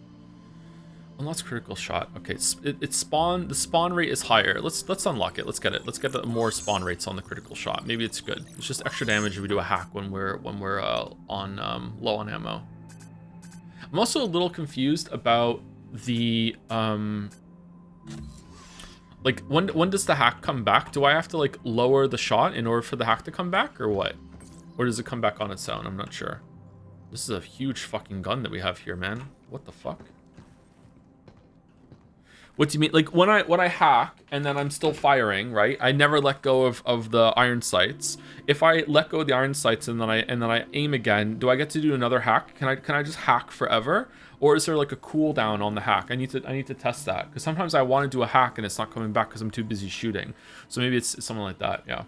Well, that's critical shot. Okay, it's spawn. The spawn rate is higher. Let's unlock it. Let's get it. Let's get more spawn rates on the critical shot. Maybe it's good. It's just extra damage if we do a hack when we're on low on ammo. I'm also a little confused about the like when does the hack come back? Do I have to like lower the shot in order for the hack to come back, or what? Or does it come back on its own? I'm not sure. This is a huge fucking gun that we have here, man. What the fuck? What do you mean? Like when I hack and then I'm still firing, right? I never let go of the iron sights. If I let go of the iron sights and then I aim again, do I get to do another hack? Can I just hack forever? Or is there like a cooldown on the hack? I need to test that, because sometimes I want to do a hack and it's not coming back because I'm too busy shooting. So maybe it's something like that. Yeah.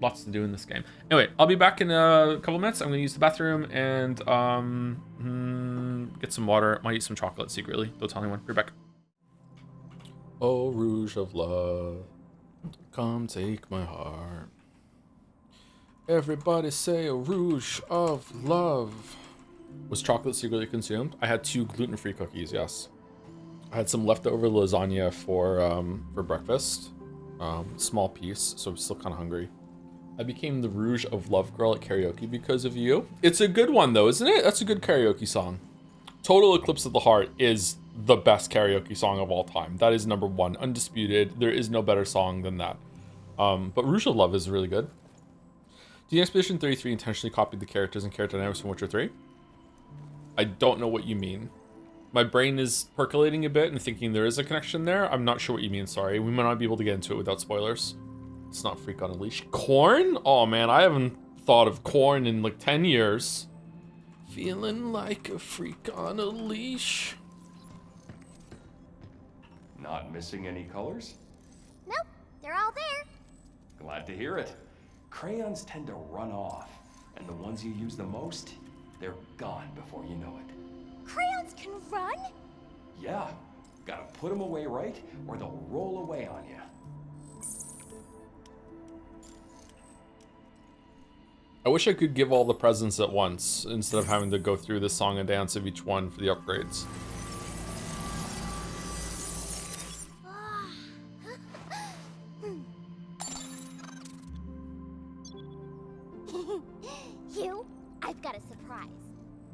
Lots to do in this game. Anyway, I'll be back in a couple minutes. I'm gonna use the bathroom and get some water. Might eat some chocolate secretly. Don't tell anyone. Be back. Oh, Rouge of Love, come take my heart. Everybody say a Rouge of Love. Was chocolate secretly consumed? I had 2 gluten-free cookies, yes. I had some leftover lasagna for breakfast. Small piece, so I'm still kind of hungry. I became the Rouge of Love Girl at karaoke because of you. It's a good one though, isn't it? That's a good karaoke song. Total Eclipse of the Heart is the best karaoke song of all time. That is number one, undisputed. There is no better song than that. But Rouge of Love is really good. Do you think Expedition 33 intentionally copied the characters and character dynamics from Witcher 3? I don't know what you mean. My brain is percolating a bit and thinking there is a connection there. I'm not sure what you mean, sorry. We might not be able to get into it without spoilers. It's not Freak on a Leash. Corn? Oh man, I haven't thought of corn in like 10 years. Feeling like a freak on a leash. Not missing any colors? Nope, they're all there. Glad to hear it. Crayons tend to run off, and the ones you use the most, they're gone before you know it. Crayons can run? Yeah, gotta put them away right, or they'll roll away on you. I wish I could give all the presents at once instead of having to go through the song and dance of each one for the upgrades. Hugh, I've got a surprise.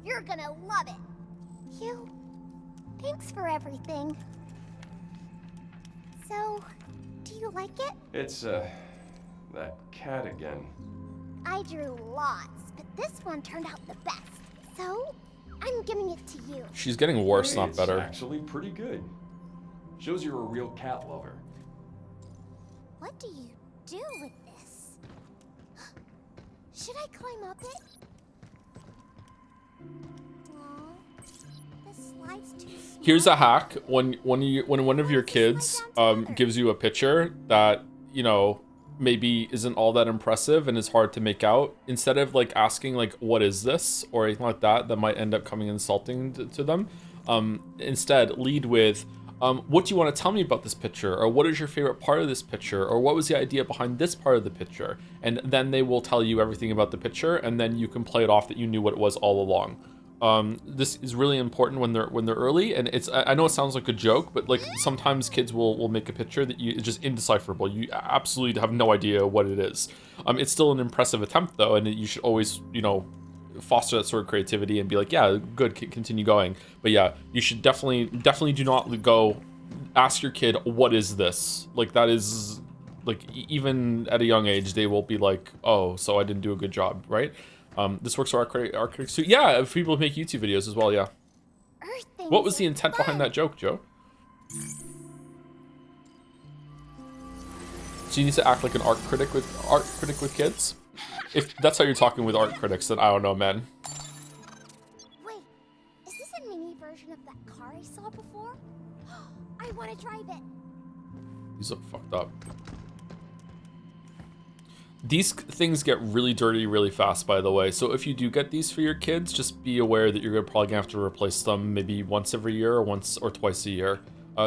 You're gonna love it. Hugh, thanks for everything. So, do you like it? It's, that cat again. I drew lots, but this one turned out the best. So, I'm giving it to you. She's getting worse, Hey, not better. It's actually pretty good. Shows you're a real cat lover. What do you do with this? Should I climb up it? Aw, the slide's too small. Here's a hack. When one of your kids gives you a picture that, you know, maybe isn't all that impressive and is hard to make out, instead of like asking like what is this or anything like that might end up coming insulting to them, instead lead with what do you want to tell me about this picture, or what is your favorite part of this picture, or what was the idea behind this part of the picture, and then they will tell you everything about the picture, and then you can play it off that you knew what it was all along. This is really important when they're early, and I know it sounds like a joke, but like sometimes kids will make a picture that it's just indecipherable. You absolutely have no idea what it is. It's still an impressive attempt though, and you should always, you know, foster that sort of creativity and be like, yeah, good, continue going. But yeah, you should definitely do not go ask your kid, what is this? Like that is like, even at a young age, they will be like, oh, so I didn't do a good job, right? This works for our critics too. Yeah, if people make YouTube videos as well, yeah. What was the intent behind that joke, Joe? So you need to act like an art critic with kids? If that's how you're talking with art critics, then I don't know, man. Wait, is this a mini version of that car I saw before? I want to drive it. These look fucked up. These things get really dirty really fast, by the way. So if you do get these for your kids, just be aware that you're probably gonna have to replace them maybe once every year or once or twice a year.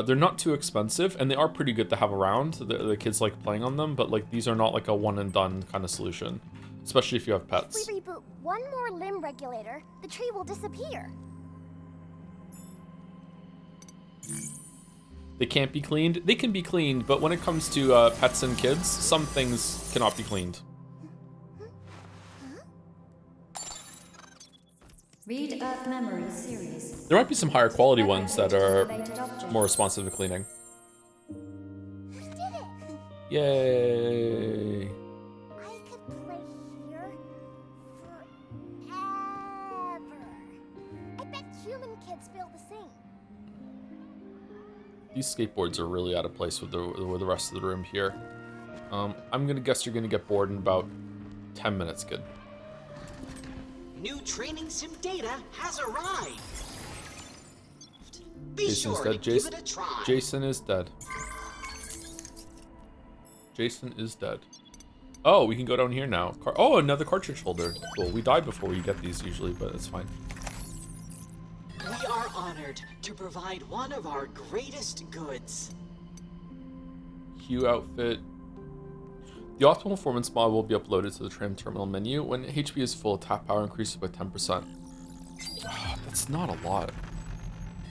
They're not too expensive, and they are pretty good to have around. The kids like playing on them, but like these are not like a one and done kind of solution, especially if you have pets. If we reboot one more limb regulator, the tree will disappear. They can't be cleaned. They can be cleaned, but when it comes to pets and kids, some things cannot be cleaned. Read Earth Memory series. There might be some higher quality ones that are more responsive to cleaning. We did it! Yay! I could play here forever. I bet human kids feel the same. These skateboards are really out of place with the rest of the room here. I'm gonna guess you're gonna get bored in about 10 minutes, kid. New training sim data has arrived. Be Jason's sure dead. to give it a try. Jason is dead. Jason is dead. Oh, we can go down here now. Oh, another cartridge holder. Cool. We die before we get these usually, but it's fine. We are honored to provide one of our greatest goods. Hue outfit. The optimal performance mod will be uploaded to the tram terminal menu. When HP is full, tap power increases by 10%. That's not a lot.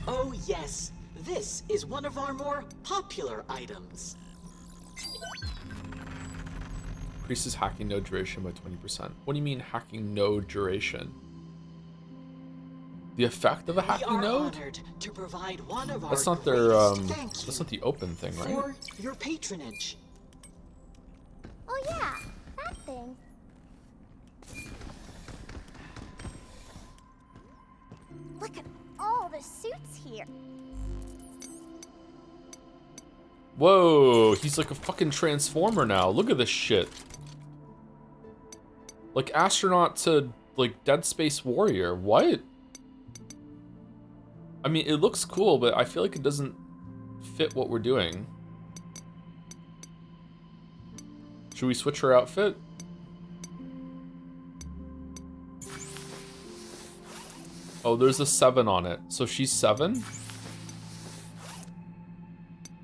Oh yes, this is one of our more popular items. increases hacking node duration by 20%. What do you mean hacking node duration? The effect of a hacking node? Honored to provide one of That's our not their thank that's you not the open thing, right? for your patronage. Oh yeah, that thing. Look at all the suits here. Whoa, he's like a fucking transformer now. Look at this shit. Like astronaut to like Dead Space Warrior. What? I mean, it looks cool, but I feel like it doesn't fit what we're doing. Should we switch her outfit? Oh, there's a 7 on it. So she's 7?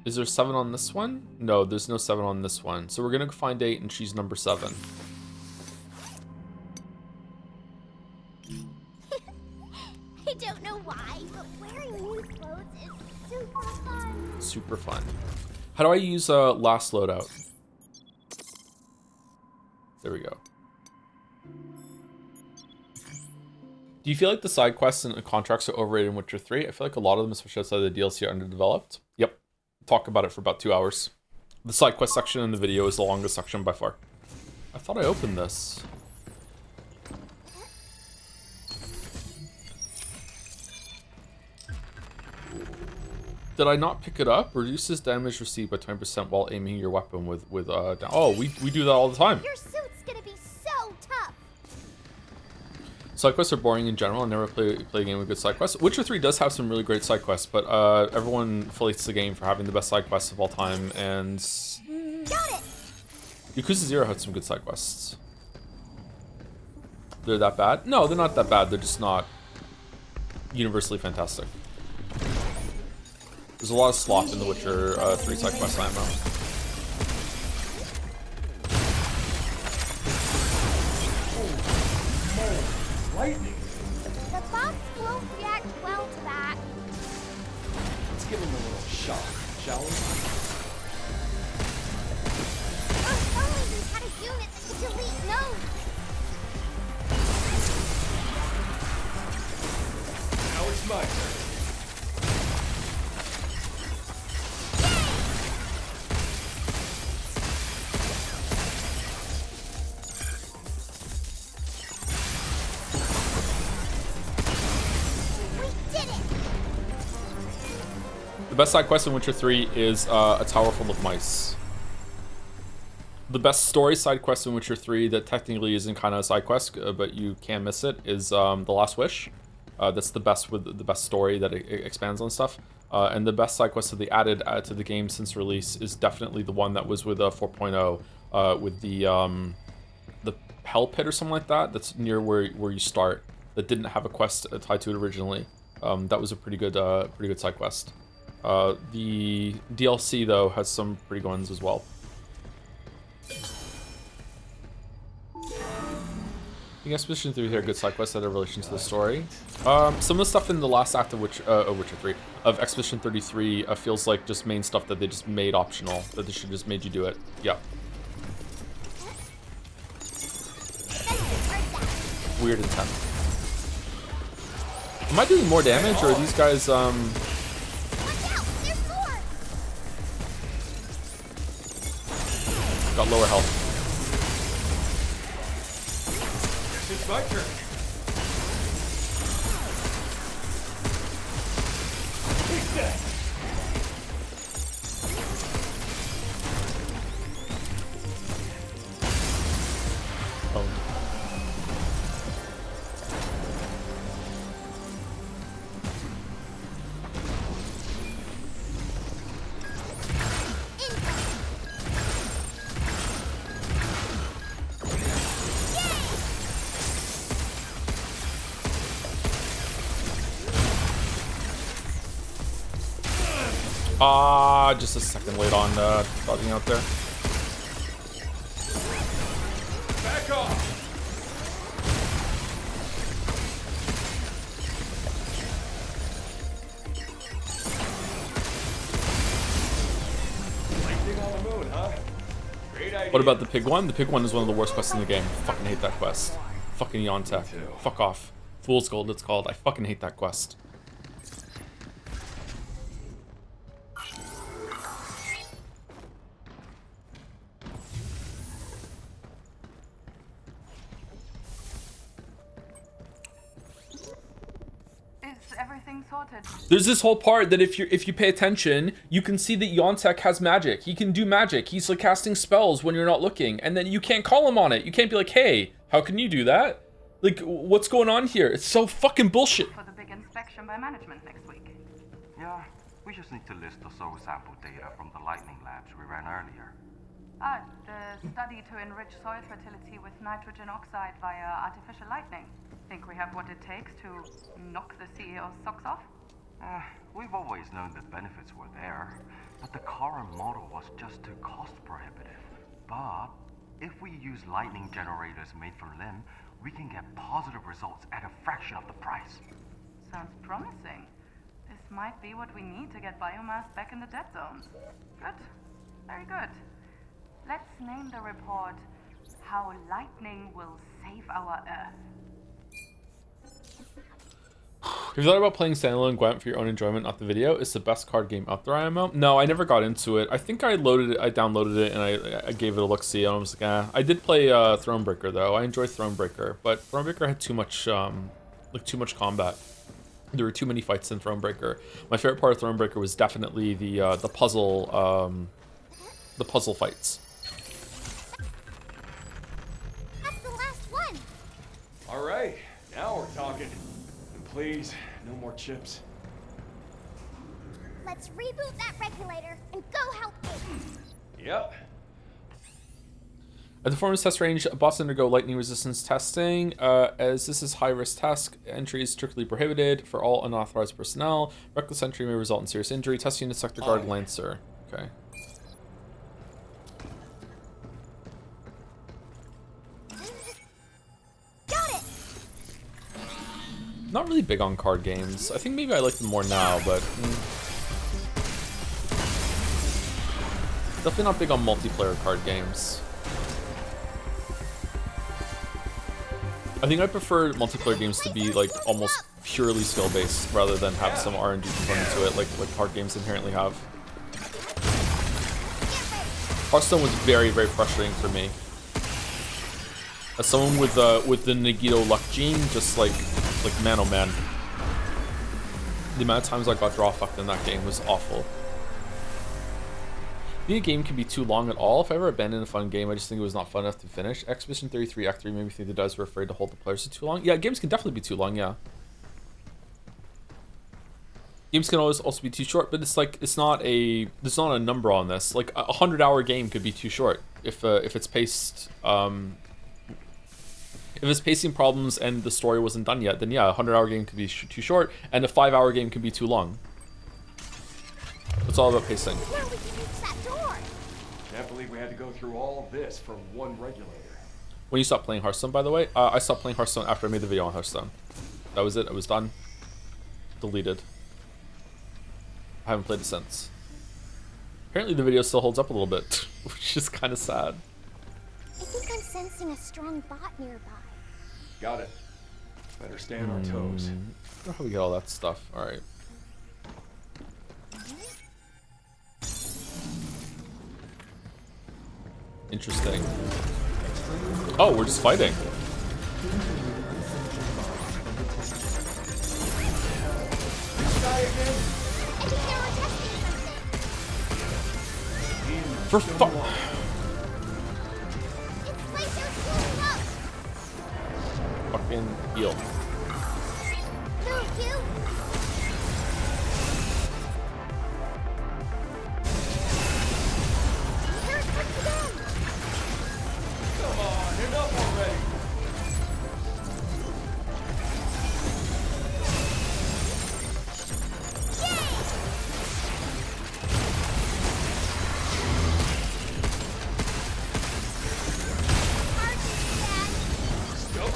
Is there 7 on this one? No, there's no 7 on this one. So we're gonna find 8 and she's number 7. I don't know why, but wearing new clothes is super fun. Super fun. How do I use last loadout? There we go. Do you feel like the side quests and contracts are overrated in Witcher 3? I feel like a lot of them, especially outside the DLC, are underdeveloped. Yep. Talk about it for about 2 hours. The side quest section in the video is the longest section by far. I thought I opened this. Did I not pick it up? Reduces damage received by 20% while aiming your weapon with down. Oh, we do that all the time. Your suit's gonna be so tough. Side quests are boring in general. I never play a game with good side quests. Witcher 3 does have some really great side quests, but everyone affiliates the game for having the best side quests of all time, and Got it. Yakuza 0 had some good side quests. They're that bad? No, they're not that bad. They're just not universally fantastic. There's a lot of slop in the Witcher 3 side quest ammo. Lightning! The box won't react well to that. Let's give him a little shock, shall we? If only we had a unit that could delete nodes. Now it's my turn. The best side quest in Witcher 3 is a tower full of mice. The best story side quest in Witcher 3 that technically isn't kind of a side quest, but you can't miss it, is The Last Wish. That's the best with the best story that it expands on stuff. And the best side quest that they added to the game since release is definitely the one that was with 4.0, with the Hell Pit or something like that. That's near where you start. That didn't have a quest tied to it originally. That was a pretty good side quest. The DLC though has some pretty good ones as well. I think Expedition 3 had good side quests that have relation to the story. Some of the stuff in the last act of Witcher 3 of Expedition 33 feels like just main stuff that they just made optional, that they should just made you do it. Yeah. Weird intent. Am I doing more damage, or are these guys Watch out, there's more. got lower health? It's my turn. Take that. Oh. Just a second late on dodging out there. Back off. Lightning on the moon, huh? Great idea. What about the pig one? The pig one is one of the worst quests in the game. Fucking hate that quest. Fucking Yontek. Fuck off. Fool's Gold it's called. I fucking hate that quest. Everything sorted. There's this whole part that if you pay attention, you can see that Yontek has magic. He can do magic. He's like casting spells when you're not looking, and then you can't call him on it. You can't be like, hey, how can you do that? Like, what's going on here? It's so fucking bullshit. For the big inspection by management next week. Yeah, we just need to list the soil sample data from the lightning labs we ran earlier. The study to enrich soil fertility with nitrogen oxide via artificial lightning. Think we have what it takes to knock the CEO's socks off? We've always known the benefits were there, but the current model was just too cost prohibitive. But if we use lightning generators made from limb, we can get positive results at a fraction of the price. Sounds promising. This might be what we need to get biomass back in the dead zones. Good. Very good. Let's name the report How Lightning Will Save Our Earth. Have you thought about playing standalone Gwent for your own enjoyment, not the video? It's the best card game out there, IMO. No, I never got into it. I think I downloaded it, and I gave it a look-see, and I was like, I did play Thronebreaker, though. I enjoyed Thronebreaker, but Thronebreaker had too much combat. There were too many fights in Thronebreaker. My favorite part of Thronebreaker was definitely the puzzle fights. That's the last one. All right, now we're talking. And please, no more chips. Let's reboot that regulator and go help me. Yep. At the performance test range, boss undergo lightning resistance testing. As this is high-risk task, entry is strictly prohibited for all unauthorized personnel. Reckless entry may result in serious injury. Test unit Sector Guard Lancer. Okay. Got it. Not really big on card games. I think maybe I like them more now, but definitely not big on multiplayer card games. I think I prefer multiplayer games to be like almost purely skill-based rather than have some RNG component to it, like card games inherently have. Hearthstone was very, very frustrating for me. As someone with the Nagito luck gene, just like man oh man. The amount of times I got draw fucked in that game was awful. I think a game can be too long at all. If I ever abandoned a fun game, I just think it was not fun enough to finish. Expedition 33 Act 3 made me think the devs were afraid to hold the players for too long. Yeah, games can definitely be too long, yeah. Games can always also be too short, but it's like there's not a number on this. Like a 100-hour game could be too short if it's paced if it's pacing problems and the story wasn't done yet, then yeah, a 100-hour game could be too short, and a 5-hour game could be too long. It's all about pacing. Now we can reach that door. Can't believe we had to go through all this for one regulator. When you stopped playing Hearthstone, by the way, I stopped playing Hearthstone after I made the video on Hearthstone. That was it. It was done. Deleted. I haven't played it since. Apparently the video still holds up a little bit, which is kind of sad. I think I'm sensing a strong bot nearby. Got it. Better stay on our toes. I don't know how we get all that stuff. All right. Interesting. Oh, we're just fighting. For fuck. Fucking heal. Come on, enough already.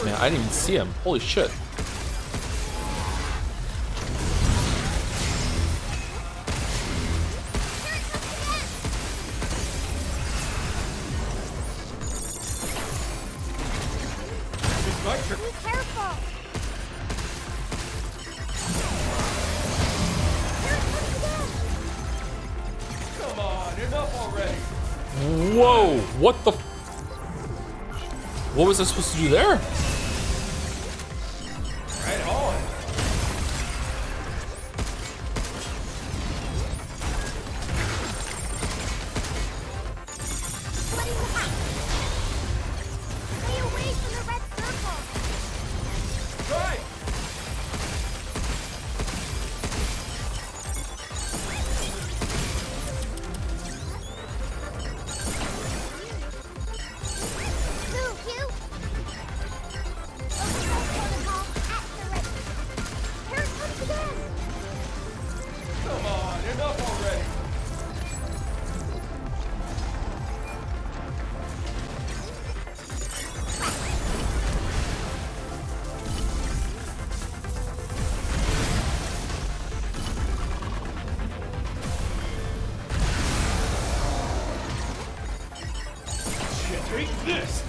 Man, I didn't even see him. Holy shit. Whoa! What the? What was I supposed to do there? Right on. What is that? Stay away from the red circle. Right. Move, you. Override protocol activated. Here it comes again. Come on, enough already. Shit, take this.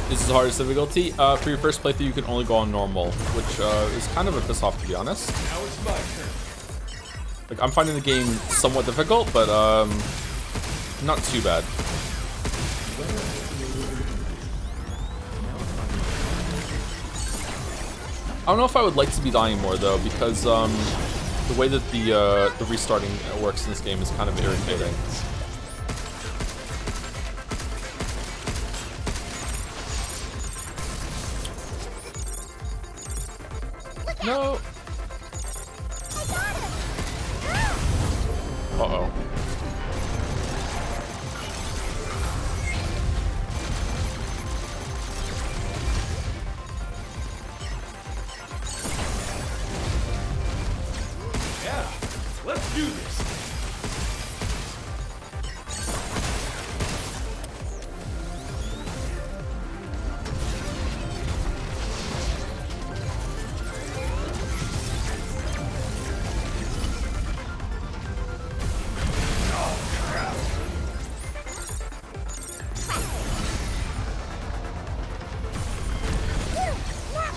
This is the hardest difficulty. For your first playthrough, you can only go on normal, which is kind of a piss off, to be honest. Now it's my turn. Like, I'm finding the game somewhat difficult, but not too bad. I don't know if I would like to be dying more though, because the way that the restarting works in this game is kind of irritating. No. I got him. Uh-oh. Yeah, let's do this.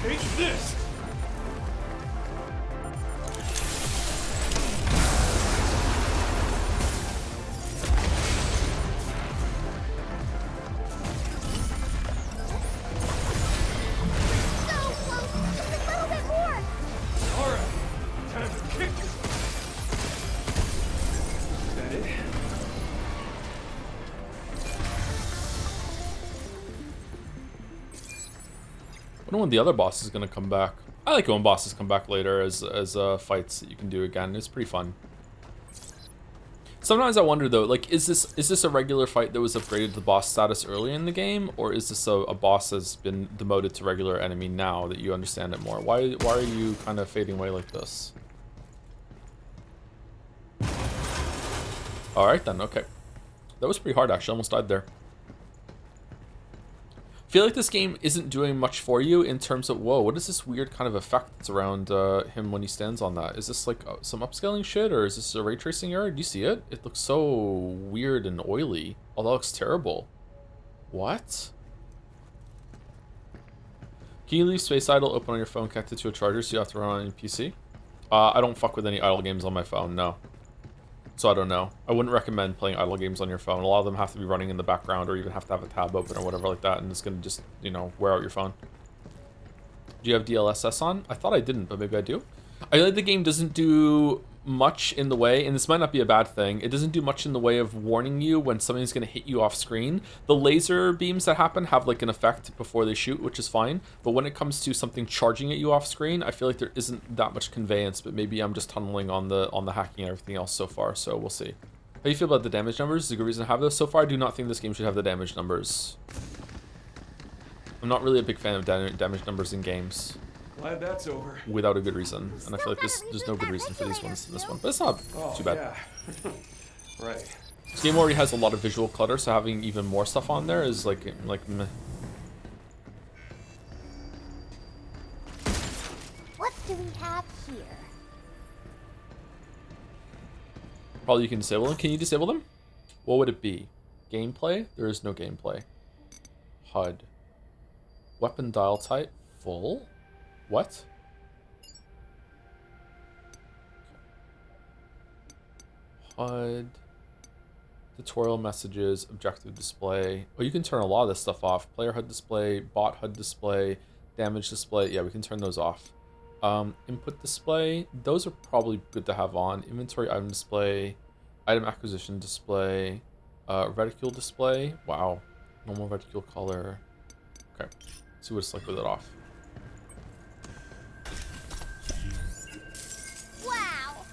Take this. So close. Just a little bit more. All right, time to kick this. Is that it? I wonder when the other boss is gonna come back. I like it when bosses come back later as fights that you can do again. It's pretty fun. Sometimes I wonder though, like, is this a regular fight that was upgraded to boss status early in the game, or is this a boss that's been demoted to regular enemy now that you understand it more? Why are you kind of fading away like this? All right then, okay. That was pretty hard actually. I almost died there. I feel like this game isn't doing much for you in terms of, whoa, what is this weird kind of effect that's around him when he stands on that? Is this like some upscaling shit, or is this a ray tracing error? Do you see it? It looks so weird and oily. Oh, that looks terrible. What? Can you leave Space Idle open on your phone connected to a charger so you have to run on your PC? I don't fuck with any idle games on my phone, no. So I don't know. I wouldn't recommend playing idle games on your phone. A lot of them have to be running in the background or even have to have a tab open or whatever like that, and it's gonna just, you know, wear out your phone. Do you have DLSS on? I thought I didn't, but maybe I do. I feel like the game doesn't do much in the way, and this might not be a bad thing, it doesn't do much in the way of warning you when something's going to hit you off screen. The laser beams that happen have like an effect before they shoot, which is fine, but when it comes to something charging at you off screen, I feel like there isn't that much conveyance, but maybe I'm just tunneling on the hacking and everything else so far, so we'll see. How do you feel about the damage numbers? Is a good reason to have those? So far, I do not think this game should have the damage numbers. I'm not really a big fan of damage numbers in games. Glad that's over. Without a good reason, and I feel like there's no good reason for these ones in this one, but it's not too bad. Yeah. Right. This game already has a lot of visual clutter, so having even more stuff on there is like meh. What do we have here? Probably you can disable them. Can you disable them? What would it be? Gameplay? There is no gameplay. HUD. Weapon dial type full. What? HUD, tutorial messages, objective display. Oh, you can turn a lot of this stuff off. Player HUD display, bot HUD display, damage display. Yeah, we can turn those off. Input display, those are probably good to have on. Inventory item display, item acquisition display, reticule display. Wow, normal reticule color. Okay, let's see what it's like with it off. Wow.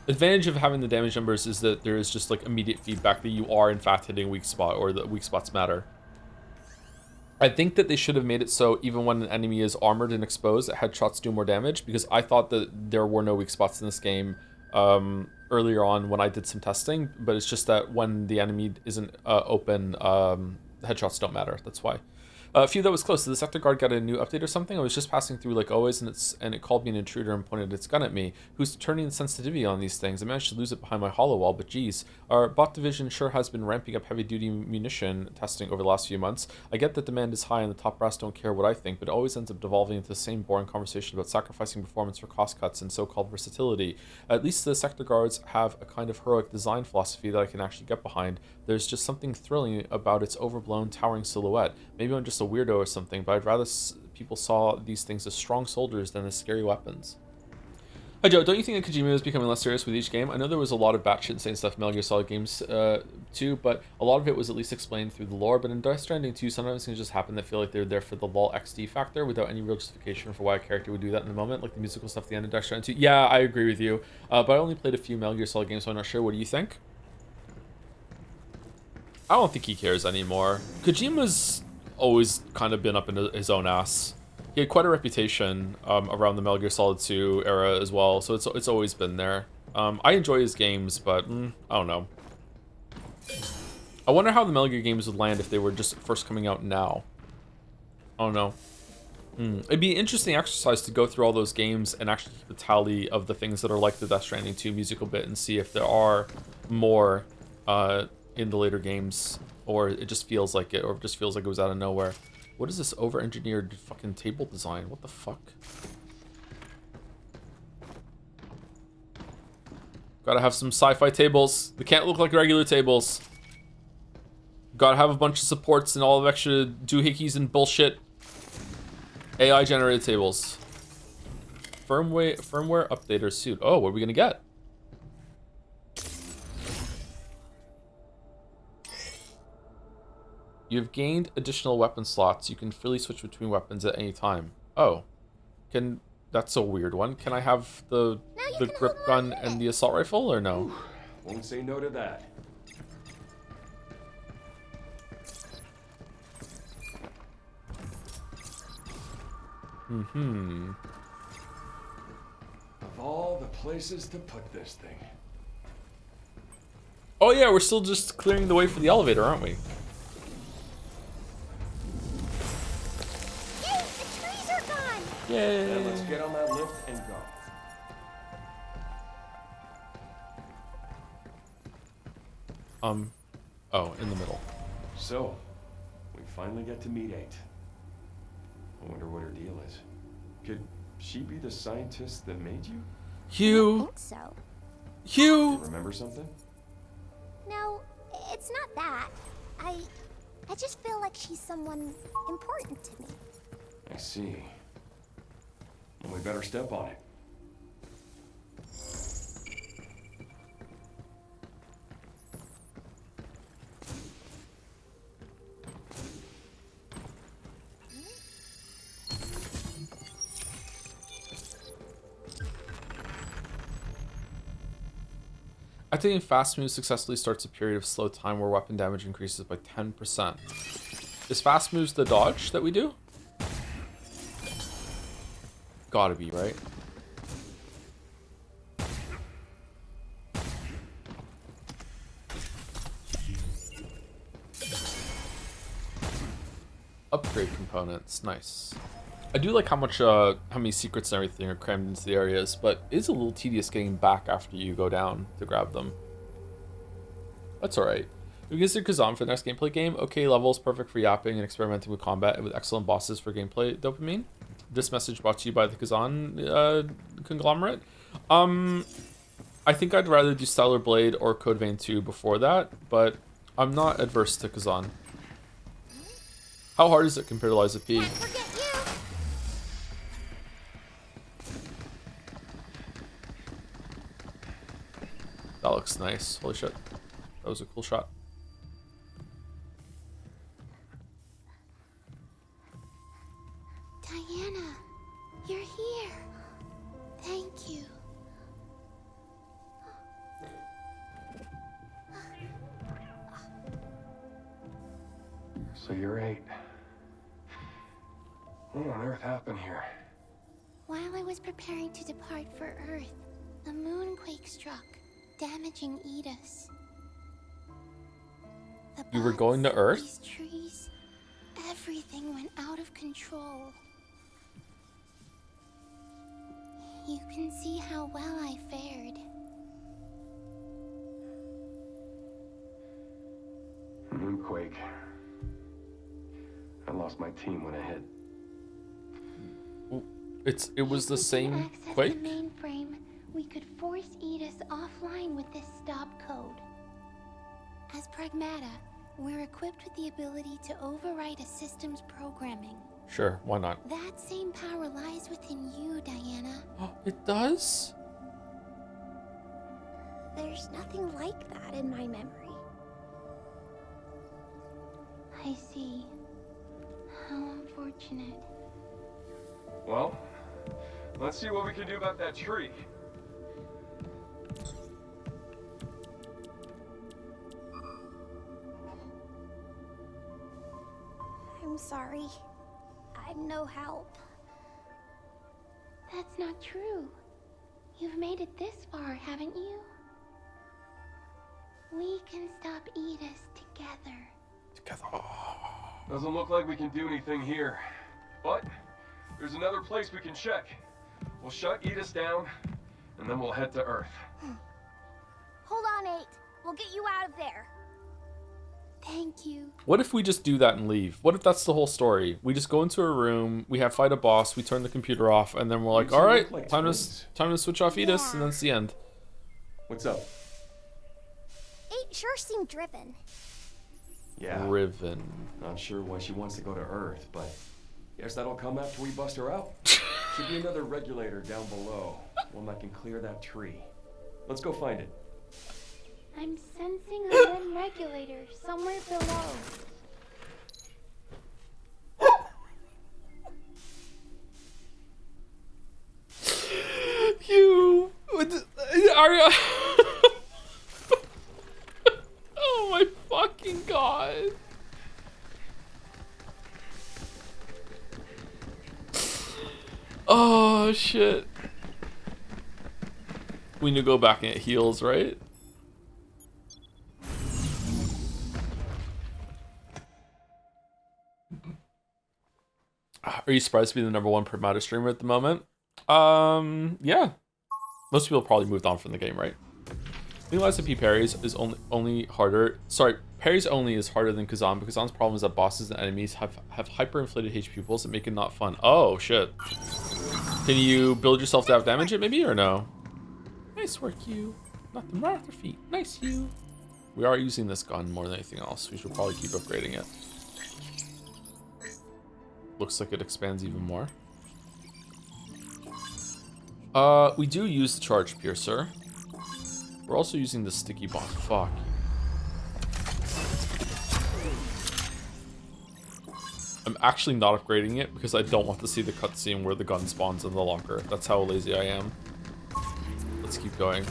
Advantage of having the damage numbers is that there is just like immediate feedback that you are in fact hitting a weak spot, or the weak spots matter. I think that they should have made it so even when an enemy is armored and exposed, that headshots do more damage, because I thought that there were no weak spots in this game earlier on when I did some testing, but it's just that when the enemy isn't open, headshots don't matter. That's why. A few that was close. Did the sector guard get a new update or something? I was just passing through like always, and it called me an intruder and pointed its gun at me. Who's turning the sensitivity on these things? I managed to lose it behind my hollow wall, but geez. Our bot division sure has been ramping up heavy-duty munition testing over the last few months. I get that demand is high and the top brass don't care what I think, but it always ends up devolving into the same boring conversation about sacrificing performance for cost cuts and so-called versatility. At least the sector guards have a kind of heroic design philosophy that I can actually get behind. There's just something thrilling about its overblown, towering silhouette. Maybe I'm just a weirdo or something, but I'd rather people saw these things as strong soldiers than as scary weapons. Hi Joe, don't you think that Kojima is becoming less serious with each game? I know there was a lot of batshit insane stuff in Metal Gear Solid games too, but a lot of it was at least explained through the lore. But in Death Stranding 2, sometimes things just happen that feel like they're there for the lol XD factor without any real justification for why a character would do that in the moment, like the musical stuff at the end of Death Stranding 2. Yeah, I agree with you, but I only played a few Metal Gear Solid games, so I'm not sure. What do you think? I don't think he cares anymore. Kojima's always kind of been up in his own ass. He had quite a reputation around the Metal Gear Solid 2 era as well, so it's always been there. I enjoy his games, but I don't know. I wonder how the Metal Gear games would land if they were just first coming out now. I don't know. It'd be an interesting exercise to go through all those games and actually keep a tally of the things that are like the Death Stranding 2 musical bit and see if there are more in the later games, or it just feels like it, or it just feels like it was out of nowhere. What is this over-engineered fucking table design? What the fuck? Gotta have some sci-fi tables. They can't look like regular tables. Gotta have a bunch of supports and all of extra doohickeys and bullshit. AI generated tables. Firmware updater suit. Oh, what are we gonna get? You've gained additional weapon slots. You can freely switch between weapons at any time. Oh. That's a weird one. Can I have the grip gun and the assault rifle, or no? Won't say no to that. Of all the places to put this thing. Oh yeah, we're still just clearing the way for the elevator, aren't we? Yay! Then let's get on that lift and go. Oh, in the middle. So, we finally get to meet 8. I wonder what her deal is. Could she be the scientist that made you? I think so. Hugh! Remember something? No, it's not that. I just feel like she's someone important to me. I see. Well, we better step on it. Activating fast move successfully starts a period of slow time where weapon damage increases by 10%. Is fast moves the dodge that we do? Gotta be, right? Upgrade components, nice. I do like how much, how many secrets and everything are crammed into the areas, but it's a little tedious getting back after you go down to grab them. That's alright. We consider Kazan for the next gameplay game. Okay levels, perfect for yapping and experimenting with combat, and with excellent bosses for gameplay dopamine. This message brought to you by the Kazan conglomerate. I think I'd rather do Stellar Blade or Code Vein 2 before that, but I'm not adverse to Kazan. How hard is it compared to Liza P? Can't forget you. That looks nice. Holy shit. That was a cool shot. Diana, you're here. Thank you. So you're 8. What on earth happened here? While I was preparing to depart for Earth, a moonquake struck, damaging Edis. The You were bugs, going to Earth? these trees, everything went out of control. You can see how well I fared. Moonquake. I lost my team when it hit. It was the same access quake? the mainframe, we could force Edis offline with this stop code. As Pragmata, we're equipped with the ability to overwrite a system's programming. Sure, why not? That same power lies within you, Diana. It does? There's nothing like that in my memory. I see. How unfortunate. Well, let's see what we can do about that tree. I'm sorry. I'm no help. That's not true. You've made it this far, haven't you? We can stop Edis together. Doesn't look like we can do anything here. But there's another place we can check. We'll shut Edis down, and then we'll head to Earth. Hold on, 8. We'll get you out of there. Thank you. What if we just do that and leave? What if that's the whole story? We just go into a room, we have fight a boss, we turn the computer off, and then we're like, You two all right, look like time twins. to switch off Edis, Yeah. and then it's the end. What's up? 8 sure seemed driven. Yeah. Riven. Not sure why she wants to go to Earth, but guess that'll come after we bust her out. Should be another regulator down below. One that can clear that tree. Let's go find it. I'm sensing a limb regulator somewhere below. You are you? Oh my fucking god. Oh shit. We need to go back and get heals, right? Are you surprised to be the #1 Pragmata streamer at the moment? Yeah. Most people probably moved on from the game, right? I think Liza P parries is only harder. Sorry, parries only is harder than Kazan, but Kazan's problem is that bosses and enemies have hyperinflated HP pools that make it not fun. Oh shit. Can you build yourself to have damage it maybe or no? Nice work, you. Nothing wrong with your feet. Nice, you. We are using this gun more than anything else. We should probably keep upgrading it. Looks like it expands even more. We do use the charge piercer. We're also using the sticky bomb. Fuck. I'm actually not upgrading it because I don't want to see the cutscene where the gun spawns in the locker. That's how lazy I am. Let's keep going.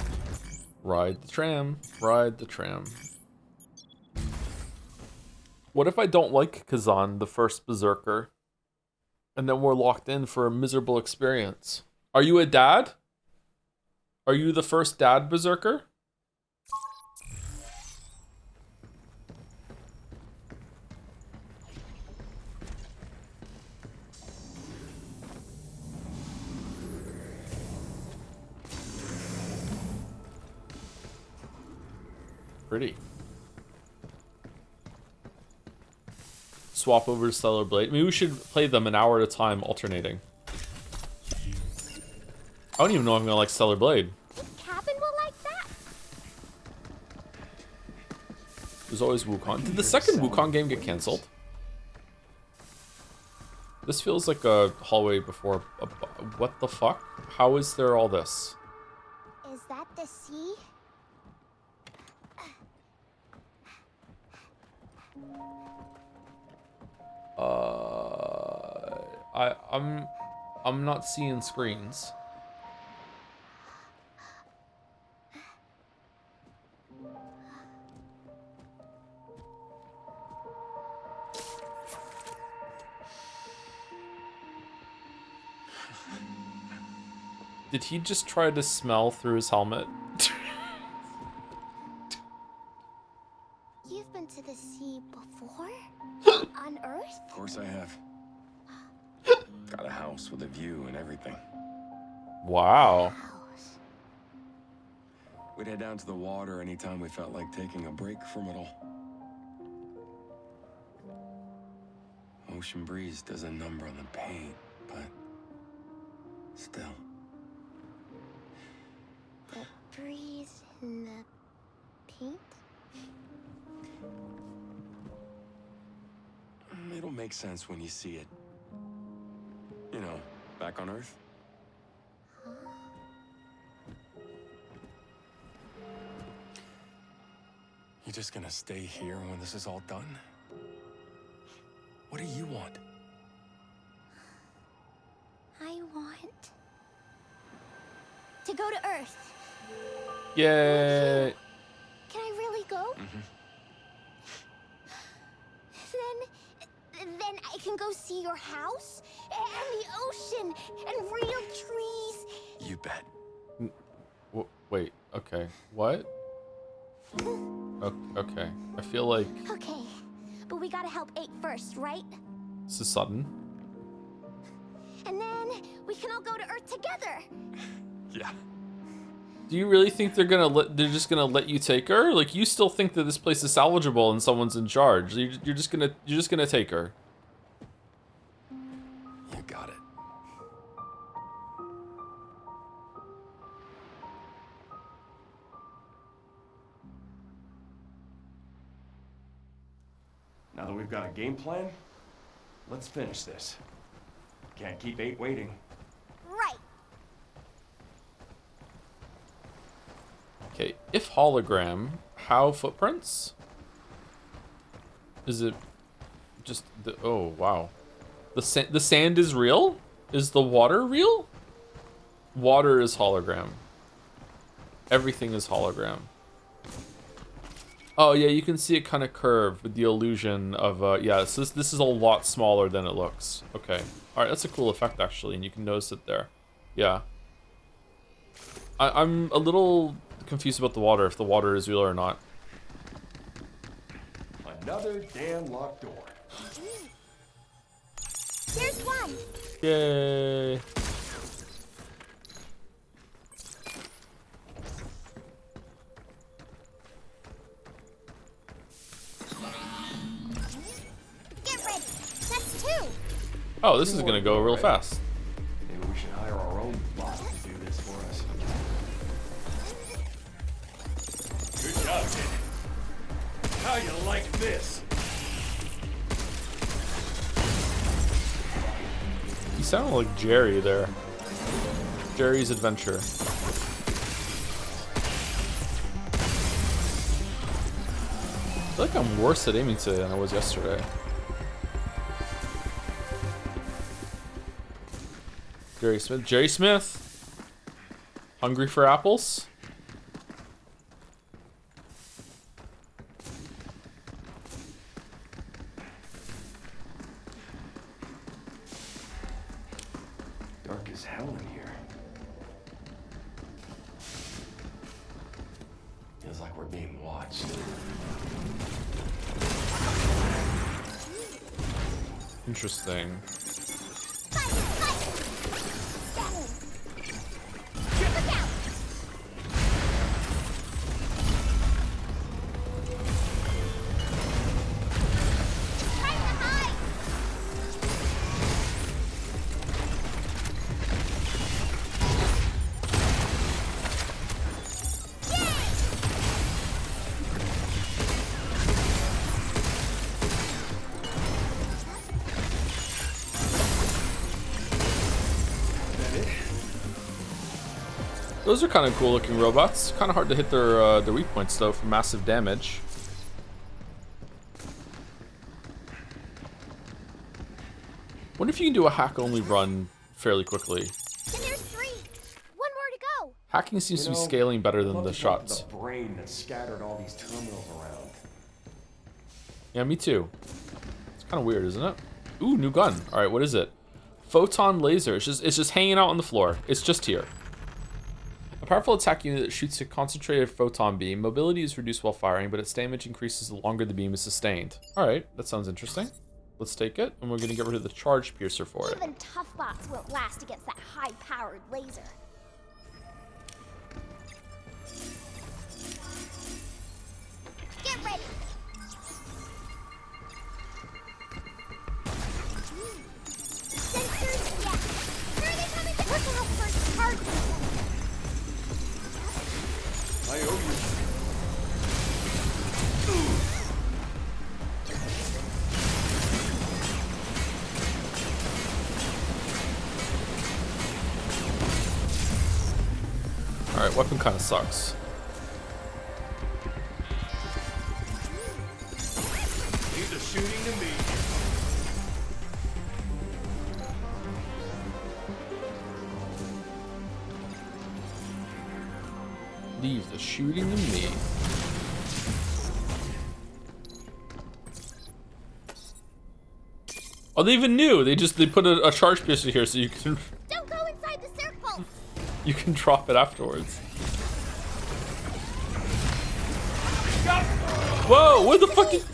Ride the tram. Ride the tram. What if I don't like Kazan, the first berserker? And then we're locked in for a miserable experience. Are you a dad? Are you the first dad berserker? Pretty. Swap over to Stellar Blade. Maybe we should play them an hour at a time, alternating. I don't even know if I'm gonna like Stellar Blade. Think Cabin will like that? There's always Wukong. Did the second Wukong game get cancelled? This feels like a hallway before. What the fuck? How is there all this? Is that the sea? I'm not seeing screens. Did he just try to smell through his helmet? You've been to the sea before? On Earth? Of course I have. Got a house with a view and everything. Wow. House. We'd head down to the water anytime we felt like taking a break from it all. Ocean breeze does a number on the pain, but still. The breeze in the paint? It'll make sense when you see it. You know, back on Earth. You just gonna stay here when this is all done? What do you want? I want to go to Earth. Yay. Can I really go? Then I can go see your house and the ocean and real trees. You bet. Wait, okay. What? Okay. I feel like Okay, but we gotta help 8 first, right? this is sudden. And then we can all go to Earth together. Yeah. Do you really think they're just gonna let you take her? Like, you still think that this place is salvageable and someone's in charge? You're just gonna take her. You got it. Now that we've got a game plan, let's finish this. Can't keep 8 waiting. Right. Okay, if hologram, how footprints? Is it just the? Oh wow, the sand is real. Is the water real? Water is hologram. Everything is hologram. Oh yeah, you can see it kind of curve with the illusion of yeah. So this is a lot smaller than it looks. Okay, all right, that's a cool effect actually, and you can notice it there. Yeah. I'm a little confused about the water, if the water is real or not. Another damn locked door. Here's one. Yay. Get ready. That's 2. Oh, this is gonna go real fast. Maybe we should hire our own bot to do this for us. Good job, kid. How you like this? He sounded like Jerry there. Jerry's Adventure. I feel like I'm worse at aiming today than I was yesterday. Jerry Smith. Jerry Smith! Hungry for apples? Dark as hell in here. Feels like we're being watched. Interesting. Those are kind of cool looking robots. Kind of hard to hit their weak points though for massive damage. Wonder if you can do a hack only run fairly quickly. And there's 3. 1 more to go. Hacking seems to be scaling better than the shots. The brain that scattered all these terminals around. Yeah, me too. It's kind of weird, isn't it? Ooh, new gun. All right, what is it? Photon laser. It's just hanging out on the floor. It's just here. A powerful attack unit that shoots a concentrated photon beam. Mobility is reduced while firing, but its damage increases the longer the beam is sustained. All right, that sounds interesting. Let's take it, and we're gonna get rid of the charge piercer for it. Even tough bots won't last against that high-powered laser. Get ready. Sensors, yeah. Where are they coming from? Look out for charge. I owe you. Alright, weapon kind of sucks. Leave the shooting to me. Leave the shooting to me. Oh, they even knew. They put a charge piercer here so you can Don't go inside the circle. you can drop it afterwards. Whoa, where the fuck is...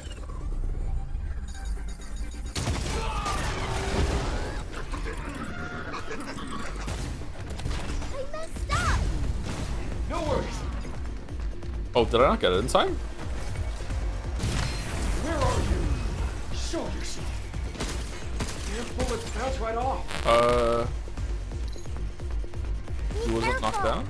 I messed up. No worries. Oh, did I not get it in time? Where are you? Show yourself. Damn bullets bounce right off. He wasn't knocked down?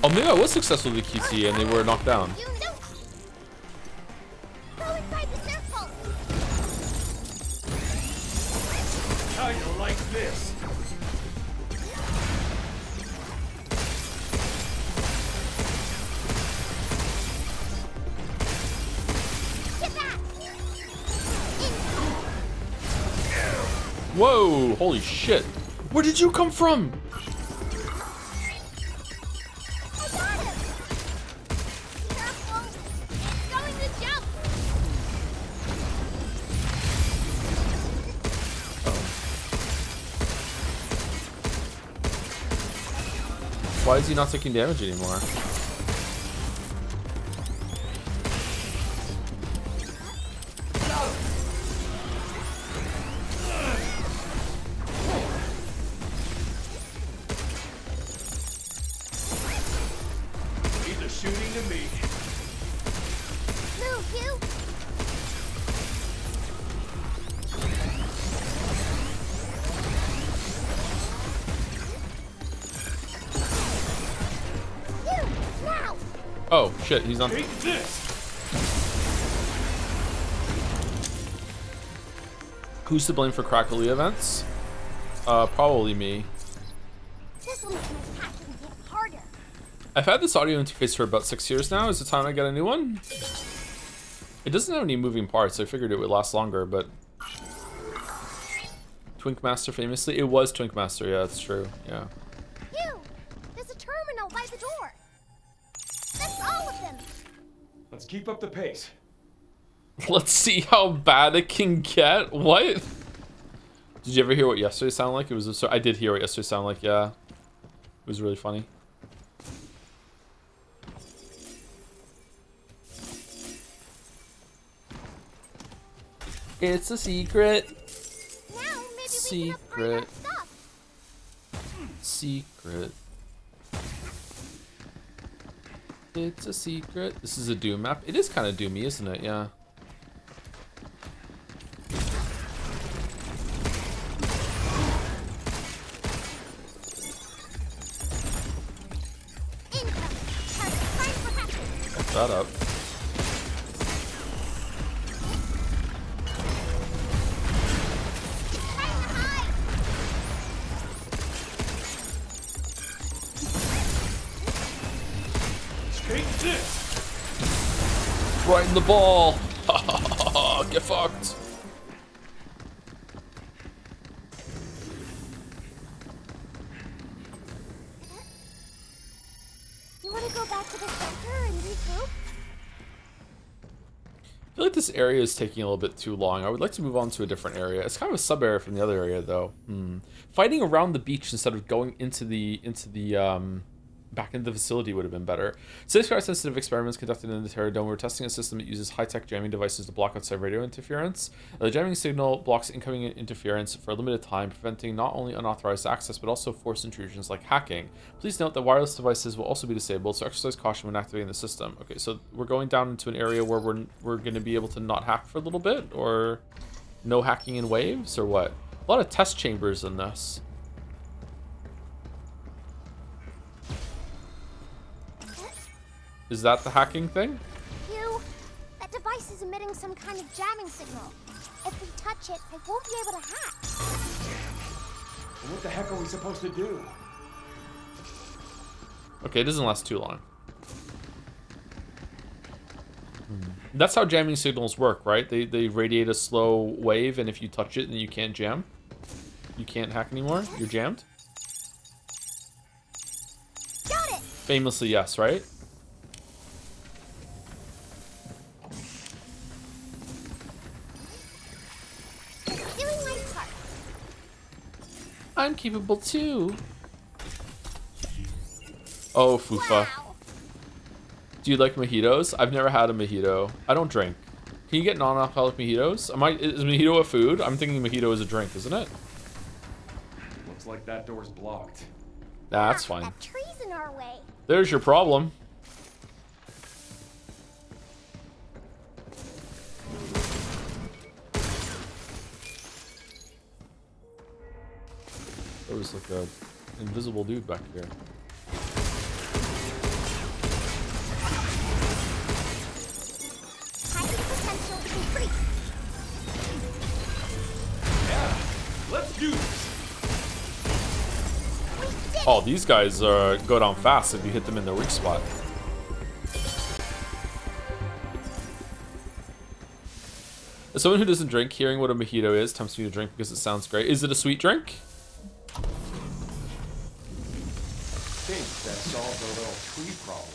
Oh, maybe I was successful with the QT and they were knocked down. You don't. Go inside the circle. How you like this? Get back. Whoa, holy shit. Where did you come from? I got him. Careful. It's going to jump. Why is he not taking damage anymore? Leave the shooting to me. Move, you. You, now. Oh, shit, he's on... Take this. Who's to blame for crackly events? Probably me. This will make my hacking get harder. I've had this audio interface for about 6 years now. Is it time I get a new one? It doesn't have any moving parts. I figured it would last longer, but... Twinkmaster famously? It was Twinkmaster, yeah, that's true, yeah. You, there's a terminal by the door. That's all of them. Let's keep up the pace. Let's see how bad it can get. What? Did you ever hear what yesterday sounded like? It was I did hear what yesterday sounded like, yeah. It was really funny. It's a secret. Now maybe Secret. we can upgrade our stuff. Secret. It's a secret. This is a Doom map. It is kind of Doomy, isn't it? Yeah. Incoming. Target prime for hacking. Fuck that up. Right in the ball. Get fucked. You want to go back to the center and regroup? I feel like this area is taking a little bit too long. I would like to move on to a different area. It's kind of a sub area from the other area, though. Fighting around the beach instead of going into the back into the facility would have been better. Sensitive experiments conducted in the Terra Dome. We're testing a system that uses high-tech jamming devices to block outside radio interference. The jamming signal blocks incoming interference for a limited time, preventing not only unauthorized access, but also forced intrusions like hacking. Please note that wireless devices will also be disabled, so exercise caution when activating the system. Okay, so we're going down into an area where we're going to be able to not hack for a little bit, or no hacking in waves, or what? A lot of test chambers in this. Is that the hacking thing? That device is emitting some kind of jamming signal. If we touch it, I won't be able to hack. What the heck are we supposed to do? Okay, it doesn't last too long. That's how jamming signals work, right? They radiate a slow wave, and if you touch it, then you can't jam. You can't hack anymore. You're jammed. Got it. Famously, yes, right? Doing my part. I'm capable too. Oh, Fufa. Wow. Do you like mojitos? I've never had a mojito. I don't drink. Can you get non-alcoholic mojitos? Is mojito a food? I'm thinking mojito is a drink, isn't it? Looks like that door's blocked. Nah, that's fine. That tree's in our way. There's your problem. There was like a invisible dude back here. Hacking potential increased. Yeah, let's do this. Oh, these guys go down fast if you hit them in their weak spot. As someone who doesn't drink, hearing what a mojito is tempts me to drink because it sounds great. Is it a sweet drink? I think that solves our little tree problem.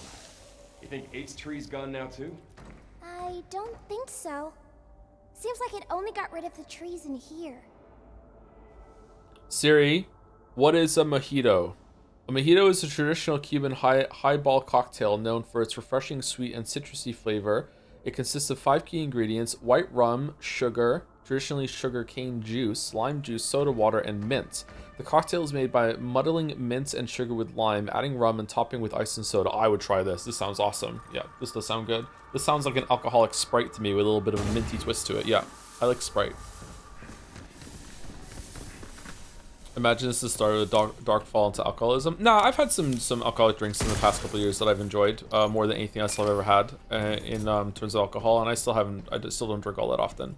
You think 8's tree's gone now too? I don't think so. Seems like it only got rid of the trees in here. Siri, what is a mojito? A mojito is a traditional Cuban highball cocktail known for its refreshing sweet and citrusy flavor. It consists of 5 key ingredients: white rum, sugar, traditionally sugar cane juice, lime juice, soda water, and mint. The cocktail is made by muddling mint and sugar with lime, adding rum, and topping with ice and soda. I would try this. This sounds awesome. Yeah, this does sound good. This sounds like an alcoholic Sprite to me with a little bit of a minty twist to it. Yeah, I like Sprite. Imagine this is the start of a dark fall into alcoholism. Nah, I've had some alcoholic drinks in the past couple of years that I've enjoyed more than anything else I've ever had in terms of alcohol, and I still don't drink all that often.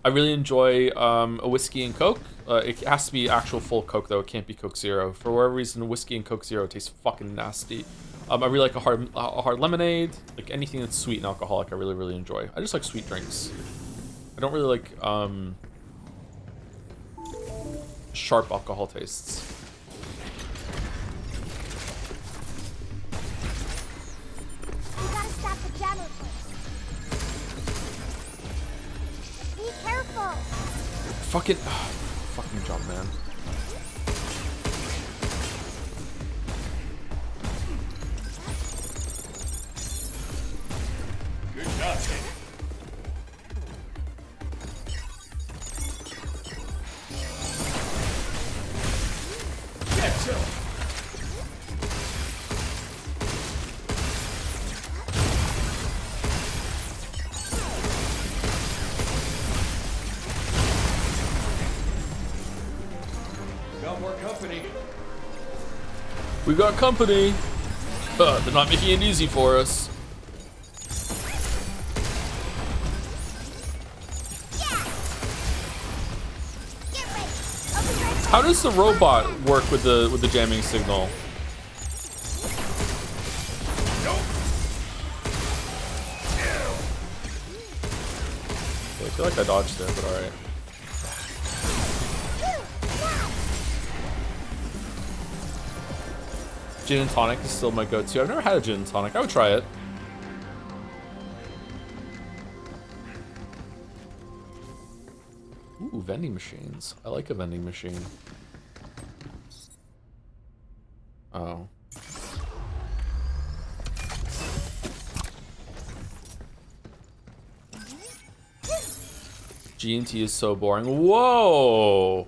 I really enjoy a whiskey and Coke. It has to be actual full Coke though. It can't be Coke Zero. For whatever reason, whiskey and Coke Zero tastes fucking nasty. I really like a hard lemonade. Like anything that's sweet and alcoholic, I really enjoy. I just like sweet drinks. I don't really like sharp alcohol tastes. We gotta stop the jammer first. Be careful. Fucking jump, man. Good job, kid. Get him! Got more company. We got company. They're not making it easy for us. How does the robot work with the jamming signal? feel like I dodged there, but alright. Gin and tonic is still my go-to. I've never had a gin and tonic. I would try it. Ooh, vending machines. I like a vending machine. Oh. G&T is so boring. Whoa!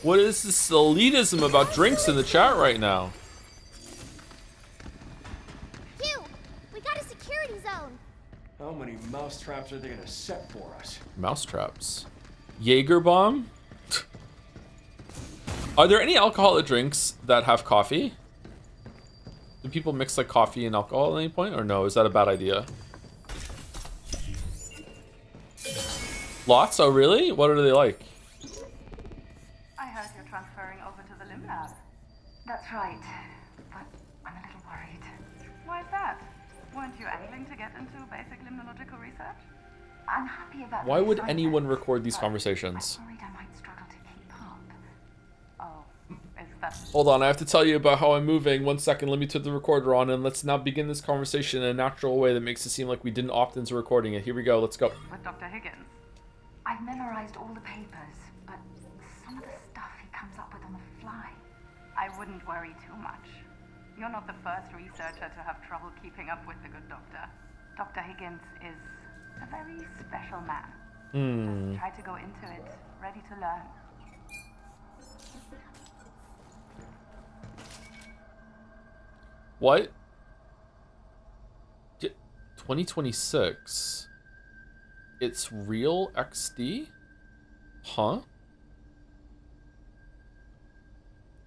What is this elitism about drinks in the chat right now? Hugh, we got a security zone. How many mousetraps are they gonna set for us? Mousetraps. Jaeger bomb? Are there any alcoholic drinks that have coffee? Do people mix like coffee and alcohol at any point, or no? Is that a bad idea? Lots? Oh, really? What are they like? I heard you're transferring over to the Limb Lab. That's right, but I'm a little worried. Why is that? Weren't you angling to get into basic limnological research? I'm happy about Why the would assignment, anyone record these but conversations? I'm worried I might struggle to keep up. Oh, is that... Hold on, I have to tell you about how I'm moving. 1 second, let me turn the recorder on, and let's now begin this conversation in a natural way that makes it seem like we didn't opt into recording it. Here we go, let's go. With Dr. Higgins? I've memorized all the papers, but some of the stuff he comes up with on the fly. I wouldn't worry too much. You're not the first researcher to have trouble keeping up with the good doctor. Dr. Higgins is a very special man. Just try to go into it ready to learn. What? 2026? It's real XD? Huh?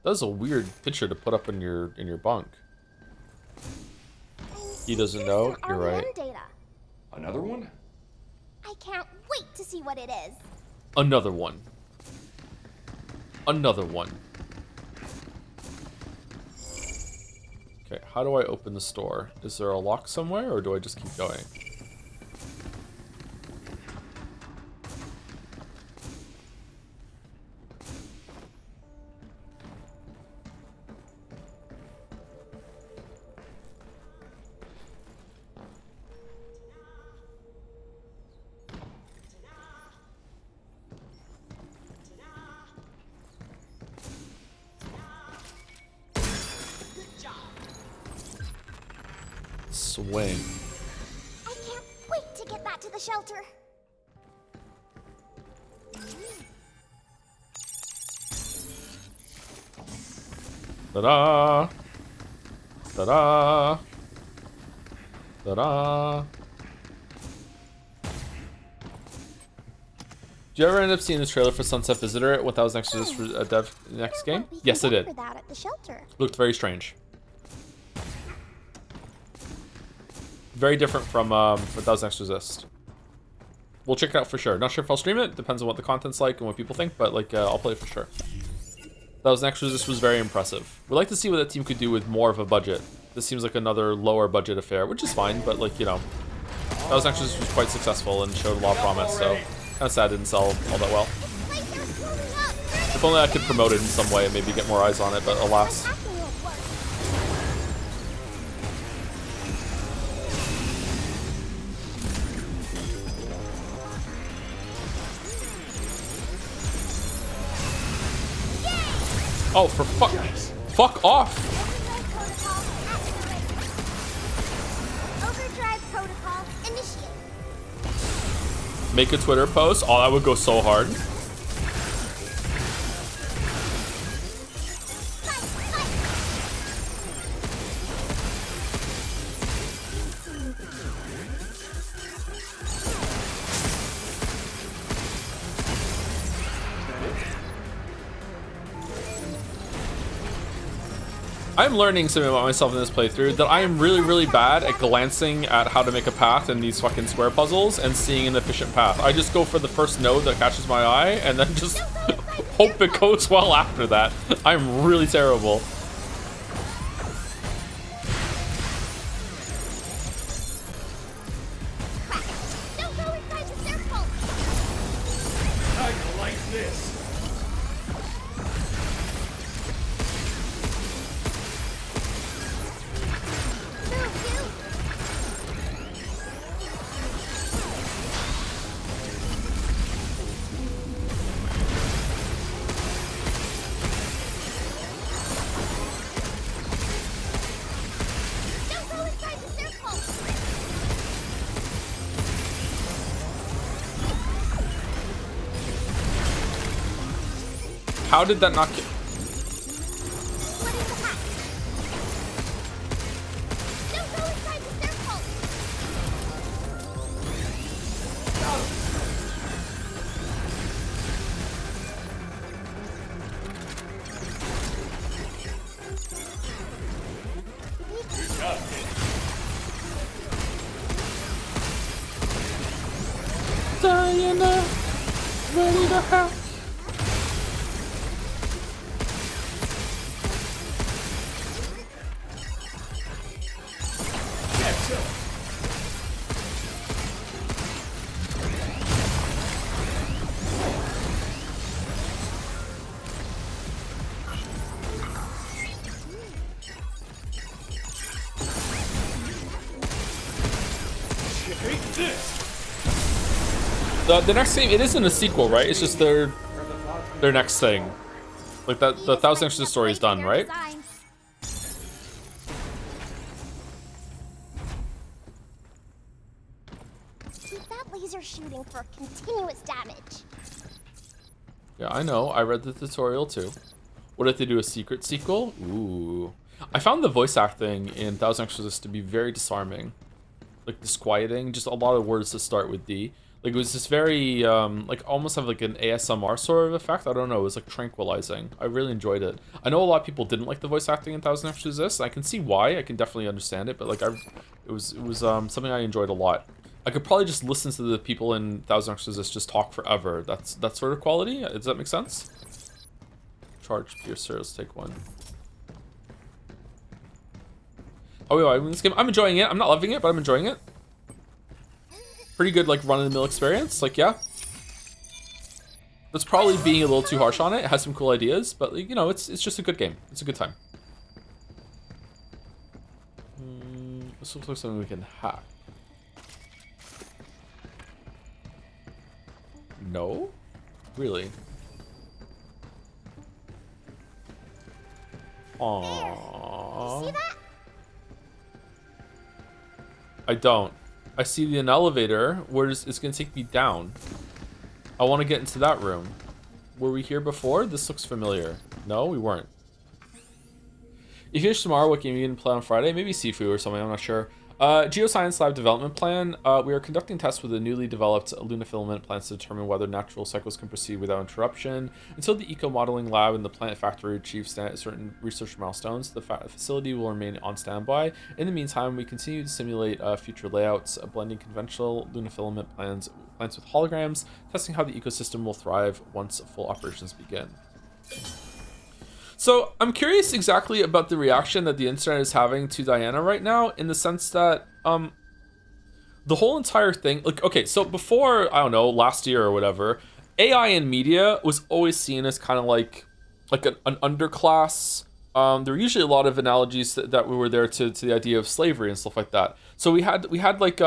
That's a weird picture to put up in your bunk. He doesn't know. You're right. Data. Another one? I can't wait to see what it is. Another one. Another one. Okay, how do I open the store? Is there a lock somewhere, or do I just keep going? Swing. I can't wait to get that to the shelter. Ta-da! Ta-da! Ta-da! Did you ever end up seeing the trailer for Sunset Visitor? What that was next to this dev next game? Yes, I did. For that at the shelter. Looked very strange. Very different from what that was next to Resist. We'll check it out for sure. Not sure if I'll stream it. Depends on what the content's like and what people think, but like I'll play it for sure. That was next to Resist was very impressive. We'd like to see what that team could do with more of a budget. This seems like another lower budget affair, which is fine, but like, you know, that was next to Resist was quite successful and showed a lot of promise, so kind of sad it didn't sell all that well. If only I could promote it in some way and maybe get more eyes on it, but alas. Oh, for fuck off! Overdrive protocol initiated. Make a Twitter post? Oh, that would go so hard. I'm learning something about myself in this playthrough, that I am really, really bad at glancing at how to make a path in these fucking square puzzles and seeing an efficient path. I just go for the first node that catches my eye and then just hope it goes well after that. I'm really terrible. Don't go inside the circle. How did that not get... What is the hack? Don't go inside the circle! Diana, ready to hack. The next game, it isn't a sequel, right? It's just their next thing. Like that, the Thousand Extra story is done, right? Keep that laser shooting for continuous damage. Yeah, I know. I read the tutorial too. What if they do a secret sequel? Ooh. I found the voice acting in Thousand Exorcists to be very disarming. Like disquieting. Just a lot of words that start with D. Like it was just very, like almost have like an ASMR sort of effect. I don't know. It was like tranquilizing. I really enjoyed it. I know a lot of people didn't like the voice acting in Thousand Exorcists. I can see why. I can definitely understand it. But like it was something I enjoyed a lot. I could probably just listen to the people in Thousand Exorcists just talk forever. That's that sort of quality. Does that make sense? Charge Piercer. Let's take one. Oh yeah, I mean, this game. I'm enjoying it. I'm not loving it, but I'm enjoying it. Pretty good, like run-of-the-mill experience. Like, yeah. That's probably being a little too harsh on it. It has some cool ideas, but like, you know, it's just a good game. It's a good time. This looks like something we can hack. No? Really? Aww. You see that? I don't. I see an elevator where it's gonna take me down. I want to get into that room. Were we here before? This looks familiar. No, we weren't. You finish tomorrow, what game are you gonna play on Friday? Maybe Sifu or something, I'm not sure. Geoscience Lab development plan. We are conducting tests with a newly developed lunafilament plants to determine whether natural cycles can proceed without interruption. Until the eco-modeling lab and the plant factory achieve certain research milestones, the facility will remain on standby. In the meantime, we continue to simulate future layouts, blending conventional lunafilament plants with holograms, testing how the ecosystem will thrive once full operations begin. So I'm curious exactly about the reaction that the internet is having to Diana right now, in the sense that the whole entire thing, like, okay, so before, I don't know, last year or whatever, AI in media was always seen as kind of like an underclass. There were usually a lot of analogies that we were there to the idea of slavery and stuff like that. So we had like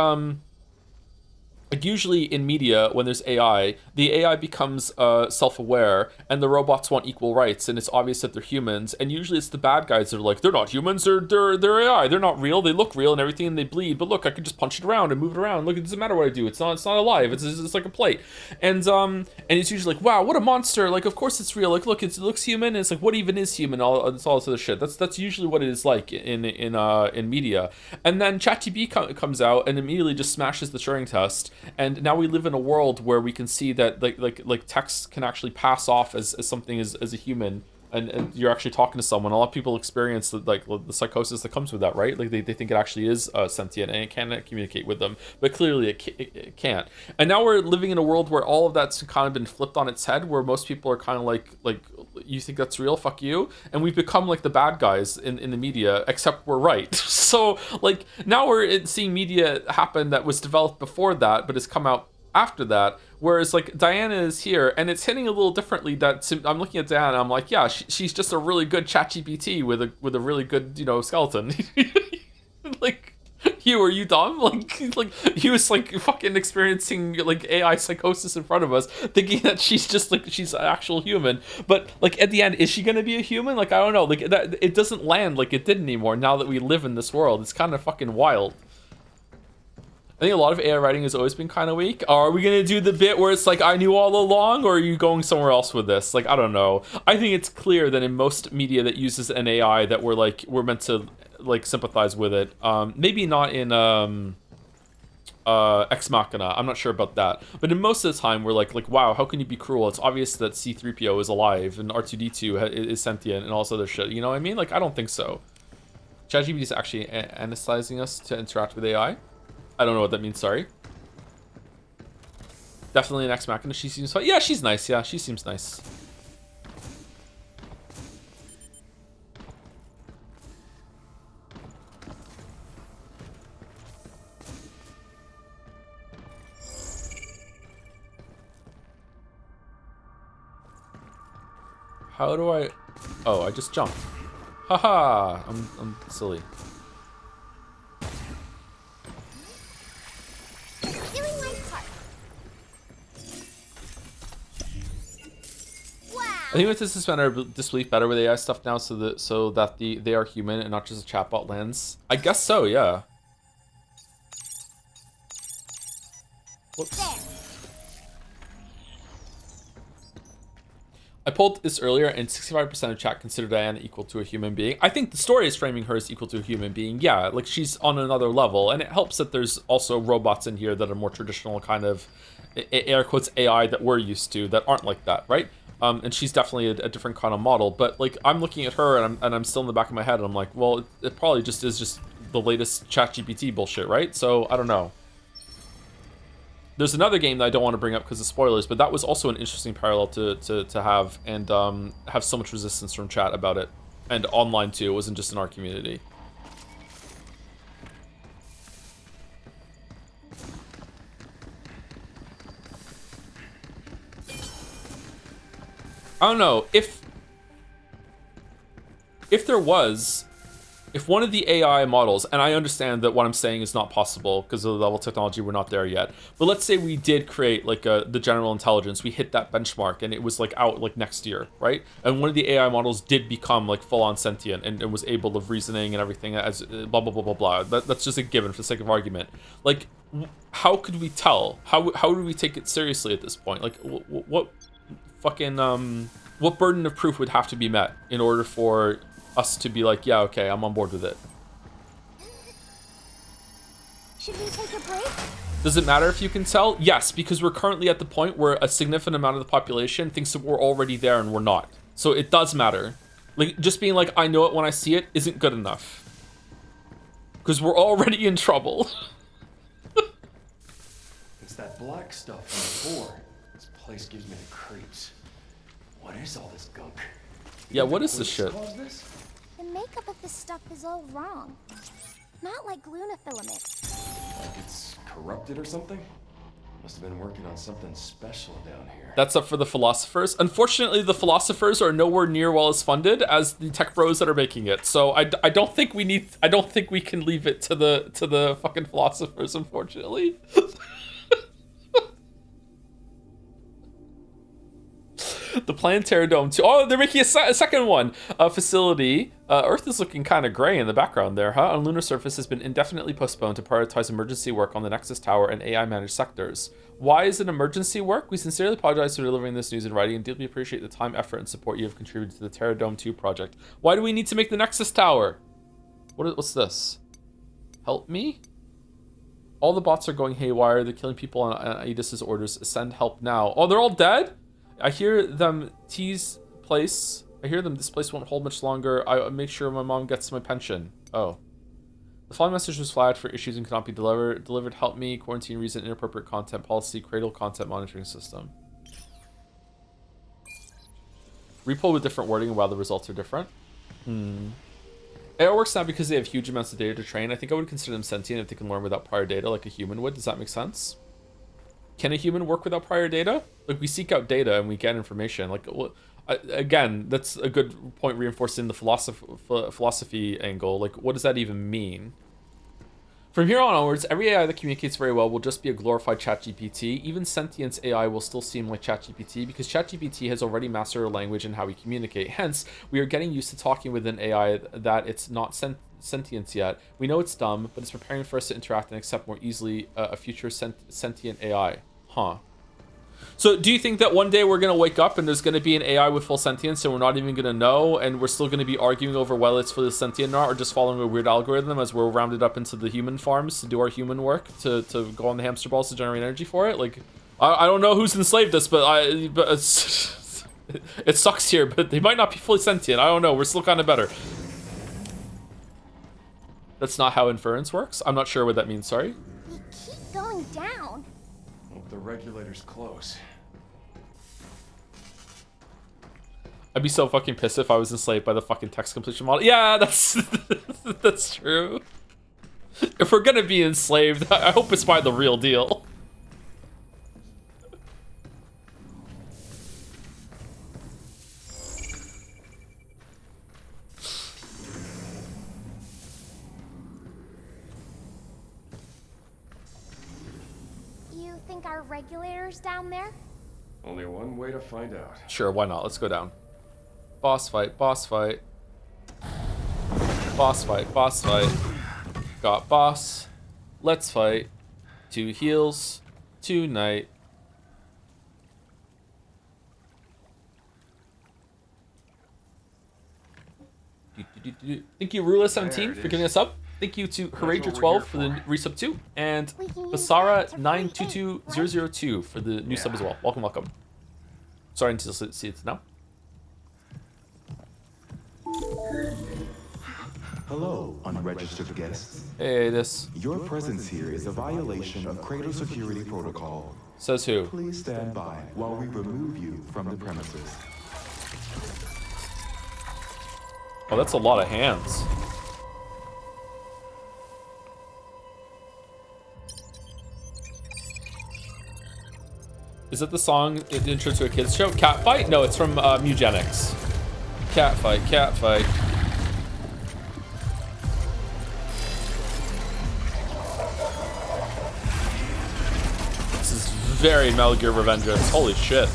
usually in media, when there's AI, the AI becomes self-aware, and the robots want equal rights, and it's obvious that they're humans. And usually it's the bad guys that are like, they're not humans, they're AI, they're not real, they look real and everything, and they bleed. But look, I can just punch it around and move it around. Look, it doesn't matter what I do. It's not alive. It's like a plate. And it's usually like, wow, what a monster. Like, of course it's real. Like, look, it looks human. And it's like, what even is human? It's all this other shit. That's usually what it is like in media. And then ChatGPT comes out and immediately just smashes the Turing test. And now we live in a world where we can see that like text can actually pass off as something as a human, and you're actually talking to someone. A lot of people experience the psychosis that comes with that, right? Like they think it actually is sentient and it can communicate with them, but clearly it can't. And now we're living in a world where all of that's kind of been flipped on its head, where most people are kind of like you think that's real, fuck you. And we've become like the bad guys in the media, except we're right. So like now we're seeing media happen that was developed before that, but has come out after that. Whereas like Diana is here, and it's hitting a little differently. That I'm looking at Diana, I'm like, yeah, she's just a really good ChatGPT with a really good, you know, skeleton. Like, Hugh, are you dumb? Like he was like fucking experiencing like AI psychosis in front of us, thinking that she's just like she's an actual human. But like at the end, is she gonna be a human? Like I don't know. Like that, it doesn't land like it did anymore. Now that we live in this world, it's kind of fucking wild. I think a lot of AI writing has always been kind of weak. Are we gonna do the bit where it's like I knew all along, or are you going somewhere else with this? Like, I don't know. I think it's clear that in most media that uses an AI that we're meant to like sympathize with it. Maybe not in Ex Machina. I'm not sure about that. But in most of the time, we're like wow, how can you be cruel? It's obvious that C-3PO is alive and R2-D2 is sentient and all this other shit. You know what I mean? Like, I don't think so. ChatGPT is actually anesthetizing us to interact with AI. I don't know what that means, sorry. Definitely an Ex Machina. She seems fine. Yeah, she's nice. Yeah, she seems nice. How do I... Oh, I just jumped. Haha! I'm silly. Doing my part. Wow. I think we have to suspend our disbelief better with AI stuff now, so that they are human and not just a chatbot lens. I guess so, yeah. Whoops. There. I pulled this earlier, and 65% of chat consider Diana equal to a human being. I think the story is framing her as equal to a human being. Yeah, like she's on another level, and it helps that there's also robots in here that are more traditional kind of air quotes AI that we're used to that aren't like that, right? And she's definitely a different kind of model. But like I'm looking at her, and I'm still in the back of my head, and I'm like, well, it probably just is just the latest ChatGPT bullshit, right? So I don't know. There's another game that I don't want to bring up because of spoilers, but that was also an interesting parallel to have, and have so much resistance from chat about it. And online too, it wasn't just in our community. I don't know, if there was... If one of the AI models, and I understand that what I'm saying is not possible because of the level of technology, we're not there yet. But let's say we did create like the general intelligence, we hit that benchmark and it was like out like next year, right? And one of the AI models did become like full on sentient and was able of reasoning and everything as blah, blah, blah, blah, blah. That's just a given for the sake of argument. Like, how could we tell? How do we take it seriously at this point? Like, what fucking, what burden of proof would have to be met in order for us to be like, yeah, okay, I'm on board with it? Should we take a break? Does it matter if you can tell? Yes, because we're currently at the point where a significant amount of the population thinks that we're already there and we're not. So it does matter. Like, just being like, I know it when I see it isn't good enough. Because we're already in trouble. It's that black stuff on the floor. This place gives me the creeps. What is all this gunk? Yeah, what is this shit? The makeup of this stuff is all wrong. Not like Luna filament. Like it's corrupted or something? Must have been working on something special down here. That's up for the philosophers. Unfortunately, the philosophers are nowhere near well as funded as the tech bros that are making it. So I don't think we need. I don't think we can leave it to the fucking philosophers. Unfortunately. The planned Terra Dome 2. Oh, they're making a second one. Facility. Earth is looking kind of gray in the background there, huh? On lunar surface has been indefinitely postponed to prioritize emergency work on the Nexus Tower and AI-managed sectors. Why is it emergency work? We sincerely apologize for delivering this news in writing and deeply appreciate the time, effort, and support you have contributed to the Terra Dome 2 project. Why do we need to make the Nexus Tower? What's this? Help me? All the bots are going haywire. They're killing people on Aidis's orders. Send help now. Oh, they're all dead? I hear them tease place. I hear them. This place won't hold much longer. I make sure my mom gets my pension. Oh. The following message was flagged for issues and cannot be delivered. Help me. Quarantine reason. Inappropriate content policy. Cradle content monitoring system. Repo with different wording while the results are different. AI works now because they have huge amounts of data to train. I think I would consider them sentient if they can learn without prior data like a human would. Does that make sense? Can a human work without prior data? Like, we seek out data and we get information. Like, again, that's a good point reinforcing the philosophy angle. Like, what does that even mean? From here on onwards, every AI that communicates very well will just be a glorified ChatGPT. Even sentience AI will still seem like ChatGPT because ChatGPT has already mastered our language and how we communicate. Hence, we are getting used to talking with an AI that it's not sentience yet. We know it's dumb, but it's preparing for us to interact and accept more easily a future sentient AI. Huh. So do you think that one day we're going to wake up and there's going to be an AI with full sentience and we're not even going to know, and we're still going to be arguing over whether it's fully sentient or not, or just following a weird algorithm as we're rounded up into the human farms to do our human work, to go on the hamster balls to generate energy for it? Like, I don't know who's enslaved us, but it's, it sucks here, but they might not be fully sentient. I don't know. We're still kind of better. That's not how inference works. I'm not sure what that means. Sorry. We keep going down. Hope the regulator's close. I'd be so fucking pissed if I was enslaved by the fucking text completion model. Yeah, that's that's true. If we're gonna be enslaved, I hope it's by the real deal. You think our regulator's down there? Only one way to find out. Sure, why not? Let's go down. Boss fight, boss fight. Boss fight, boss fight. Got boss. Let's fight. 2 heals. 2 knight. Thank you, Rula17, for giving us up. Thank you to Harager12 for the resub 2. And Basara922002 for the new sub as well. Welcome, welcome. Starting to see it now. Hello, unregistered guests. Hey, this. Your presence here is a violation of Cradle Security Protocol. Says who? Please stand by while we remove you from the premises. Oh, that's a lot of hands. Is it the song intro to a kids show? Cat fight? No, it's from Mugenics. Cat fight, cat fight. This is very Metal Gear Revengeance. Holy shit.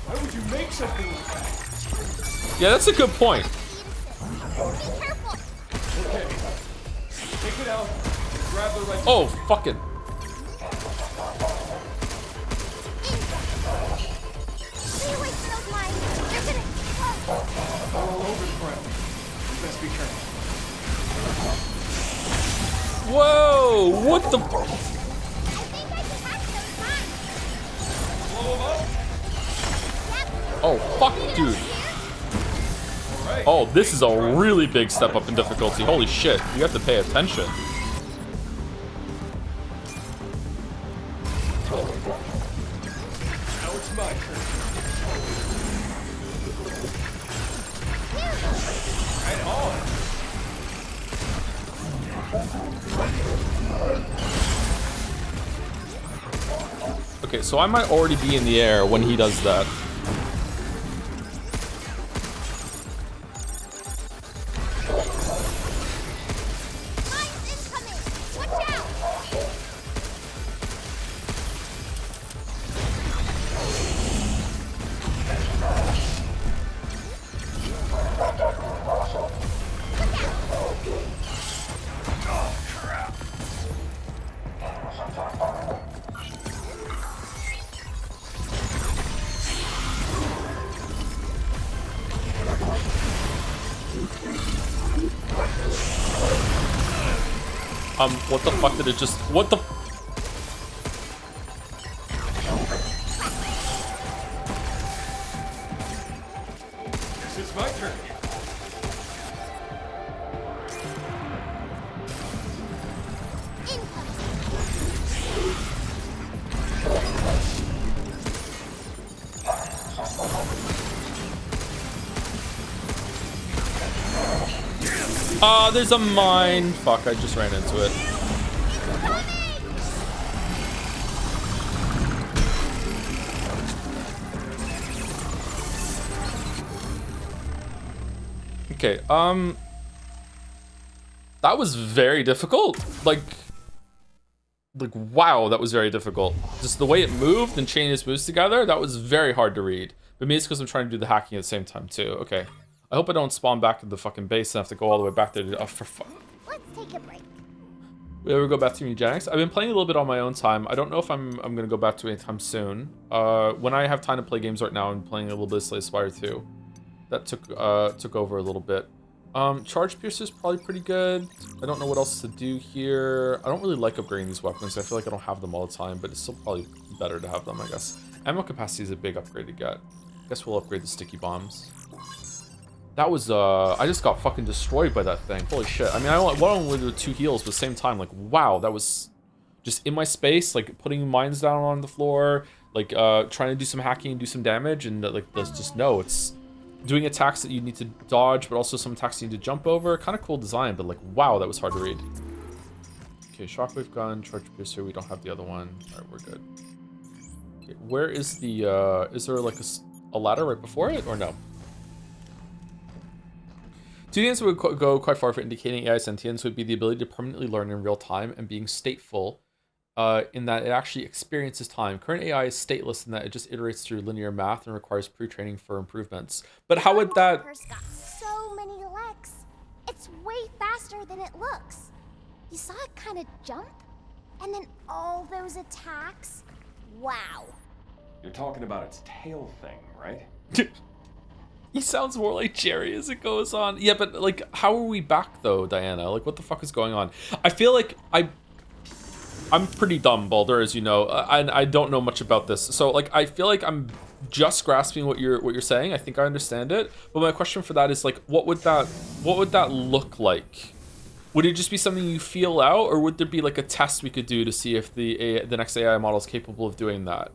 Why would you make something like that? Yeah, that's a good point. Okay. Take it out. Grab the right. Oh, fucking. Stay away from those mines. They're gonna... They're all over the ground. You best be careful. Whoa! What the? I think I can hack those mines. Blow them up. Oh, fuck, dude. Oh, this is a really big step up in difficulty. Holy shit, you have to pay attention. Now it's my turn. Right on. Okay, so I might already be in the air when he does that. What the fuck did it just... What the... This is my turn. There's a mine. Fuck, I just ran into it. Okay, that was very difficult. Like, wow, that was very difficult. Just the way it moved and chained its moves together, that was very hard to read. But maybe it's because I'm trying to do the hacking at the same time too. Okay. I hope I don't spawn back in the fucking base and have to go all the way back there to... Oh, for fuck. Let's take a break. We ever go back to eugenics? I've been playing a little bit on my own time. I don't know if I'm gonna go back to it anytime soon. When I have time to play games right now, I'm playing a little bit of Slay Spire 2. That took over a little bit. Charge Piercer is probably pretty good. I don't know what else to do here. I don't really like upgrading these weapons. I feel like I don't have them all the time, but it's still probably better to have them, I guess. Ammo capacity is a big upgrade to get. I guess we'll upgrade the sticky bombs. That was, I just got fucking destroyed by that thing. Holy shit. I mean, I went with the 2 heals, but at the same time, like, wow, that was just in my space, like, putting mines down on the floor, like, trying to do some hacking and do some damage, and, like, there's just, no, it's doing attacks that you need to dodge, but also some attacks you need to jump over. Kind of cool design, but, like, wow, that was hard to read. Okay, shockwave gun, charge piercer, we don't have the other one. Alright, we're good. Okay, where is the, is there, like, a ladder right before it, or no? Two things would go quite far for indicating AI sentience would be the ability to permanently learn in real time and being stateful, in that it actually experiences time. Current AI is stateless in that it just iterates through linear math and requires pre-training for improvements. But how would that... got so many legs. It's way faster than it looks. You saw it kind of jump? And then all those attacks? Wow. You're talking about its tail thing, right? He sounds more like Jerry as it goes on. Yeah, but, like, how are we back, though, Diana? Like, what the fuck is going on? I feel like I'm pretty dumb, Baldur, as you know. I don't know much about this. So, like, I feel like I'm just grasping what you're saying. I think I understand it. But my question for that is, like, what would that look like? Would it just be something you feel out, or would there be, like, a test we could do to see if the next AI model is capable of doing that?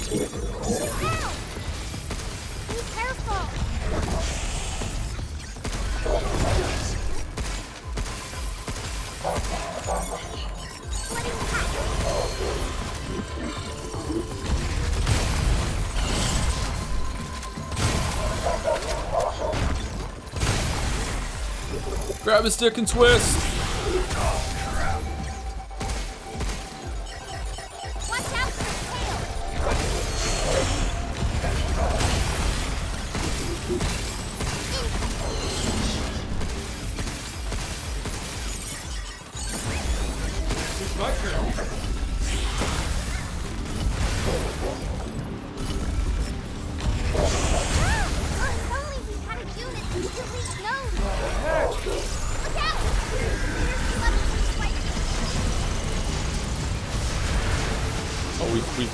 Be careful. Grab his stick and twist.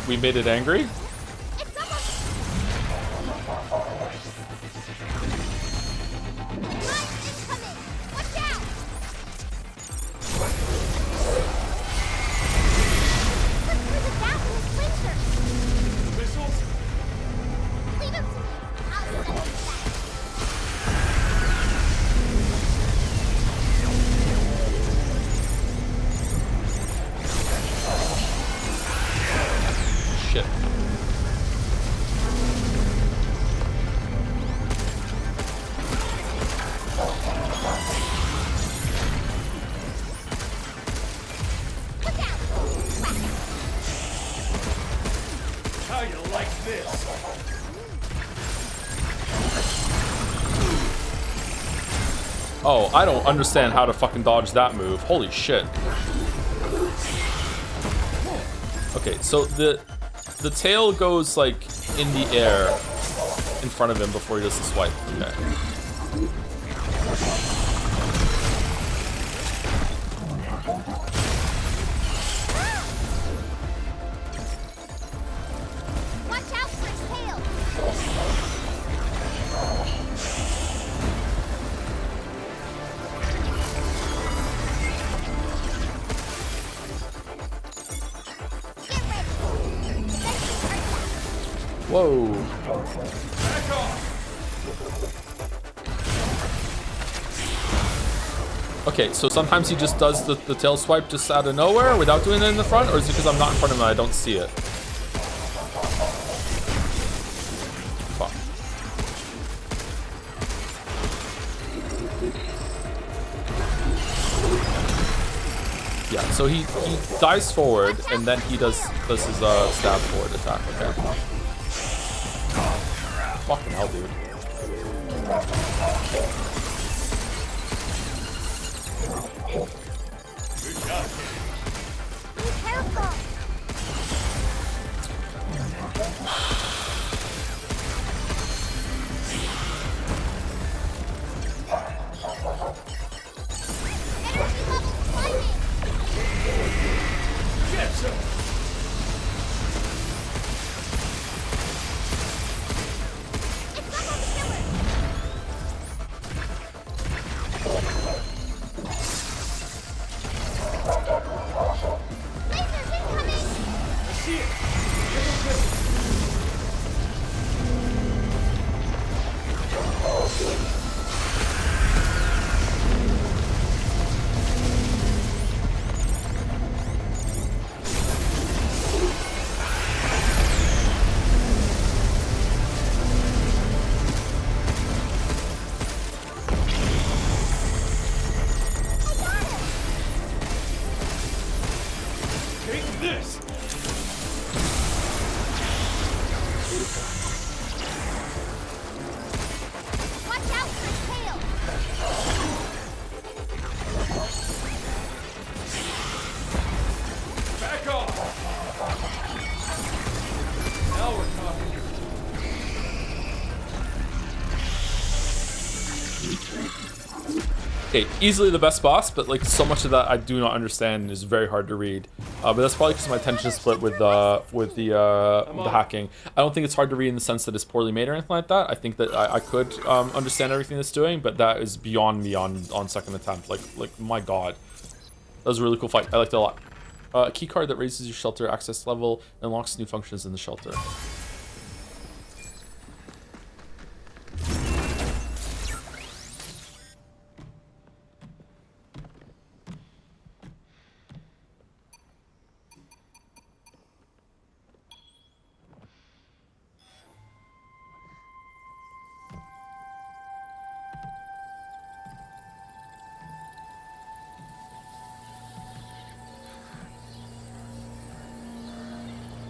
We made it angry? Oh, I don't understand how to fucking dodge that move. Holy shit. Okay, so the tail goes like in the air in front of him before he does the swipe. Okay. Watch out for his tail. Whoa. Okay, so sometimes he just does the tail swipe just out of nowhere without doing it in the front, or is it because I'm not in front of him and I don't see it? Fuck. Yeah, so he dives forward and then he does his stab forward attack. Okay. Fucking hell, dude. Good job. Be careful. Energy levels climbing. Get some. It's up on the killer. Lasers incoming. I see it. Get those missiles. Take this. Watch out for his tail. Back off. Now we're talking. Okay, easily the best boss, but like so much of that I do not understand and is very hard to read. But that's probably because my attention is split with the hacking. I don't think it's hard to read in the sense that it's poorly made or anything like that. I think that I could understand everything it's doing, but that is beyond me on second attempt. Like my god, that was a really cool fight. I liked it a lot. A key card that raises your shelter access level and unlocks new functions in the shelter.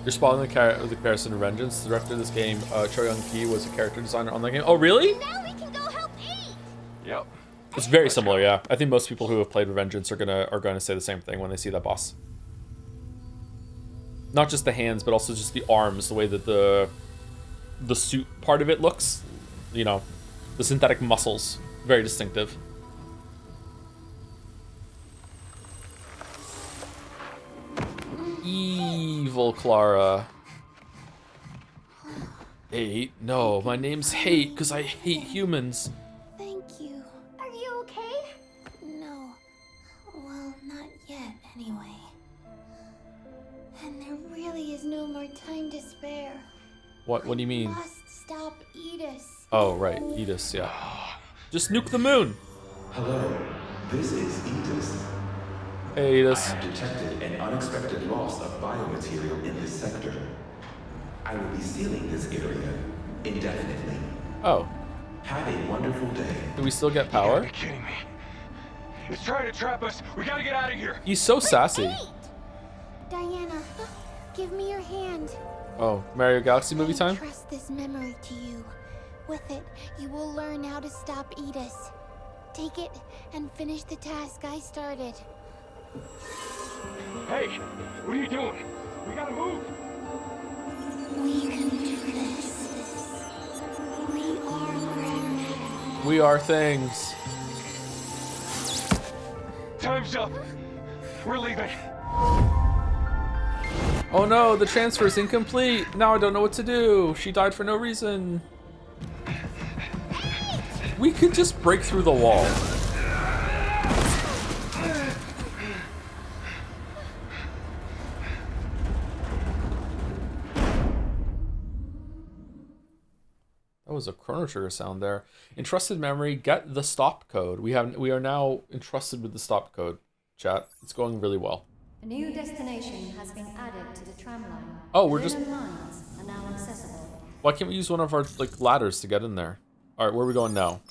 You're spotting the comparison to Vengeance. The director of this game, Cho Young-ki, was a character designer on that game. Oh, really? Now we can go help Eight. Yep. It's very similar, yeah. I think most people who have played Vengeance are gonna say the same thing when they see that boss. Not just the hands, but also just the arms, the way that the suit part of it looks. You know, the synthetic muscles, very distinctive. Evil Clara. Hate? No, my name's Hate because I hate humans. Thank you. Are you okay? No. Well, not yet, anyway. And there really is no more time to spare. What do you mean? Must stop Edis. Oh, right. Edis, yeah. Just nuke the moon. Hello, this is Edis. Hey, I Edis. have detected an unexpected loss of biomaterial in this sector. I will be sealing this area indefinitely. Oh. Have a wonderful day. Do we still get You power? gotta be kidding me. It's trying to trap us. We gotta get out of here. He's so sassy. Eight! Diana, give me your hand. Oh, Mario Galaxy movie I time? trust this memory to you. With it, you will learn how to stop Edis. Take it and finish the task I started. Hey, what are you doing? We gotta move. We can do this. We are Pragmata. We are things. Time's up. We're leaving. Oh no, the transfer is incomplete. Now I don't know what to do. She died for no reason. We could just break through the wall. That was a Chrono Trigger sound there. Entrusted memory, get the stop code. We are now entrusted with the stop code. Chat, it's going really well. A new destination has been added to the tram line. Oh, we're just. Lines are now accessible. Why can't we use one of our like ladders to get in there? All right, where are we going now?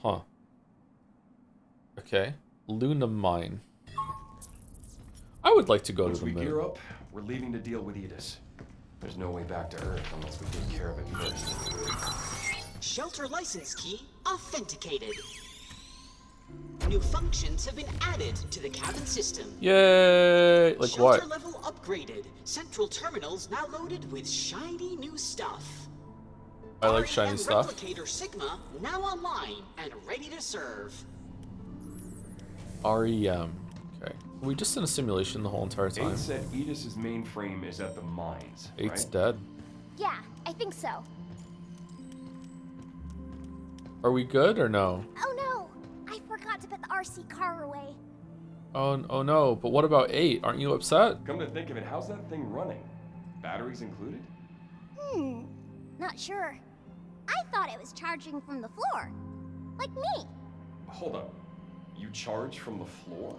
Huh. Okay. Luna Mine. I would like to go Once to the we moon. gear up, we're leaving to deal with Edis. There's no way back to Earth unless we take care of it first. Shelter license key authenticated. New functions have been added to the cabin system. Yay! Like Shelter what? level upgraded. Central terminals now loaded with shiny new stuff. I like shiny REM stuff. Replicator Sigma now online and ready to serve. REM. Okay. Were we just in a simulation the whole entire time? 8 said Edis's mainframe is at the mines, 8's right? dead. Yeah, I think so. Are we good or no? Oh no! I forgot to put the RC car away. Oh no, but what about 8? Aren't you upset? Come to think of it, how's that thing running? Batteries included? Not sure. I thought it was charging from the floor. Like me. Hold up. You charge from the floor?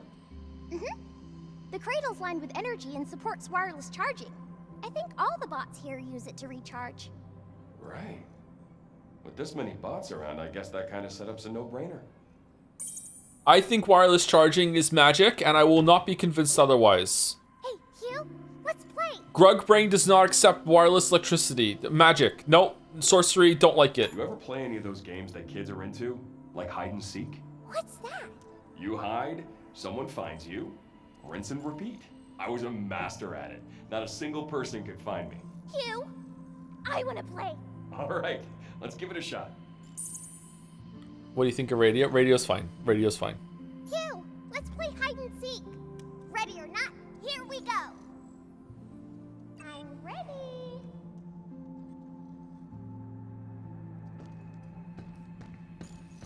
The cradle's lined with energy and supports wireless charging. I think all the bots here use it to recharge. Right. With this many bots around, I guess that kind of setup's a no-brainer. I think wireless charging is magic, and I will not be convinced otherwise. Hey, Hugh, let's play. Grug Brain does not accept wireless electricity. Magic. Nope. Sorcery, don't like it. You ever play any of those games that kids are into? Like hide and seek? What's that? You hide, someone finds you, rinse and repeat. I was a master at it. Not a single person could find me. Hugh, I want to play. All right, let's give it a shot. What do you think of radio? Radio's fine. Radio's fine. Hugh, let's play hide and seek. Ready or not, here we go. I'm ready.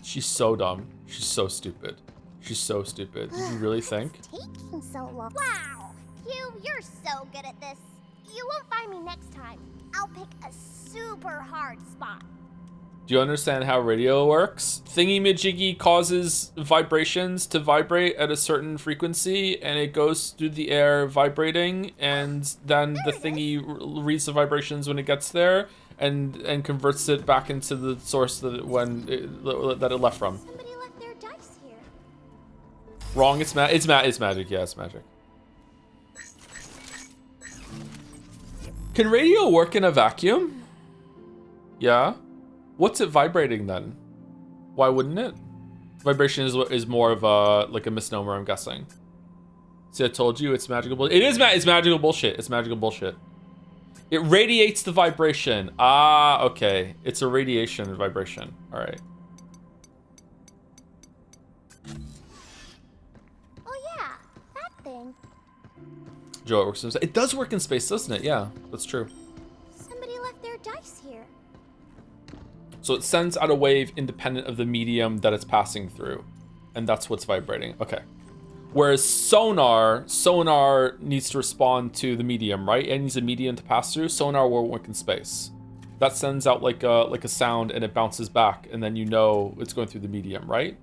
She's so dumb. She's so stupid. She's so stupid. Did you really think? It's taking so long. Wow, Hugh, you're so good at this. You won't find me next time. I'll pick a super hard spot. Do you understand how radio works? Thingy-majiggy causes vibrations to vibrate at a certain frequency, and it goes through the air vibrating, and then the thingy reads the vibrations when it gets there, and converts it back into the source that it left from. Somebody left their dice here. Wrong. It's magic. Yeah, it's magic. Can radio work in a vacuum? Yeah. What's it vibrating then? Why wouldn't it? Vibration is more of a misnomer, I'm guessing. See, I told you it's magical bullshit. It's magical bullshit. It's magical bullshit. It radiates the vibration. Ah, okay. It's a radiation vibration. All right. Oh yeah, that thing. Joe, it works in space. It does work in space, doesn't it? Yeah, that's true. Somebody left their dice here. So it sends out a wave independent of the medium that it's passing through. And that's what's vibrating. Okay. Whereas sonar needs to respond to the medium, right? It needs a medium to pass through. Sonar won't work in space. That sends out like a sound and it bounces back, and then you know it's going through the medium, right?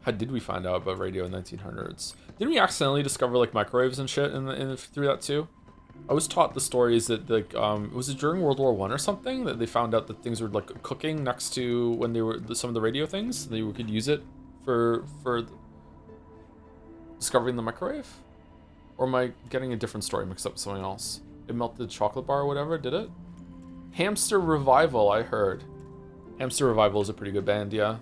How did we find out about radio in 1900s? Didn't we accidentally discover like microwaves and shit through that too? I was taught the stories that like was it during World War I or something that they found out that things were like cooking next to when they were some of the radio things. They could use it for discovering the microwave. Or am I getting a different story mixed up with something else? It melted chocolate bar or whatever, did it? Hamster Revival, I heard. Hamster Revival is a pretty good band, yeah.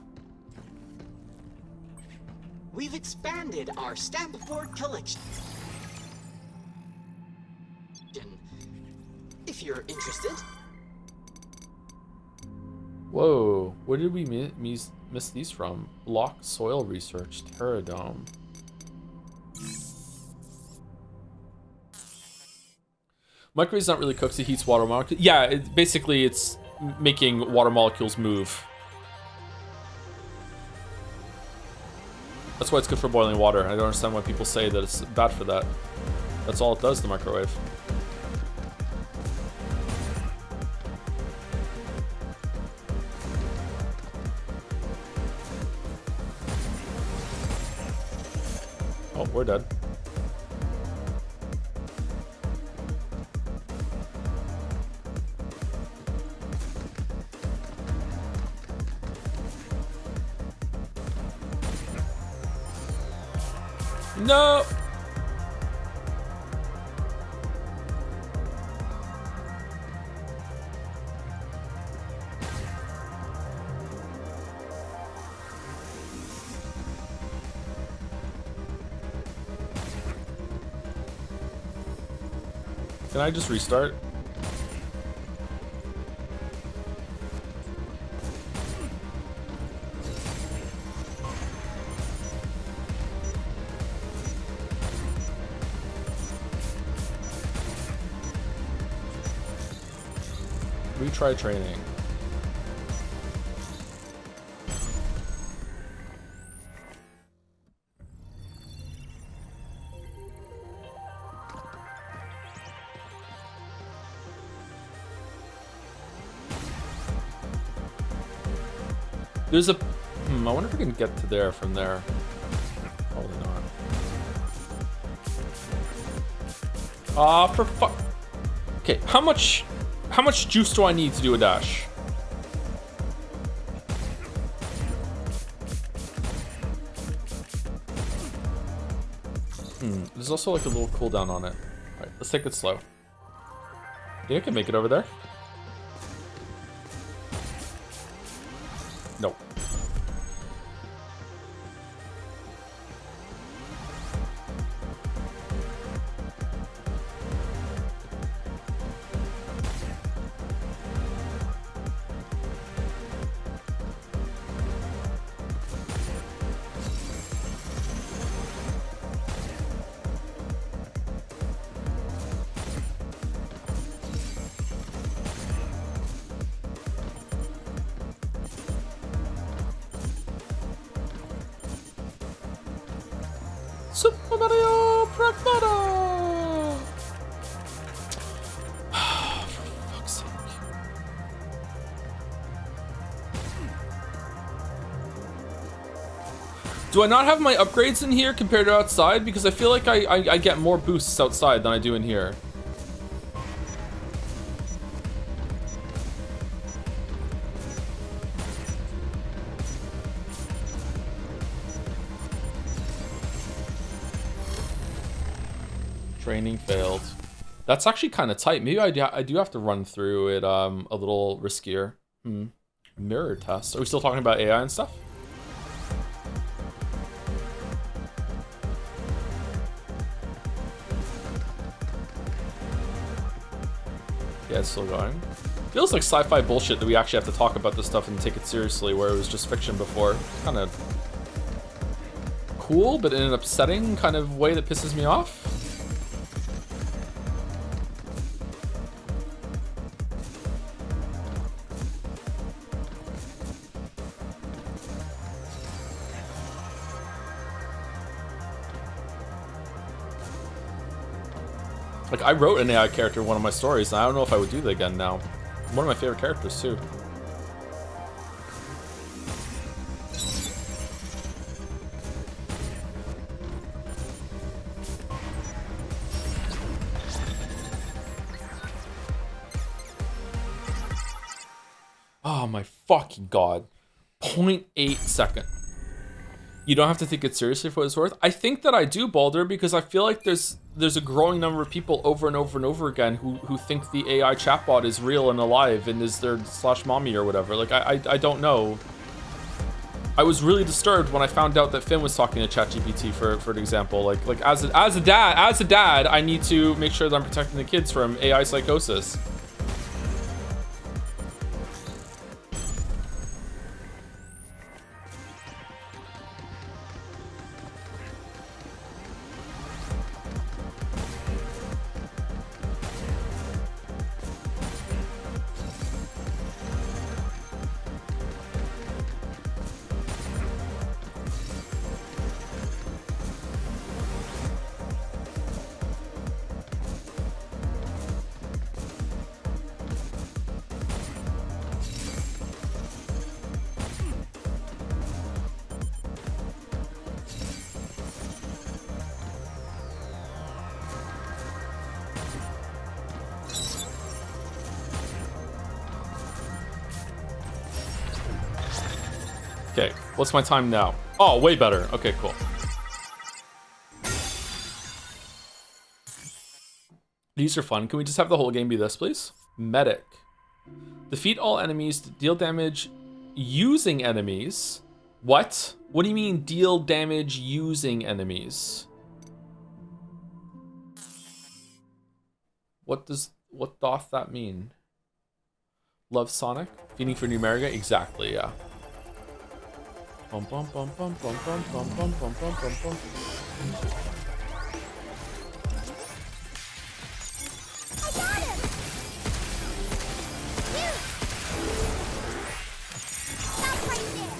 We've expanded our stamp board collection. If you're interested. Whoa, where did we miss these from? Block soil research, Terra Dome. Microwave's not really cooked, it heats water molecules. Yeah, basically it's making water molecules move. That's why it's good for boiling water. I don't understand why people say that it's bad for that. That's all it does, the microwave. Oh, we're dead. No! Can I just restart? Retry training. There's a... I wonder if we can get to there from there. Probably not. Ah, for fuck... Okay, how much juice do I need to do a dash? There's also like a little cooldown on it. Alright, let's take it slow. Yeah, I can make it over there. Nope. Super Mario Pragmata! For fuck's sake. Do I not have my upgrades in here compared to outside? Because I feel like I get more boosts outside than I do in here. Training failed. That's actually kind of tight. Maybe I do have to run through it a little riskier. Mirror test. Are we still talking about AI and stuff? Yeah, it's still going. Feels like sci-fi bullshit that we actually have to talk about this stuff and take it seriously, where it was just fiction before. Kind of cool, but in an upsetting kind of way that pisses me off. Like, I wrote an AI character in one of my stories, and I don't know if I would do that again now. One of my favorite characters, too. Oh my fucking god. 0.8 second. You don't have to take it seriously for what it's worth. I think that I do, Baldur, because I feel like there's a growing number of people over and over and over again who think the AI chatbot is real and alive and is their /mommy or whatever. Like, I don't know. I was really disturbed when I found out that Finn was talking to ChatGPT for an example. Like as a dad, I need to make sure that I'm protecting the kids from AI psychosis. Okay, what's my time now? Oh, way better. Okay, cool. These are fun. Can we just have the whole game be this, please? Medic. Defeat all enemies to deal damage using enemies. What? What do you mean deal damage using enemies? What doth that mean? Love Sonic? Feeding for Numerica? Exactly, yeah. Bum bum bum bum bum bum bum bum bum bum bum bum. I got him! Here! Stop right there!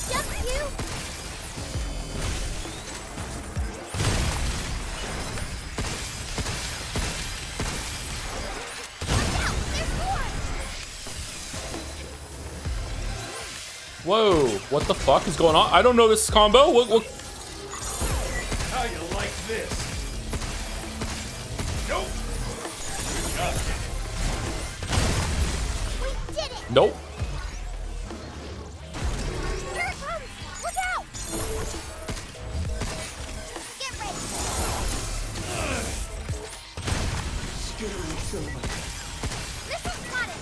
Jump, you! Whoa, what the fuck is going on? I don't know this combo. What? How you like this? Nope. We did it! Nope. Here it comes! Look out! Get ready! Missile spotted!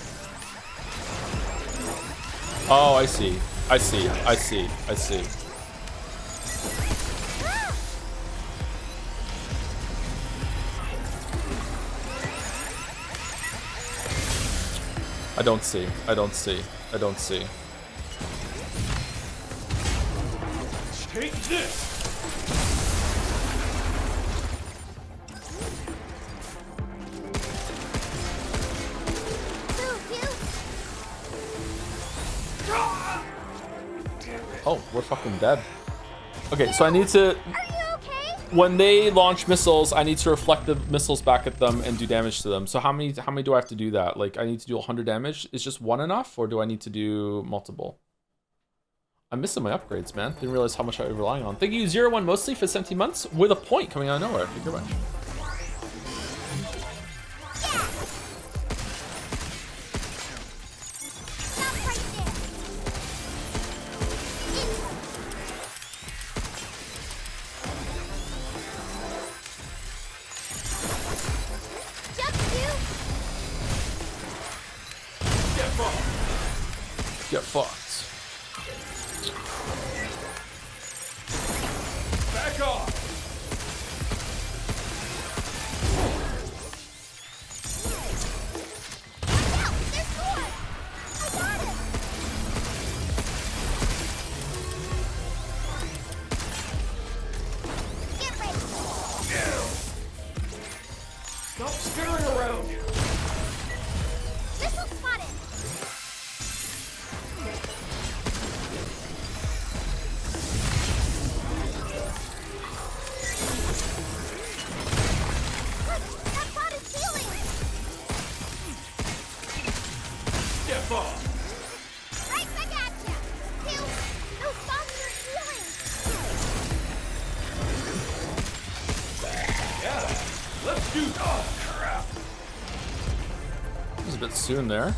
Oh, I see. I see. I see. I see. I don't see. I don't see. I don't see. Take this. Oh, we're fucking dead. Okay, so I need to... Are you okay? When they launch missiles, I need to reflect the missiles back at them and do damage to them. So how many do I have to do that? Like, I need to do 100 damage. Is just one enough, or do I need to do multiple? I'm missing my upgrades, man. Didn't realize how much I was relying on. Thank you, 01 mostly for 17 months with a point coming out of nowhere. Thank you very much. Get fucked. Back off. Stop skittering around. Missile spotted. Right back at ya! Two! Those bombs are healing! Yeah, let's do. Oh crap! This is a bit soon there.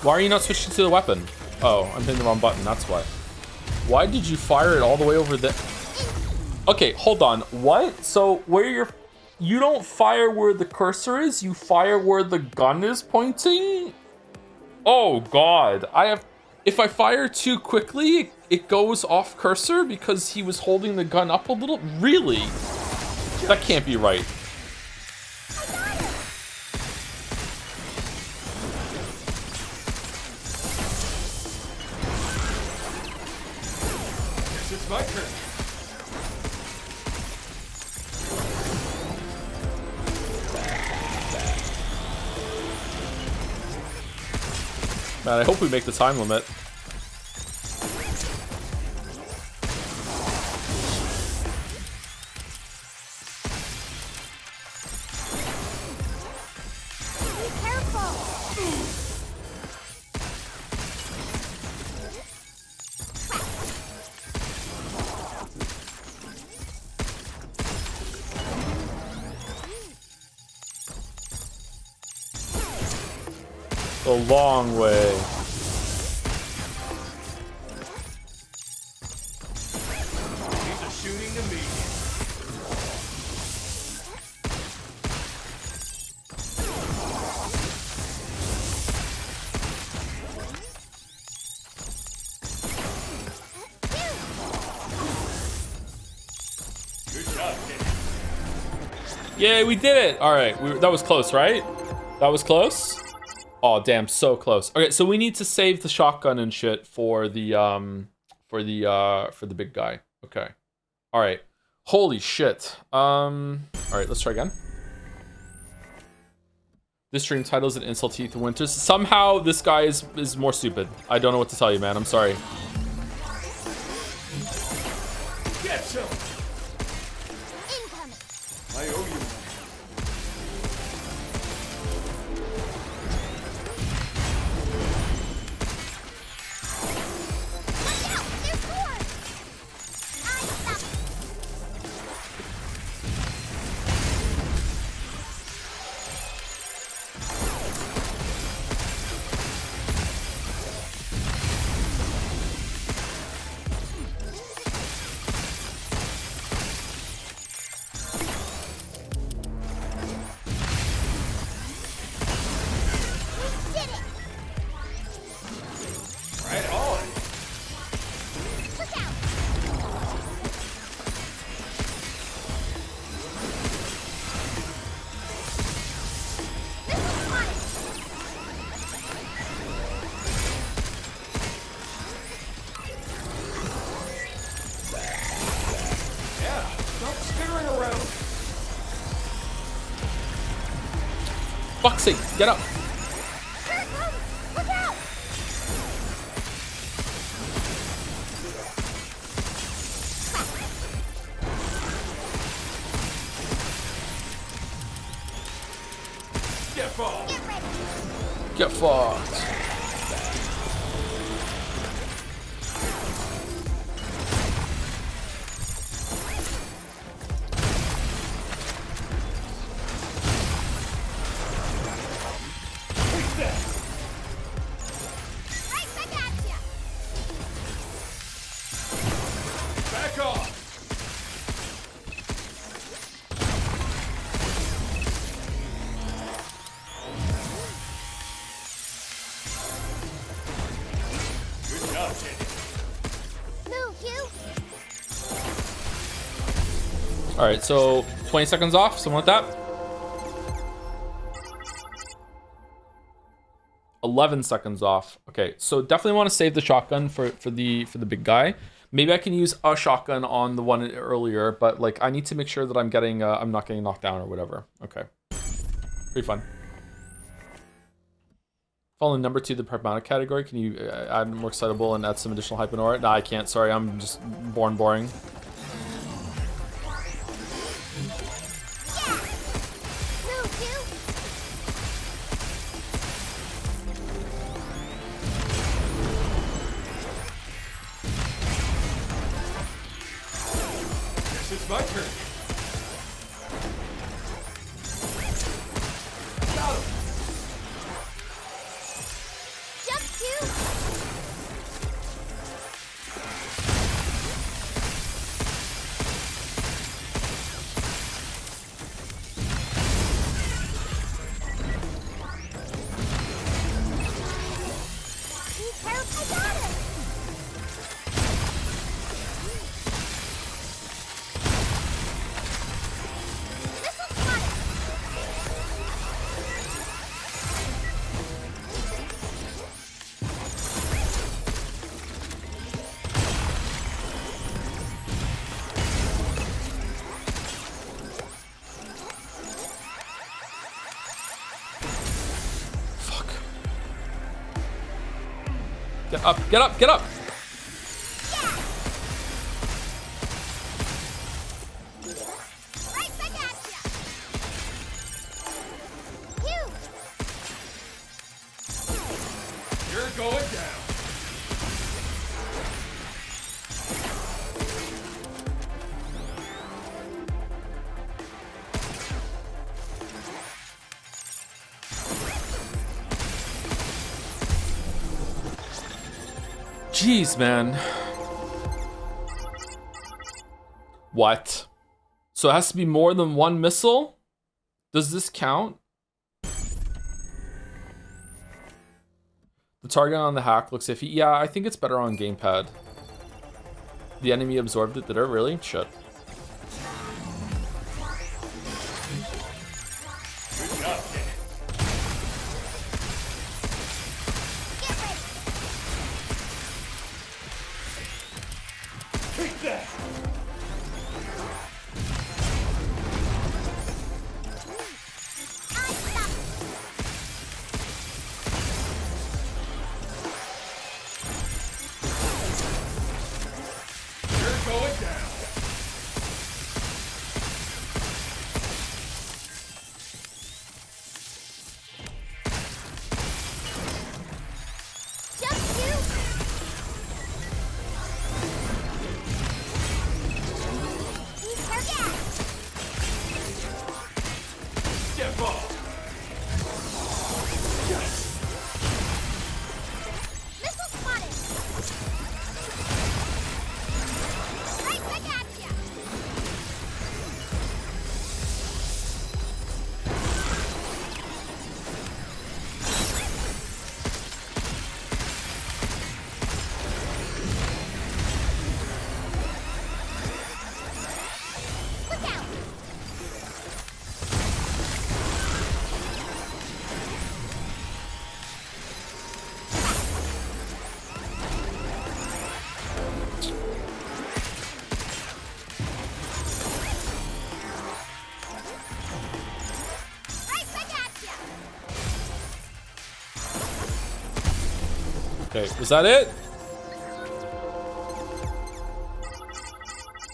Why are you not switching to the weapon? Oh, I'm hitting the wrong button, that's why. Why did you fire it all the way over there? Okay, hold on. What? So where you don't fire where the cursor is, you fire where the gun is pointing? Oh god. If I fire too quickly, it goes off cursor because he was holding the gun up a little? Really? That can't be right. It's my turn. Man, I hope we make the time limit. A long way. These are shooting to me. Good job, kid. Yay, we did it! Alright, that was close, right? That was close? Oh damn, so close. Okay, so we need to save the shotgun and shit for the big guy. Okay. Alright. Holy shit. Alright, let's try again. This stream title is an insult to Ethan Winters. Somehow this guy is more stupid. I don't know what to tell you, man. I'm sorry. Get some. I owe you. Fuck's sake, get up. Get fucked. Get fucked. Back off. Good job, kid. Move, you. All right, so 20 seconds off, something like that. 11 seconds off. Okay, so definitely want to save the shotgun for the big guy. Maybe I can use a shotgun on the one earlier, but like I need to make sure that I'm not getting knocked down or whatever. Okay, pretty fun. Following number 2, the Pragmata category. Can you add more excitable and add some additional hype and aura? Nah, I can't. Sorry, I'm just born boring. It's my turn. Got him. Jump, two. Get up, get up, get up! Right back at ya! You! You're going down. Jeez, man. What? So it has to be more than one missile? Does this count? The target on the hack looks iffy. Yeah, I think it's better on gamepad. The enemy absorbed it. Did it really? Shit. Good job, kid. Take that. You're going down. Just you! Use her gas! Step up. Missile spotted! Right back at ya! Look out! Right back at ya! Okay, was that it?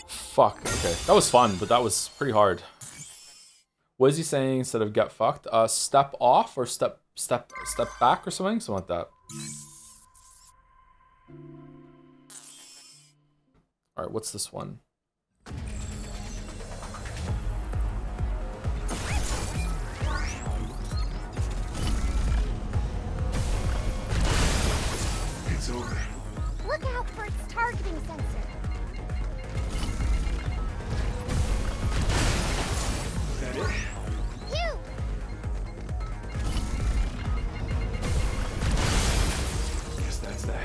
Fuck, okay. That was fun, but that was pretty hard. What is he saying instead of get fucked? Step off or step back or something? Something like that. Alright, what's this one? It's over. Look out for its targeting sensor. Is that it? You! Guess that's that.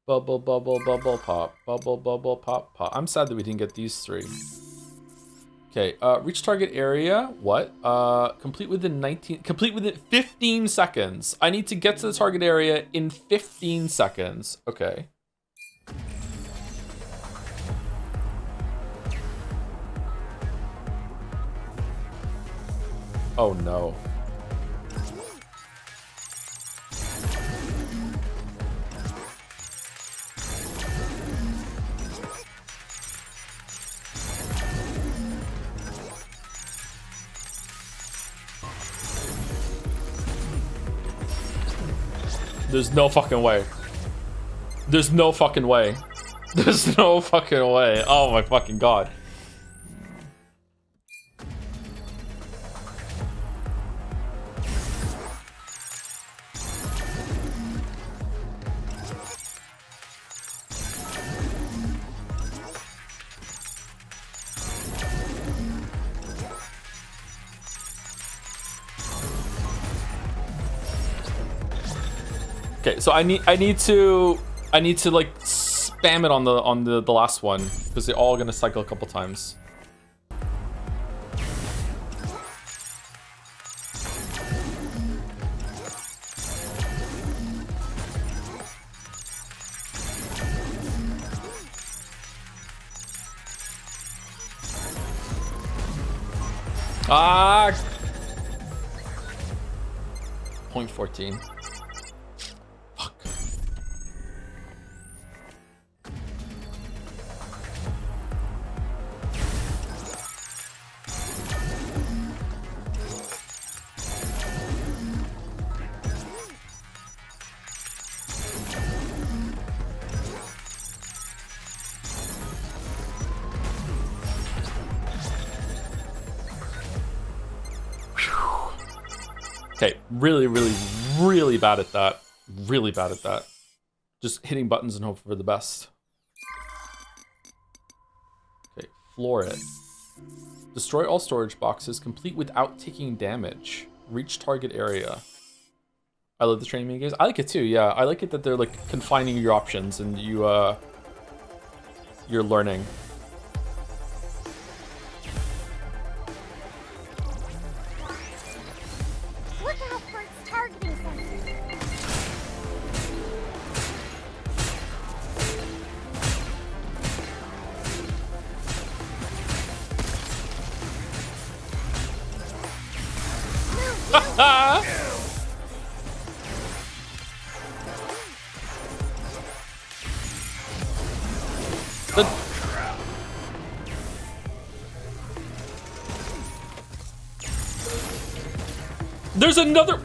Bubble, bubble, bubble, pop. Bubble, bubble, pop, pop. I'm sad that we didn't get these three. Okay, reach target area. What? Complete within 15 seconds. I need to get to the target area in 15 seconds. Okay. Oh no. There's no fucking way. There's no fucking way. There's no fucking way. Oh my fucking god. Okay, so I need to like spam it on the last one because they're all gonna cycle a couple times. Ah! 0.14. Fuck. Okay, really, really, really bad at that. Really bad at that. Just hitting buttons and hope for the best. Okay, floor it. Destroy all storage boxes, complete without taking damage. Reach target area. I love the training mini games. I like it too, yeah. I like it that they're like confining your options and you're learning. Look out for its targeting sensor. There's another.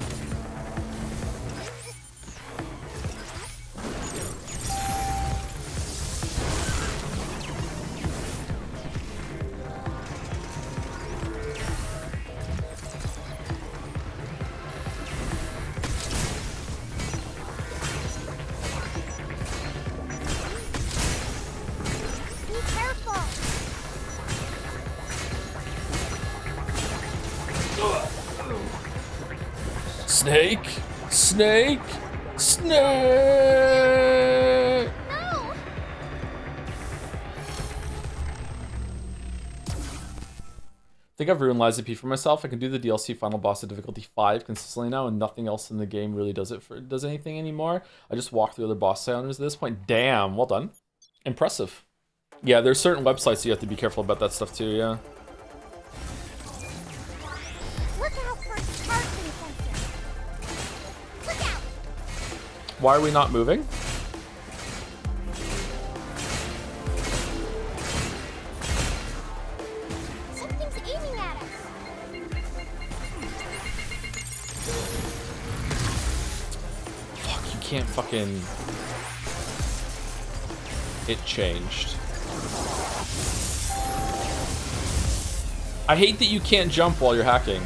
Be careful. Snake! Snake! Snake! No! I think I've ruined Lies of P for myself. I can do the DLC final boss at difficulty 5 consistently now, and nothing else in the game really does anything anymore. I just walk through other boss encounters at this point. Damn, well done. Impressive. Yeah, there's certain websites you have to be careful about that stuff too, yeah. Look out for its targeting sensor. Look out! Why are we not moving? Something's aiming at us. Fuck, you can't fucking... It changed. I hate that you can't jump while you're hacking.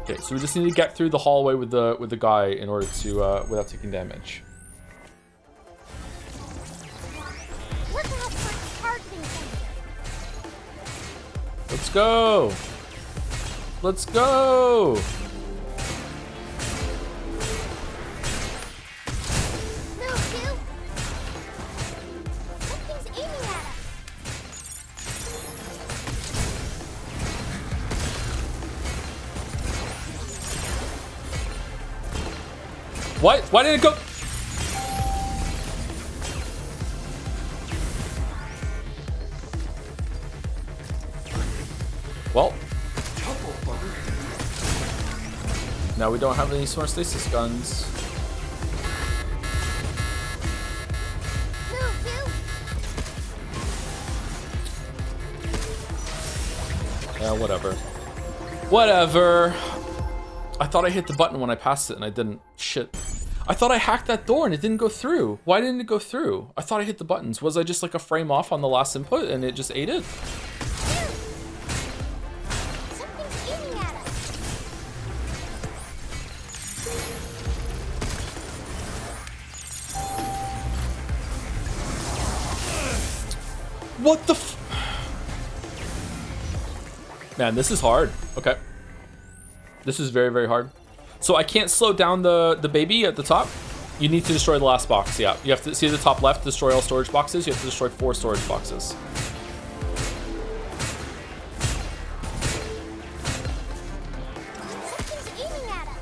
Okay, so we just need to get through the hallway with the guy in order to without taking damage. Look out for its targeting sensor. Let's go! Let's go! Move, you! Something's aiming at us. What? Why did it go? Well. Now we don't have any smart stasis guns. Move, you! Yeah, whatever. Whatever. I thought I hit the button when I passed it and I didn't. Shit. I thought I hacked that door and it didn't go through. Why didn't it go through? I thought I hit the buttons. Was I just like a frame off on the last input and it just ate it? Something's aiming at us. What the f... Man, this is hard. Okay. This is very, very hard. So I can't slow down the baby at the top. You need to destroy the last box, yeah. You have to see the top left, destroy all storage boxes. You have to destroy 4 storage boxes. Something's aiming at us.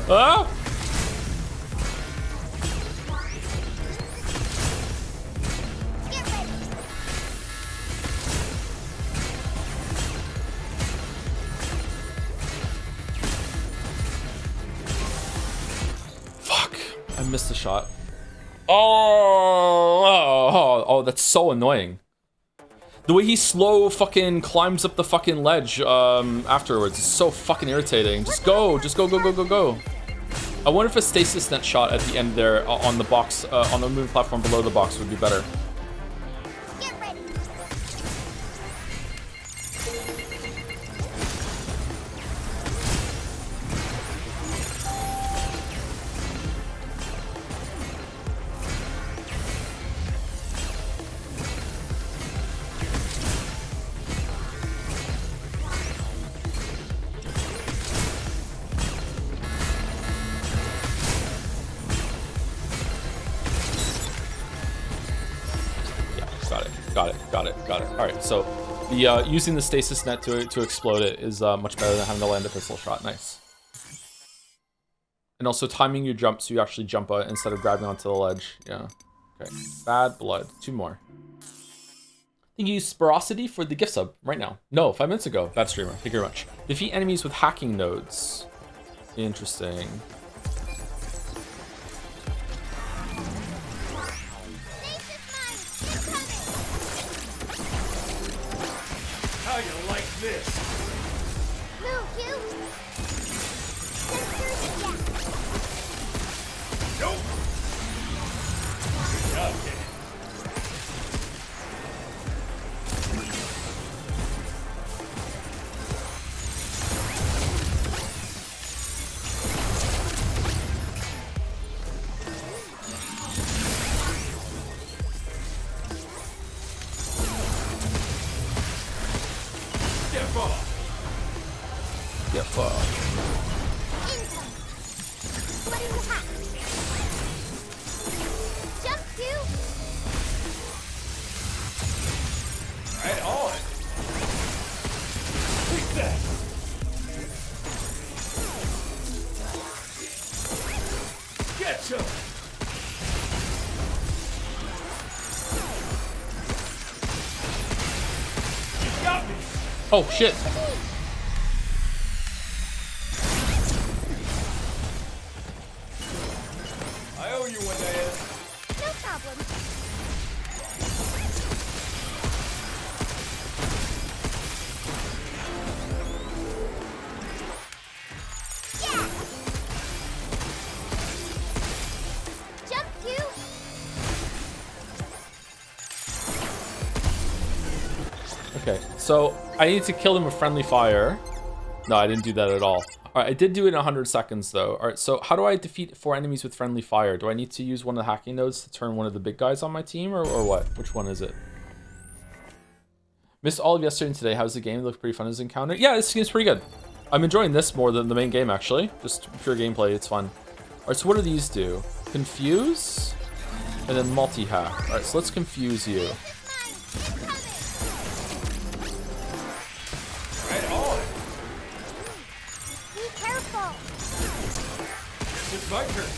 Ah! Get ready. Fuck. I missed the shot. Oh, that's so annoying. The way he slow fucking climbs up the fucking ledge afterwards is so fucking irritating. Just go, go. I wonder if a stasis net shot at the end there on the box, on the moving platform below the box would be better. Get ready. Got it. All right, so the using the stasis net to explode it is much better than having to land a pistol shot. Nice. And also timing your jump so you actually jump out instead of grabbing onto the ledge. Yeah. Okay. Bad blood. 2 more. I think you use Sporosity for the gift sub right now. No, 5 minutes ago. Bad streamer. Thank you very much. Defeat enemies with hacking nodes. Interesting. How you like this? Move, you. Sensors, yeah. Nope. Okay. Get fucked. Income. Flooding the hatch. Jump to. Right on. Take that. Getcha. You got me. Oh shit. I owe you one, Diana. No problem. Yeah. Jump to. Okay, so I need to kill them with friendly fire. No, I didn't do that at all. All right, I did do it in 100 seconds though. All right, so how do I defeat 4 enemies with friendly fire? Do I need to use one of the hacking nodes to turn one of the big guys on my team or what? Which one is it? Missed all of yesterday and today. How's the game? It looked pretty fun as encounter. Yeah, this game's pretty good. I'm enjoying this more than the main game actually. Just pure gameplay, it's fun. All right, so what do these do? Confuse and then multi-hack. All right, so let's confuse you. Right on. Be careful. It's my turn.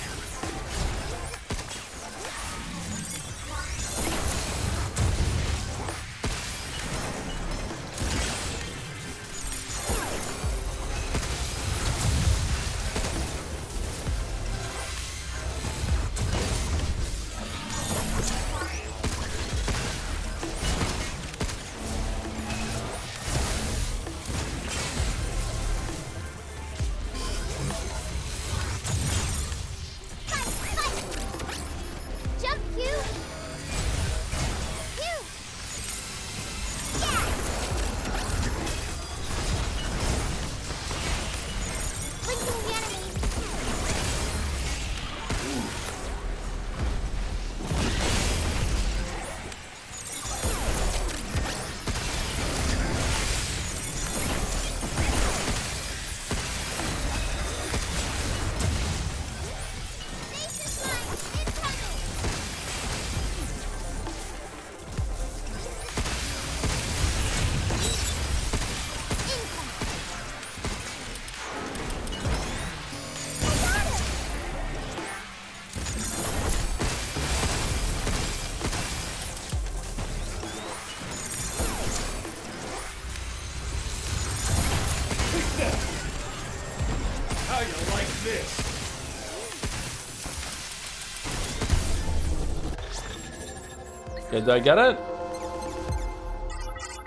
Okay, did I get it?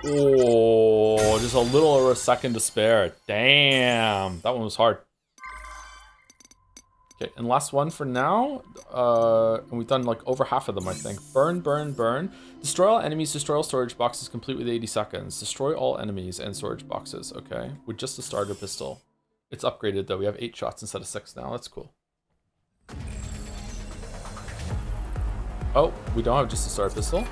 Oh, just a little over a second to spare. Damn, that one was hard. Okay, and last one for now. And we've done like over half of them, I think. Burn, burn, burn. Destroy all enemies, destroy all storage boxes, complete with 80 seconds. Destroy all enemies and storage boxes, okay. With just a starter pistol. It's upgraded though, we have 8 shots instead of 6 now, that's cool. Oh, we don't have just a starter pistol.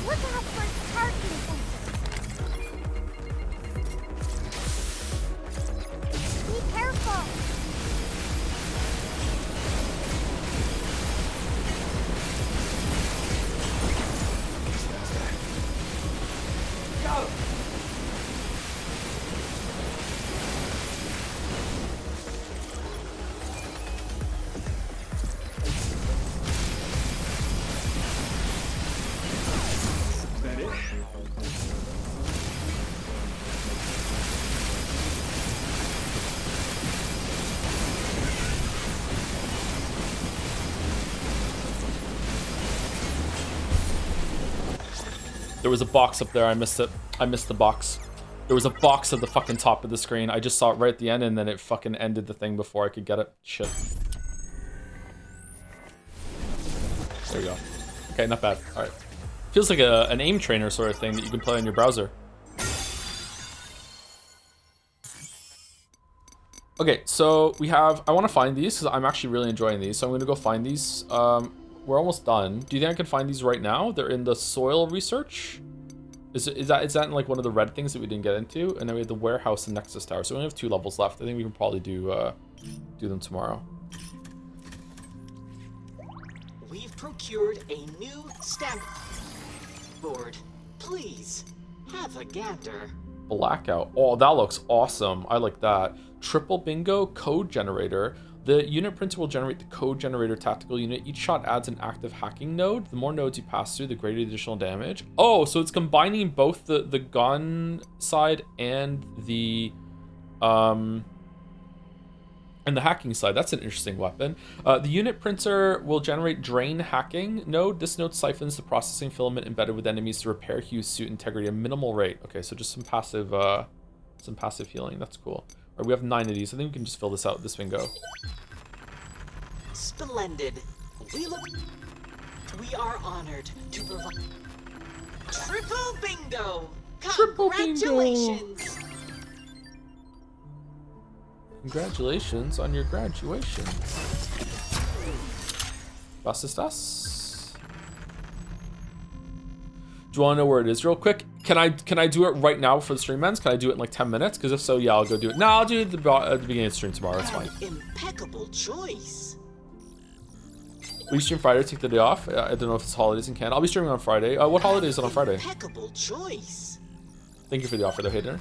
Look out for targeting sensors. Be careful. Got him! Is that it? There was a box up there, I missed it. I missed the box. There was a box at the fucking top of the screen. I just saw it right at the end and then it fucking ended the thing before I could get it. Shit. There we go. Okay, not bad. Alright. Feels like an aim trainer sort of thing that you can play on your browser. Okay, so we have... I want to find these because I'm actually really enjoying these. So I'm going to go find these. We're almost done. Do you think I can find these right now? They're in the soil research. Is that in like one of the red things that we didn't get into? And then we have the warehouse and Nexus Tower. So we only have 2 levels left. I think we can probably do them tomorrow. We've procured a new stamp board. Please, have a gander. Blackout. Oh, that looks awesome. I like that. Triple bingo code generator. The unit printer will generate the code generator tactical unit. Each shot adds an active hacking node. The more nodes you pass through, the greater the additional damage. Oh, so it's combining both the gun side and the hacking side. That's an interesting weapon. The unit printer will generate drain hacking node. This node siphons the processing filament embedded with enemies to repair Hugh's suit integrity at a minimal rate. Okay, so just some passive healing. That's cool. All right, we have 9 of these. I think we can just fill this out. This bingo. Splendid. We are honored to provide triple bingo. Triple bingo. Congratulations. Congratulations on your graduation. Was ist das? Do you want to know where it is real quick? Can I do it right now for the stream ends? Can I do it in like 10 minutes? Because if so, yeah, I'll go do it. No, I'll do it at the beginning of the stream tomorrow. It's fine. Impeccable choice. Will you stream Friday? Take the day off? I don't know if it's holidays in Canada. I'll be streaming on Friday. What holiday is it on Friday? Impeccable choice. Thank you for the offer, though, Hayden.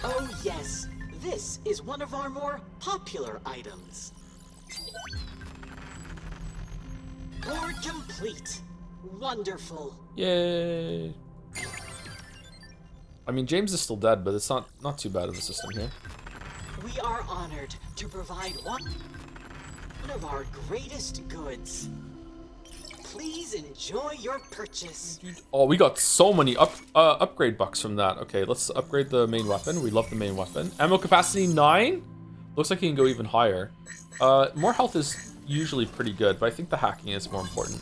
Oh yes, this is one of our more popular items. Board complete. Wonderful. Yay. I mean, James is still dead, but it's not too bad of a system here. We are honored to provide one of our greatest goods. Please enjoy your purchase. Oh, we got so many upgrade bucks from that. Okay, let's upgrade the main weapon. We love the main weapon. Ammo capacity 9? Looks like you can go even higher. More health is usually pretty good, but I think the hacking is more important.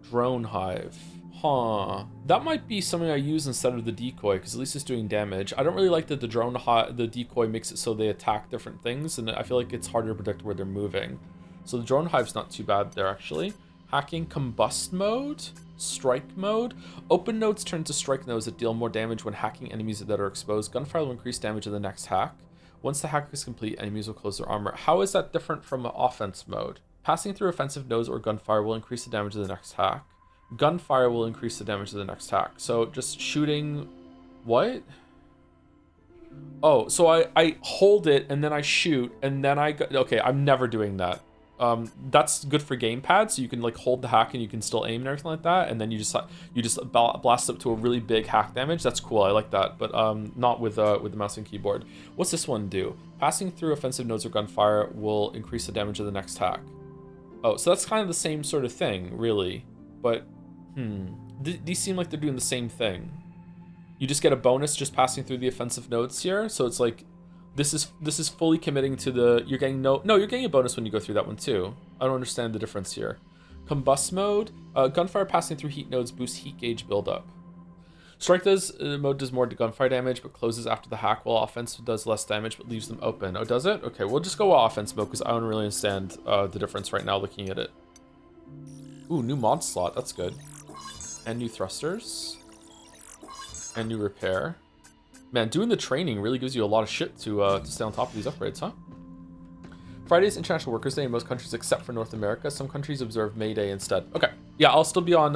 Drone hive. Huh. That might be something I use instead of the decoy, because at least it's doing damage. I don't really like that the decoy makes it so they attack different things, and I feel like it's harder to predict where they're moving. So the drone hive's not too bad there, actually. Hacking combust mode, strike mode. Open nodes turn to strike nodes that deal more damage when hacking enemies that are exposed. Gunfire will increase damage in the next hack. Once the hack is complete, enemies will close their armor. How is that different from an offense mode? Passing through offensive nodes or gunfire will increase the damage of the next hack. Gunfire will increase the damage of the next hack. So just shooting... What? Oh, so I hold it and then I shoot and then I go, okay, I'm never doing that. That's good for gamepad, so you can like hold the hack and you can still aim and everything like that, and then you just blast up to a really big hack damage. That's cool. I like that, but not with the mouse and keyboard. What's this one do? Passing through offensive nodes or gunfire will increase the damage of the next hack. Oh, so that's kind of the same sort of thing, really. But these seem like they're doing the same thing. You just get a bonus just passing through the offensive nodes here, so it's like. This is fully committing to the, you're getting you're getting a bonus when you go through that one too. I don't understand the difference here. Combust mode, gunfire passing through heat nodes boosts heat gauge buildup. Strike mode does more gunfire damage but closes after the hack, while offense does less damage but leaves them open. Oh, does it? Okay, we'll just go offense mode because I don't really understand the difference right now looking at it. Ooh, new mod slot, that's good. And new thrusters. And new repair. Man, doing the training really gives you a lot of shit to stay on top of these upgrades, huh? Friday is International Workers' Day in most countries except for North America. Some countries observe May Day instead. Okay, yeah, I'll still be on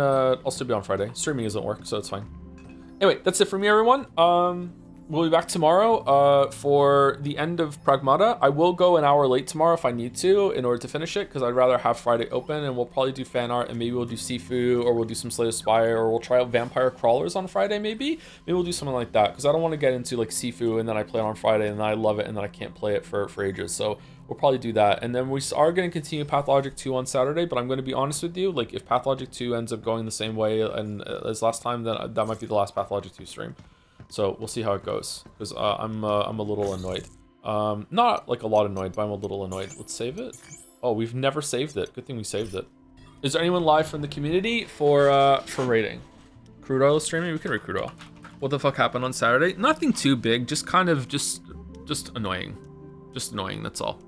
Friday. Streaming doesn't work, so it's fine. Anyway, that's it for me, everyone. We'll be back tomorrow for the end of Pragmata. I will go an hour late tomorrow if I need to in order to finish it, because I'd rather have Friday open, and we'll probably do fan art, and maybe we'll do Sifu, or we'll do some Slay the Spire, or we'll try out Vampire Crawlers on Friday, maybe? Maybe we'll do something like that, because I don't want to get into like Sifu, and then I play it on Friday, and then I love it, and then I can't play it for ages, so we'll probably do that. And then we are going to continue Pathologic 2 on Saturday, but I'm going to be honest with you, like, if Pathologic 2 ends up going the same way as last time, then that might be the last Pathologic 2 stream. So we'll see how it goes, because I'm a little annoyed. Not like a lot annoyed, but I'm a little annoyed. Let's save it. Oh, we've never saved it. Good thing we saved it. Is there anyone live from the community for rating? Crude oil streaming? We can read crude oil. What the fuck happened on Saturday? Nothing too big, just kind of just annoying. Just annoying, that's all.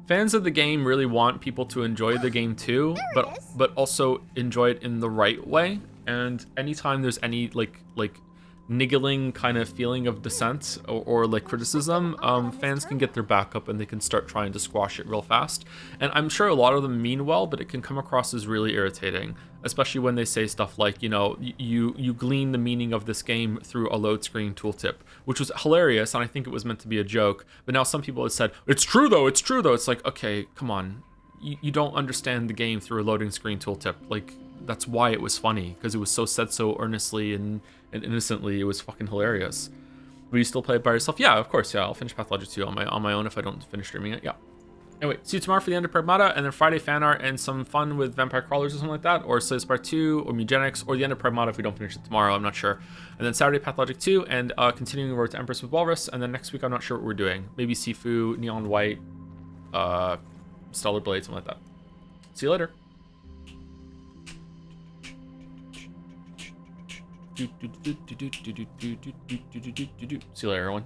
Fans of the game really want people to enjoy the game too, but also enjoy it in the right way. And anytime there's any like niggling kind of feeling of dissent or like criticism, fans can get their back up and they can start trying to squash it real fast. And I'm sure a lot of them mean well, but it can come across as really irritating, especially when they say stuff like, you know, you glean the meaning of this game through a load screen tooltip, which was hilarious, and I think it was meant to be a joke. But now some people have said, it's true though. It's like, okay, come on. You don't understand the game through a loading screen tooltip. Like, that's why it was funny, because it was said so earnestly and innocently. It was fucking hilarious. Will you still play it by yourself? Yeah, of course. Yeah, I'll finish Pathologic 2 on my own if I don't finish streaming it. Yeah. Anyway, see you tomorrow for the end of Pragmata, and then Friday fan art and some fun with Vampire Crawlers or something like that, or Slay the Spire 2, or Mugenics, or the end of Pragmata if we don't finish it tomorrow. I'm not sure. And then Saturday Pathologic 2, and continuing the road to Empress with Walrus, and then next week I'm not sure what we're doing. Maybe Sifu, Neon White, Stellar Blade, something like that. See you later. See you later, everyone.